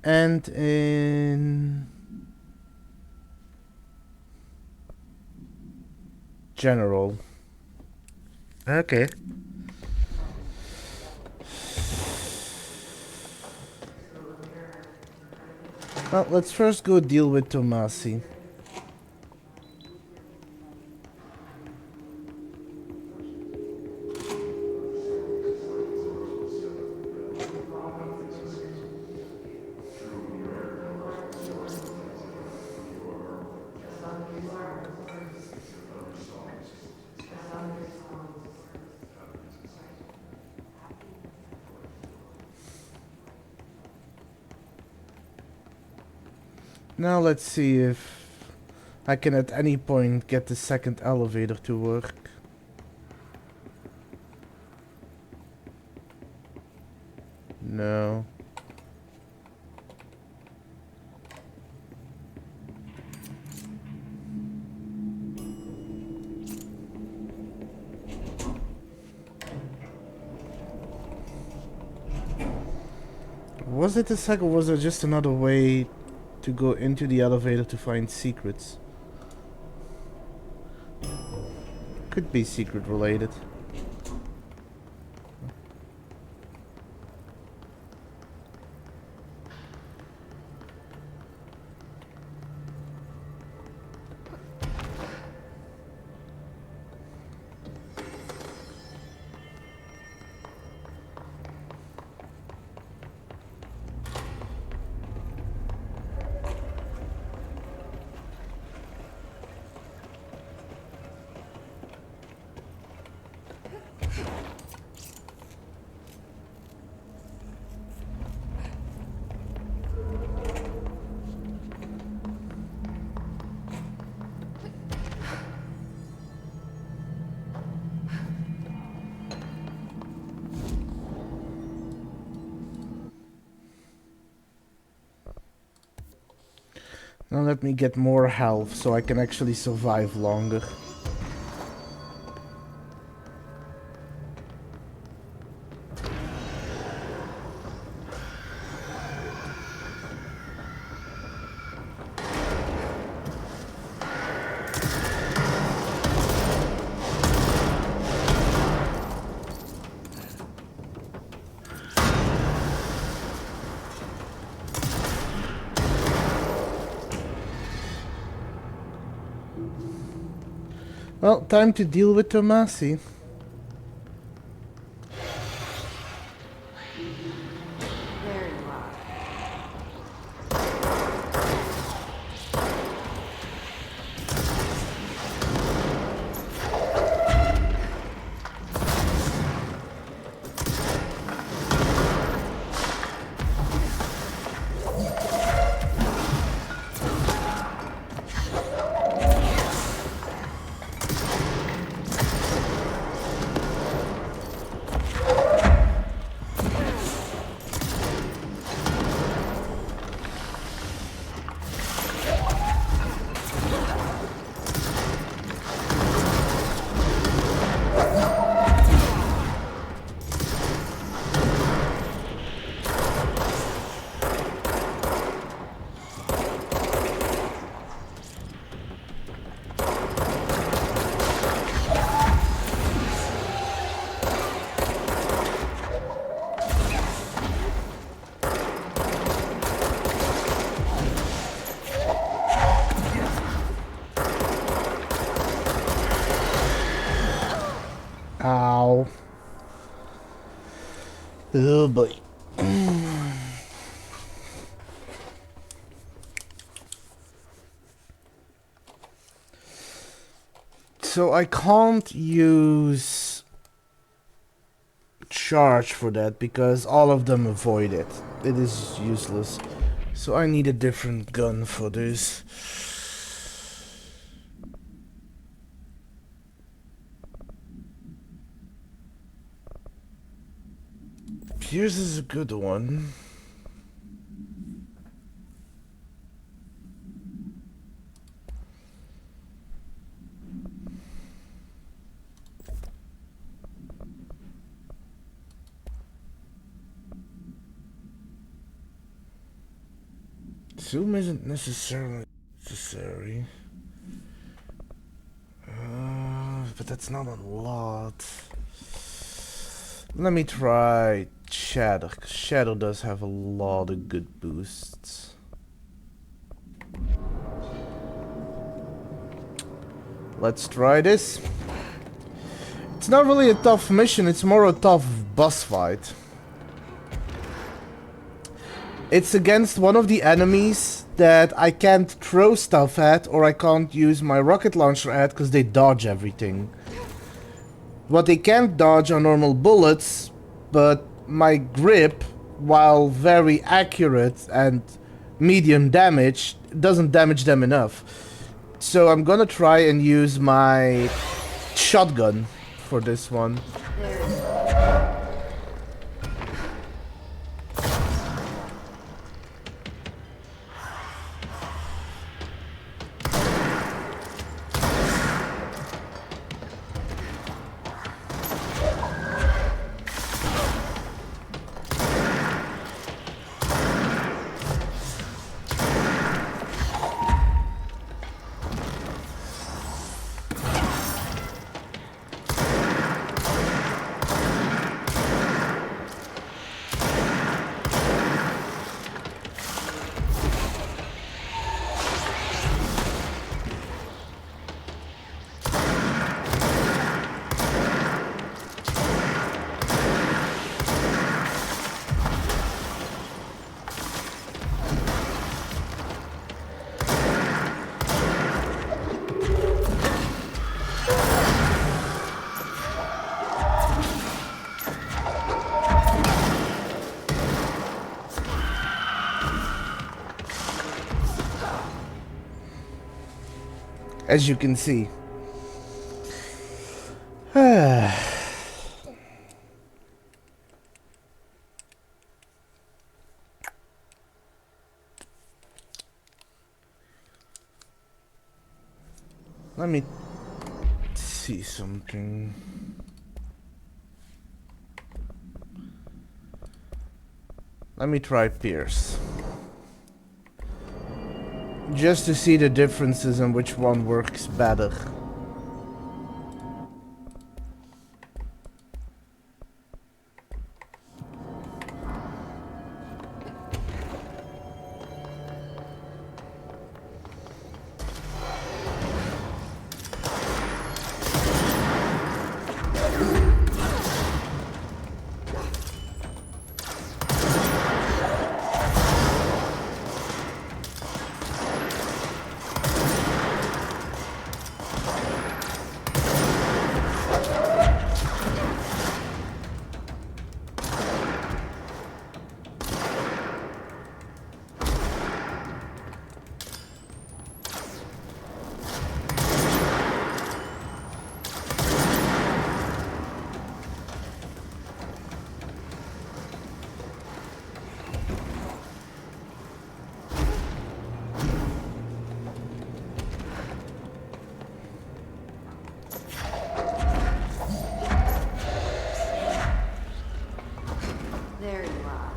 and in general. Okay. Well, let's first go deal with Tomasi. Now let's see if I can at any point get the second elevator to work. No. Was it a sack or was it just another way to go into the elevator to find secrets? Could be secret related. Now let me get more health so I can actually survive longer. Well, time to deal with Tomasi. There you are. Ow. Oh boy. So I can't use charge for that because all of them avoid it. It is useless. So I need a different gun for this. Pierce is a good one. Zoom isn't necessarily necessary. But that's not a lot. Let me try Shadow. Shadow does have a lot of good boosts. Let's try this. It's not really a tough mission, it's more a tough boss fight. It's against one of the enemies that I can't throw stuff at or I can't use my rocket launcher at because they dodge everything. What they can't dodge are normal bullets, but my grip, while very accurate and medium damage, doesn't damage them enough. So I'm gonna try and use my shotgun for this one. as you can see. Let me see something. Let me try Pierce. Just to see the differences and which one works better. There you are.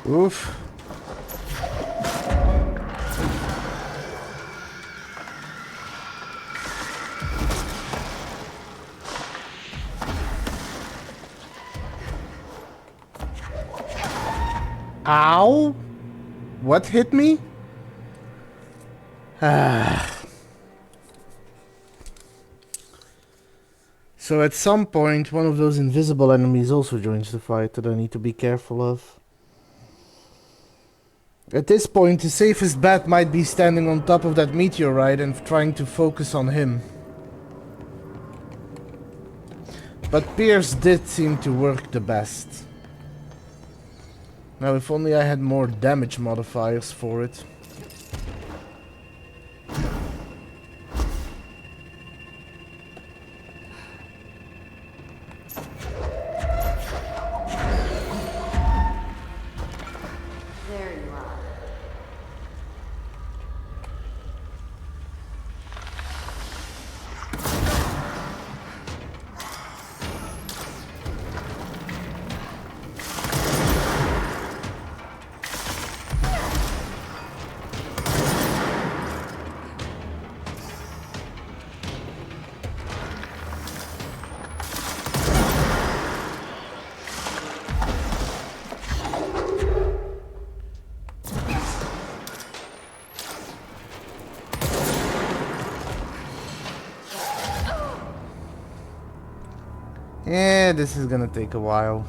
Oof. Ow! What hit me? So at some point, one of those invisible enemies also joins the fight that I need to be careful of. At this point, the safest bet might be standing on top of that meteorite and trying to focus on him. But Pierce did seem to work the best. Now, if only I had more damage modifiers for it. There you are. Yeah, this is gonna take a while.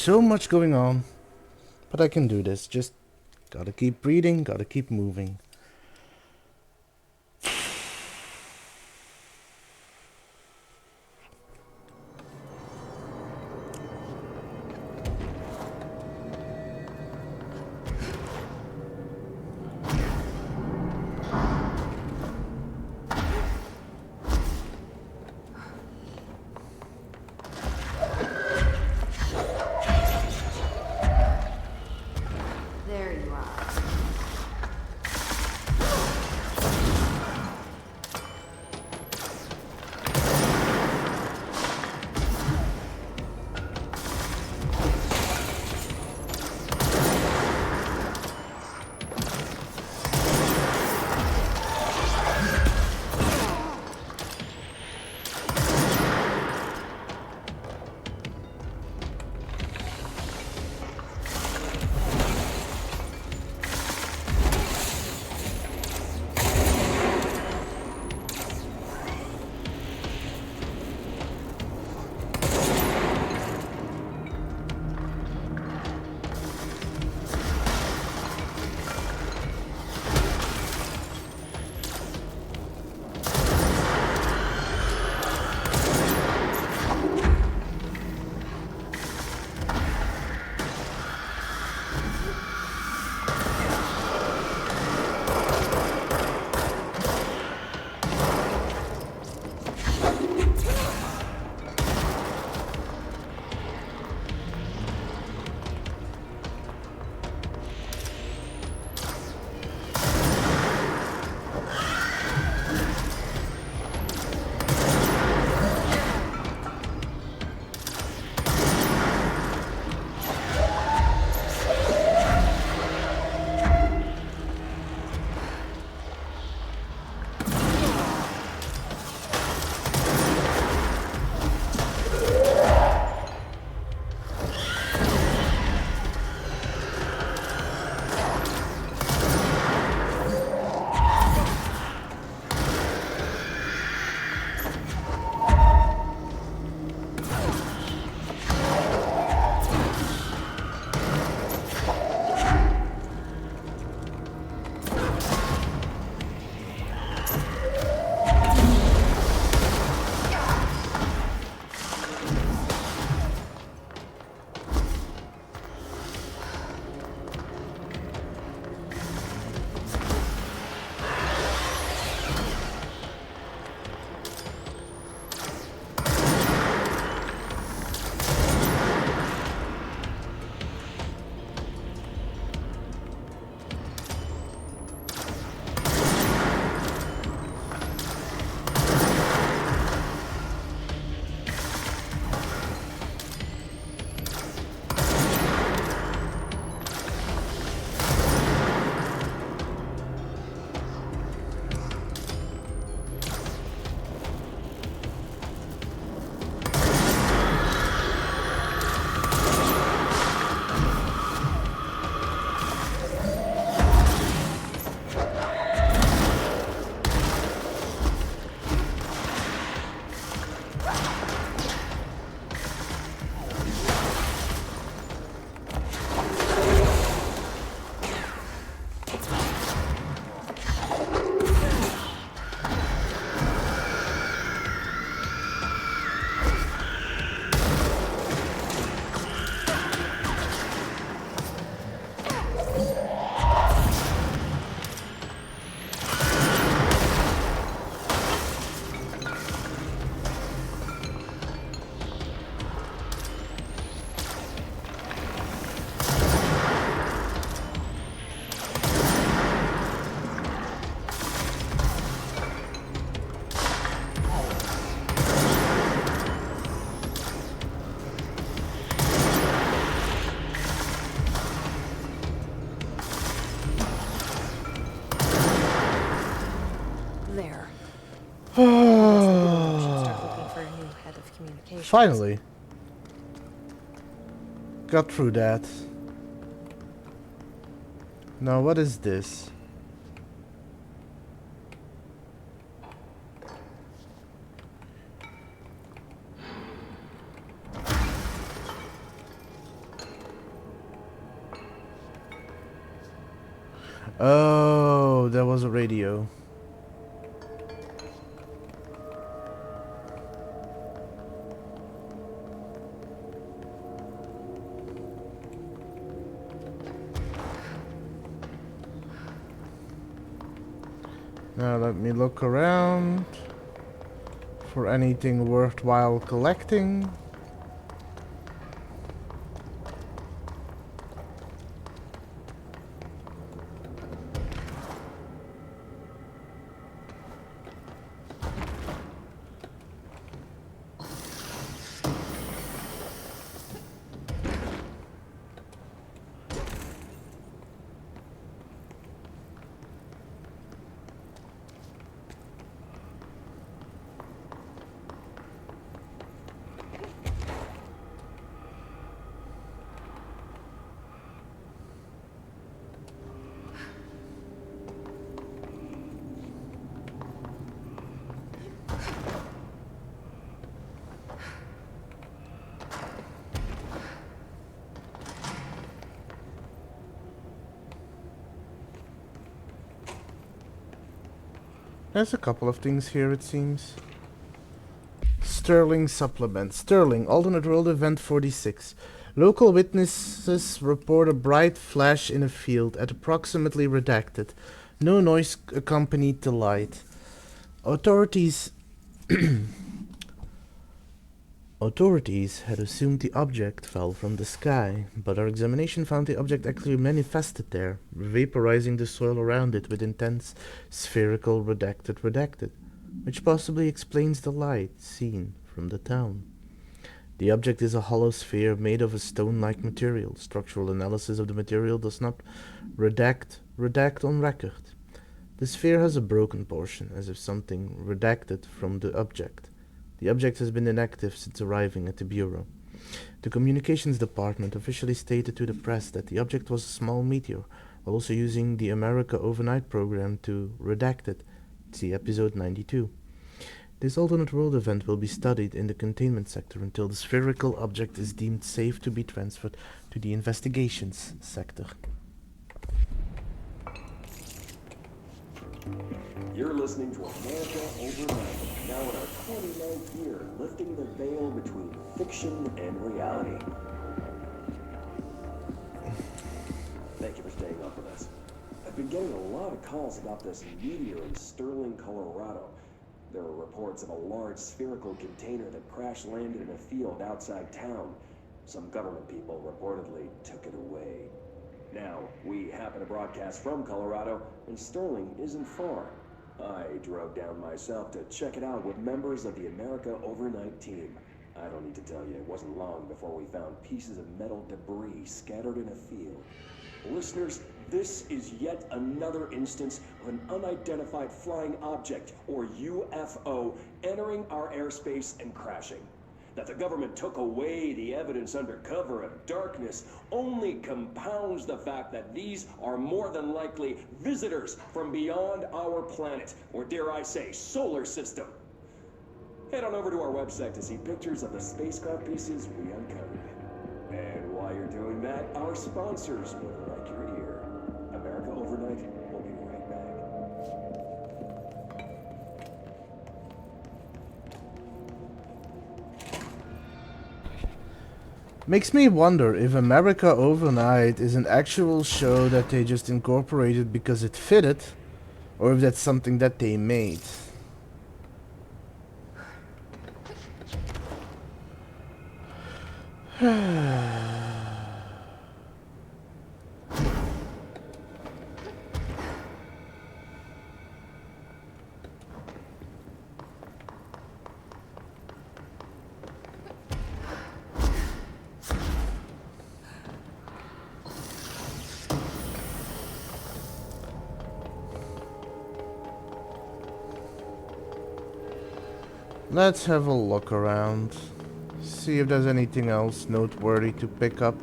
so much going on. But I can do this. Just gotta keep breathing, gotta keep moving. There you are. Finally. Got through that. Now what is this? Oh, there was a radio. Now let me look around for anything worthwhile collecting. There's a couple of things here, it seems. Sterling supplement. Sterling, alternate world event 46. Local witnesses report a bright flash in a field at approximately redacted. No noise accompanied the light. Authorities had assumed the object fell from the sky, but our examination found the object actually manifested there, vaporizing the soil around it with intense spherical redacted, which possibly explains the light seen from the town. The object is a hollow sphere made of a stone-like material. Structural analysis of the material does not redact on record. The sphere has a broken portion, as if something redacted from the object. The object has been inactive since arriving at the Bureau. The Communications Department officially stated to the press that the object was a small meteor, while also using the America Overnight program to redact it. See episode 92. This alternate world event will be studied in the containment sector until the spherical object is deemed safe to be transferred to the investigations sector. You're listening to America Overnight, now in our 29th year, lifting the veil between fiction and reality. Thank you for staying up with us. I've been getting a lot of calls about this meteor in Sterling, Colorado. There are reports of a large spherical container that crash-landed in a field outside town. Some government people reportedly took it away. Now, we happen to broadcast from Colorado, and Sterling isn't far. I drove down myself to check it out with members of the America Overnight team. I don't need to tell you, it wasn't long before we found pieces of metal debris scattered in a field. Listeners, this is yet another instance of an unidentified flying object, or UFO, entering our airspace and crashing. That the government took away the evidence under cover of darkness only compounds the fact that these are more than likely visitors from beyond our planet, or dare I say, solar system. Head on over to our website to see pictures of the spacecraft pieces we uncovered. And while you're doing that, our sponsors will like your ear. America Overnight will be right back. Makes me wonder if America Overnight is an actual show that they just incorporated because it fitted, or if that's something that they made. Let's have a look around. See if there's anything else noteworthy to pick up.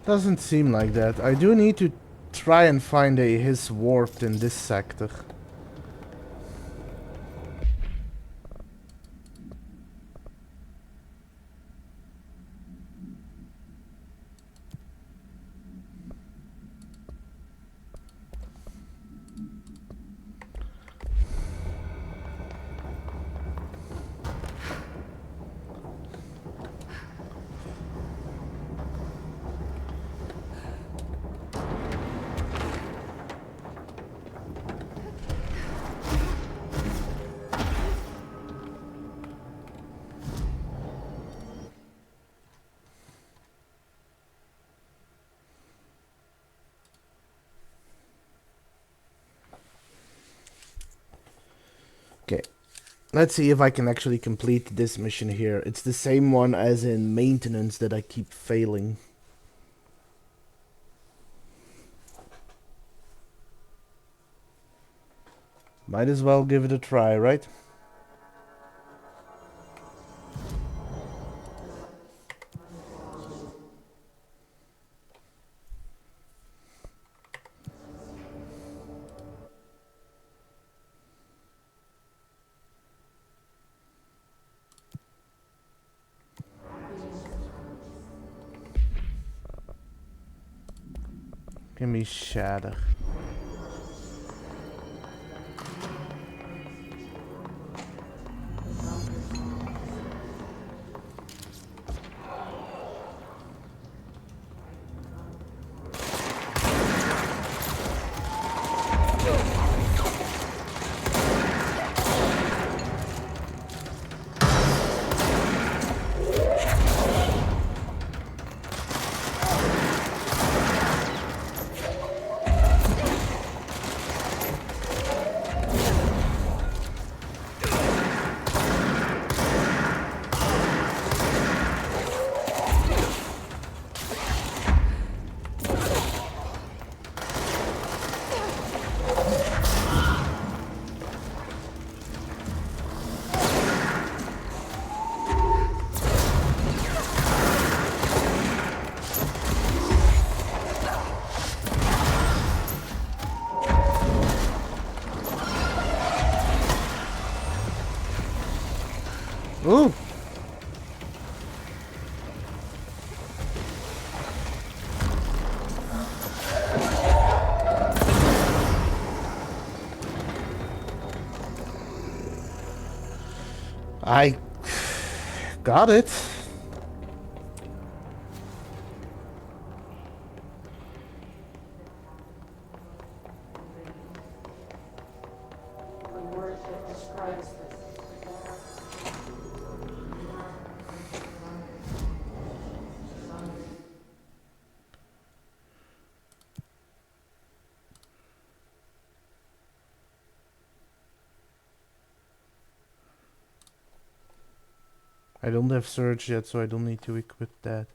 Doesn't seem like that. I do need to try and find a Hiss warped in this sector. Okay, let's see if I can actually complete this mission here. It's the same one as in maintenance that I keep failing. Might as well give it a try, right? Give me shatter. Ooh. I got it. I don't have surge yet, so I don't need to equip that.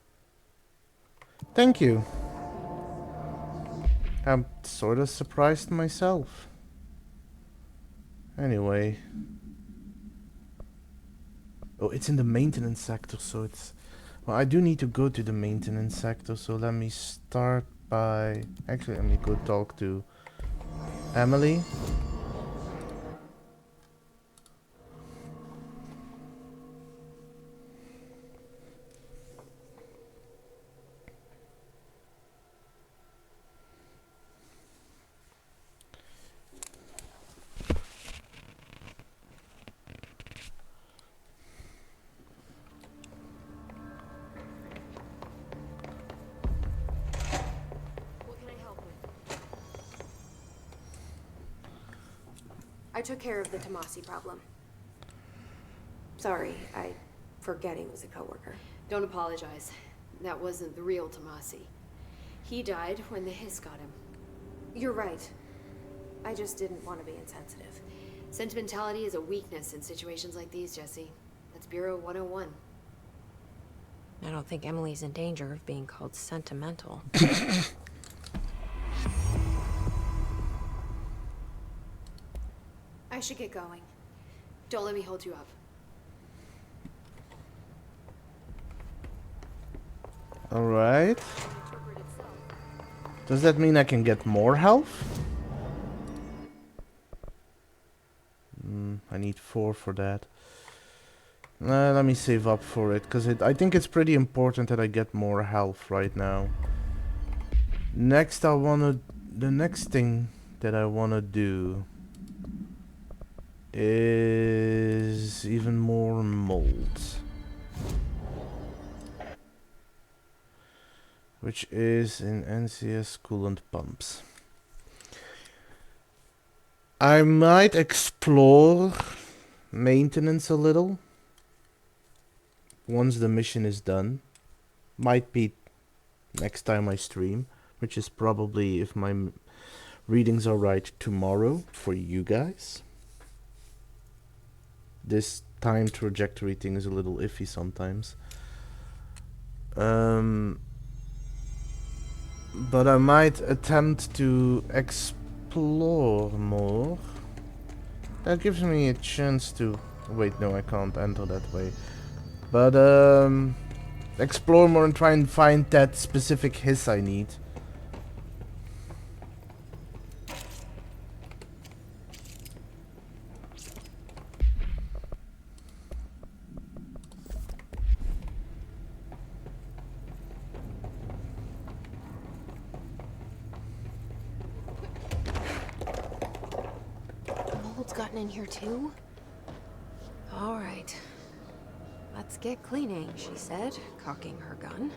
Thank you. I'm sort of surprised myself. Anyway. Oh, it's in the maintenance sector, so it's... Well, I do need to go to the maintenance sector, so let me start by... Actually, let me go talk to Emily. I took care of the Tomasi problem. Sorry, I forget he was a coworker. Don't apologize. That wasn't the real Tomasi. He died when the Hiss got him. You're right. I just didn't want to be insensitive. Sentimentality is a weakness in situations like these, Jesse. That's Bureau 101. I don't think Emily's in danger of being called sentimental. I should get going. Don't let me hold you up. Alright. Does that mean I can get more health? I need 4 for that. Let me save up for it, because I think it's pretty important that I get more health right now. Next, the next thing that I wanna do is even more molds, which is in NCS coolant pumps. I might explore maintenance a little once the mission is done. Might be next time I stream, which is probably, if my readings are right, tomorrow for you guys. This time trajectory thing is a little iffy sometimes. But I might attempt to explore more. That gives me a chance to... Wait, no, I can't enter that way. But, explore more and try and find that specific hiss I need. Gotten in here too? All right. Let's get cleaning, she said, cocking her gun.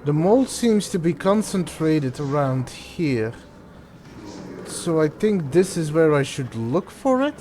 The mold seems to be concentrated around here. So I think this is where I should look for it.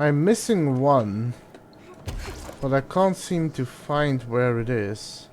I'm missing one, but I can't seem to find where it is.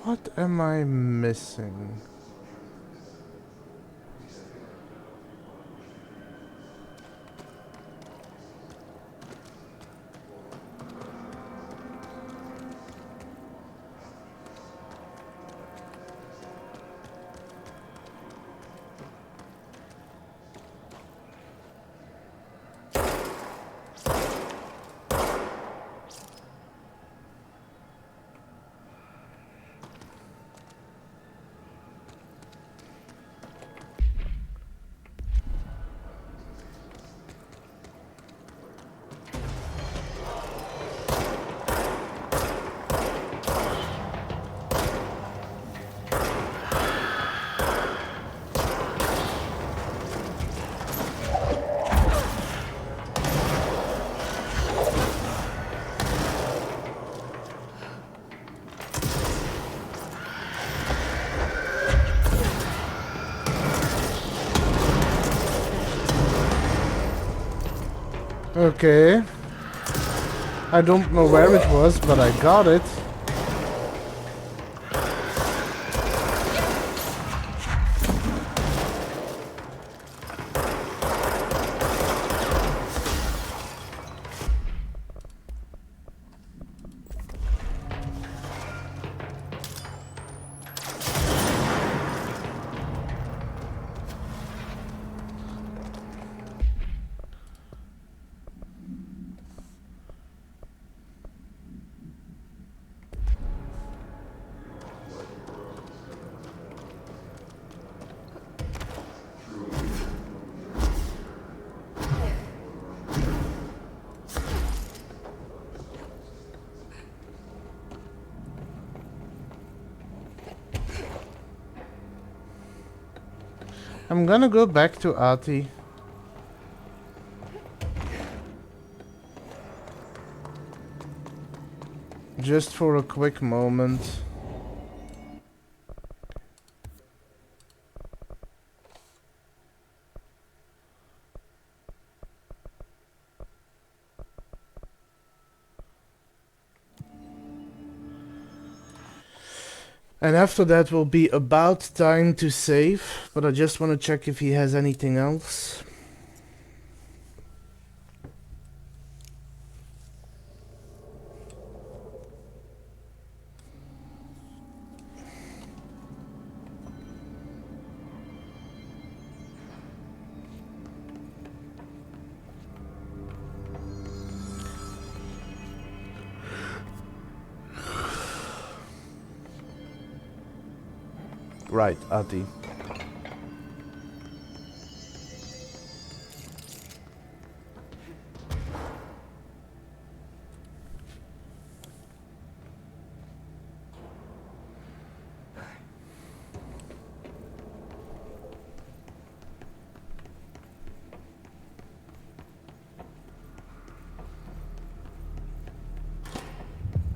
What am I missing? Okay. I don't know where it was, but I got it. I'm gonna go back to Ati. Just for a quick moment. And after that will be about time to save, but I just want to check if he has anything else. Right, Ati.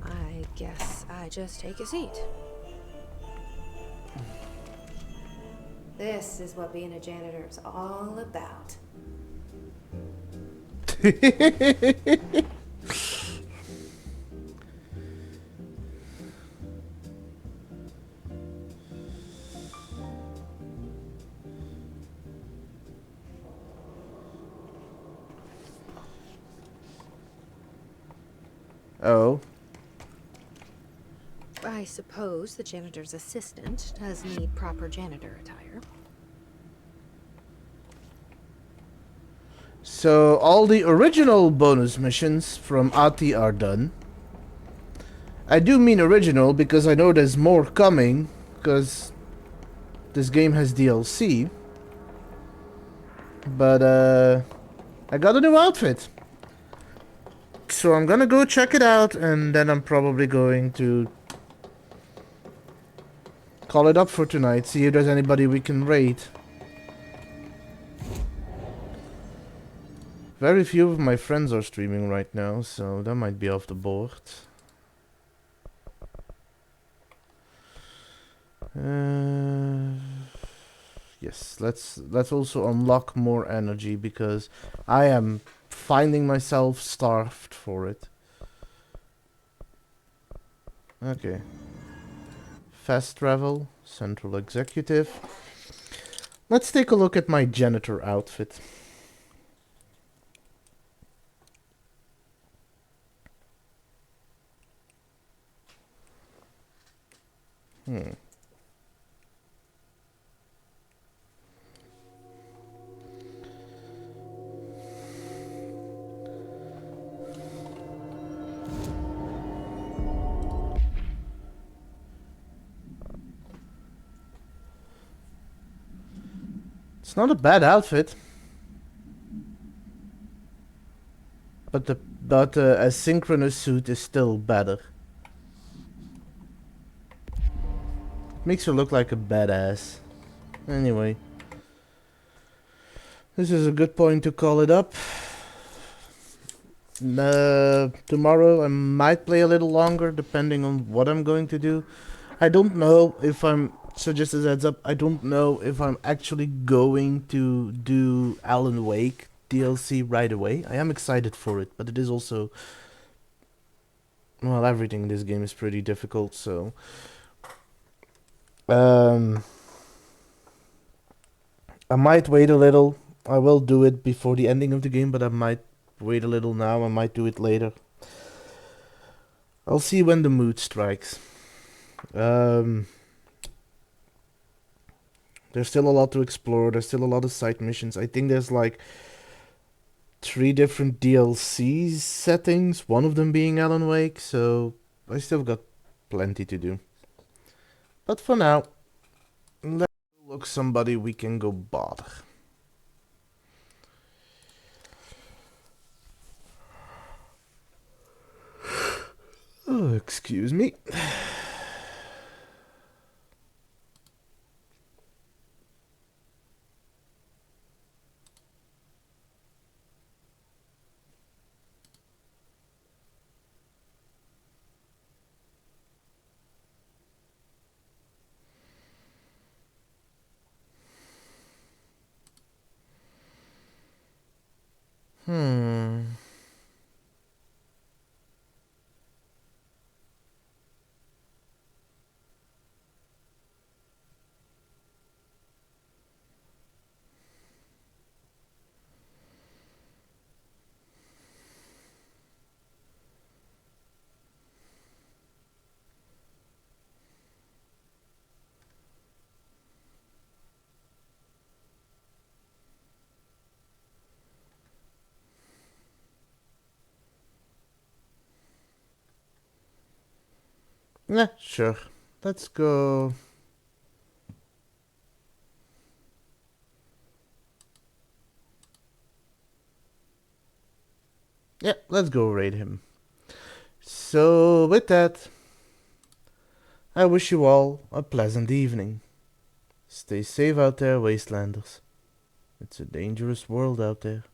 I guess I just take a seat. This is what being a janitor is all about. Oh. I suppose the janitor's assistant does need proper janitor attire. So all the original bonus missions from Ati are done. I do mean original because I know there's more coming, because this game has DLC. But I got a new outfit. So I'm gonna go check it out, and then I'm probably going to call it up for tonight. See if there's anybody we can raid. Very few of my friends are streaming right now, so that might be off the board. Yes, let's also unlock more energy because I am finding myself starved for it. Okay. Fast travel, central executive. Let's take a look at my janitor outfit. It's not a bad outfit. But the asynchronous suit is still better. Makes her look like a badass. Anyway. This is a good point to call it up. Tomorrow I might play a little longer depending on what I'm going to do. I don't know if I'm... So just as a heads up, I don't know if I'm actually going to do Alan Wake DLC right away. I am excited for it, but it is also... Well, everything in this game is pretty difficult, so... I might wait a little. I will do it before the ending of the game, but I might wait a little now. I might do it later. I'll see when the mood strikes. There's still a lot to explore. There's still a lot of side missions. I think there's like 3 different DLC settings, one of them being Alan Wake, so I still got plenty to do. But for now, let's look somebody we can go bother. Oh, excuse me. Yeah, sure. Let's go. Yeah, let's go raid him. So, with that, I wish you all a pleasant evening. Stay safe out there, Wastelanders. It's a dangerous world out there.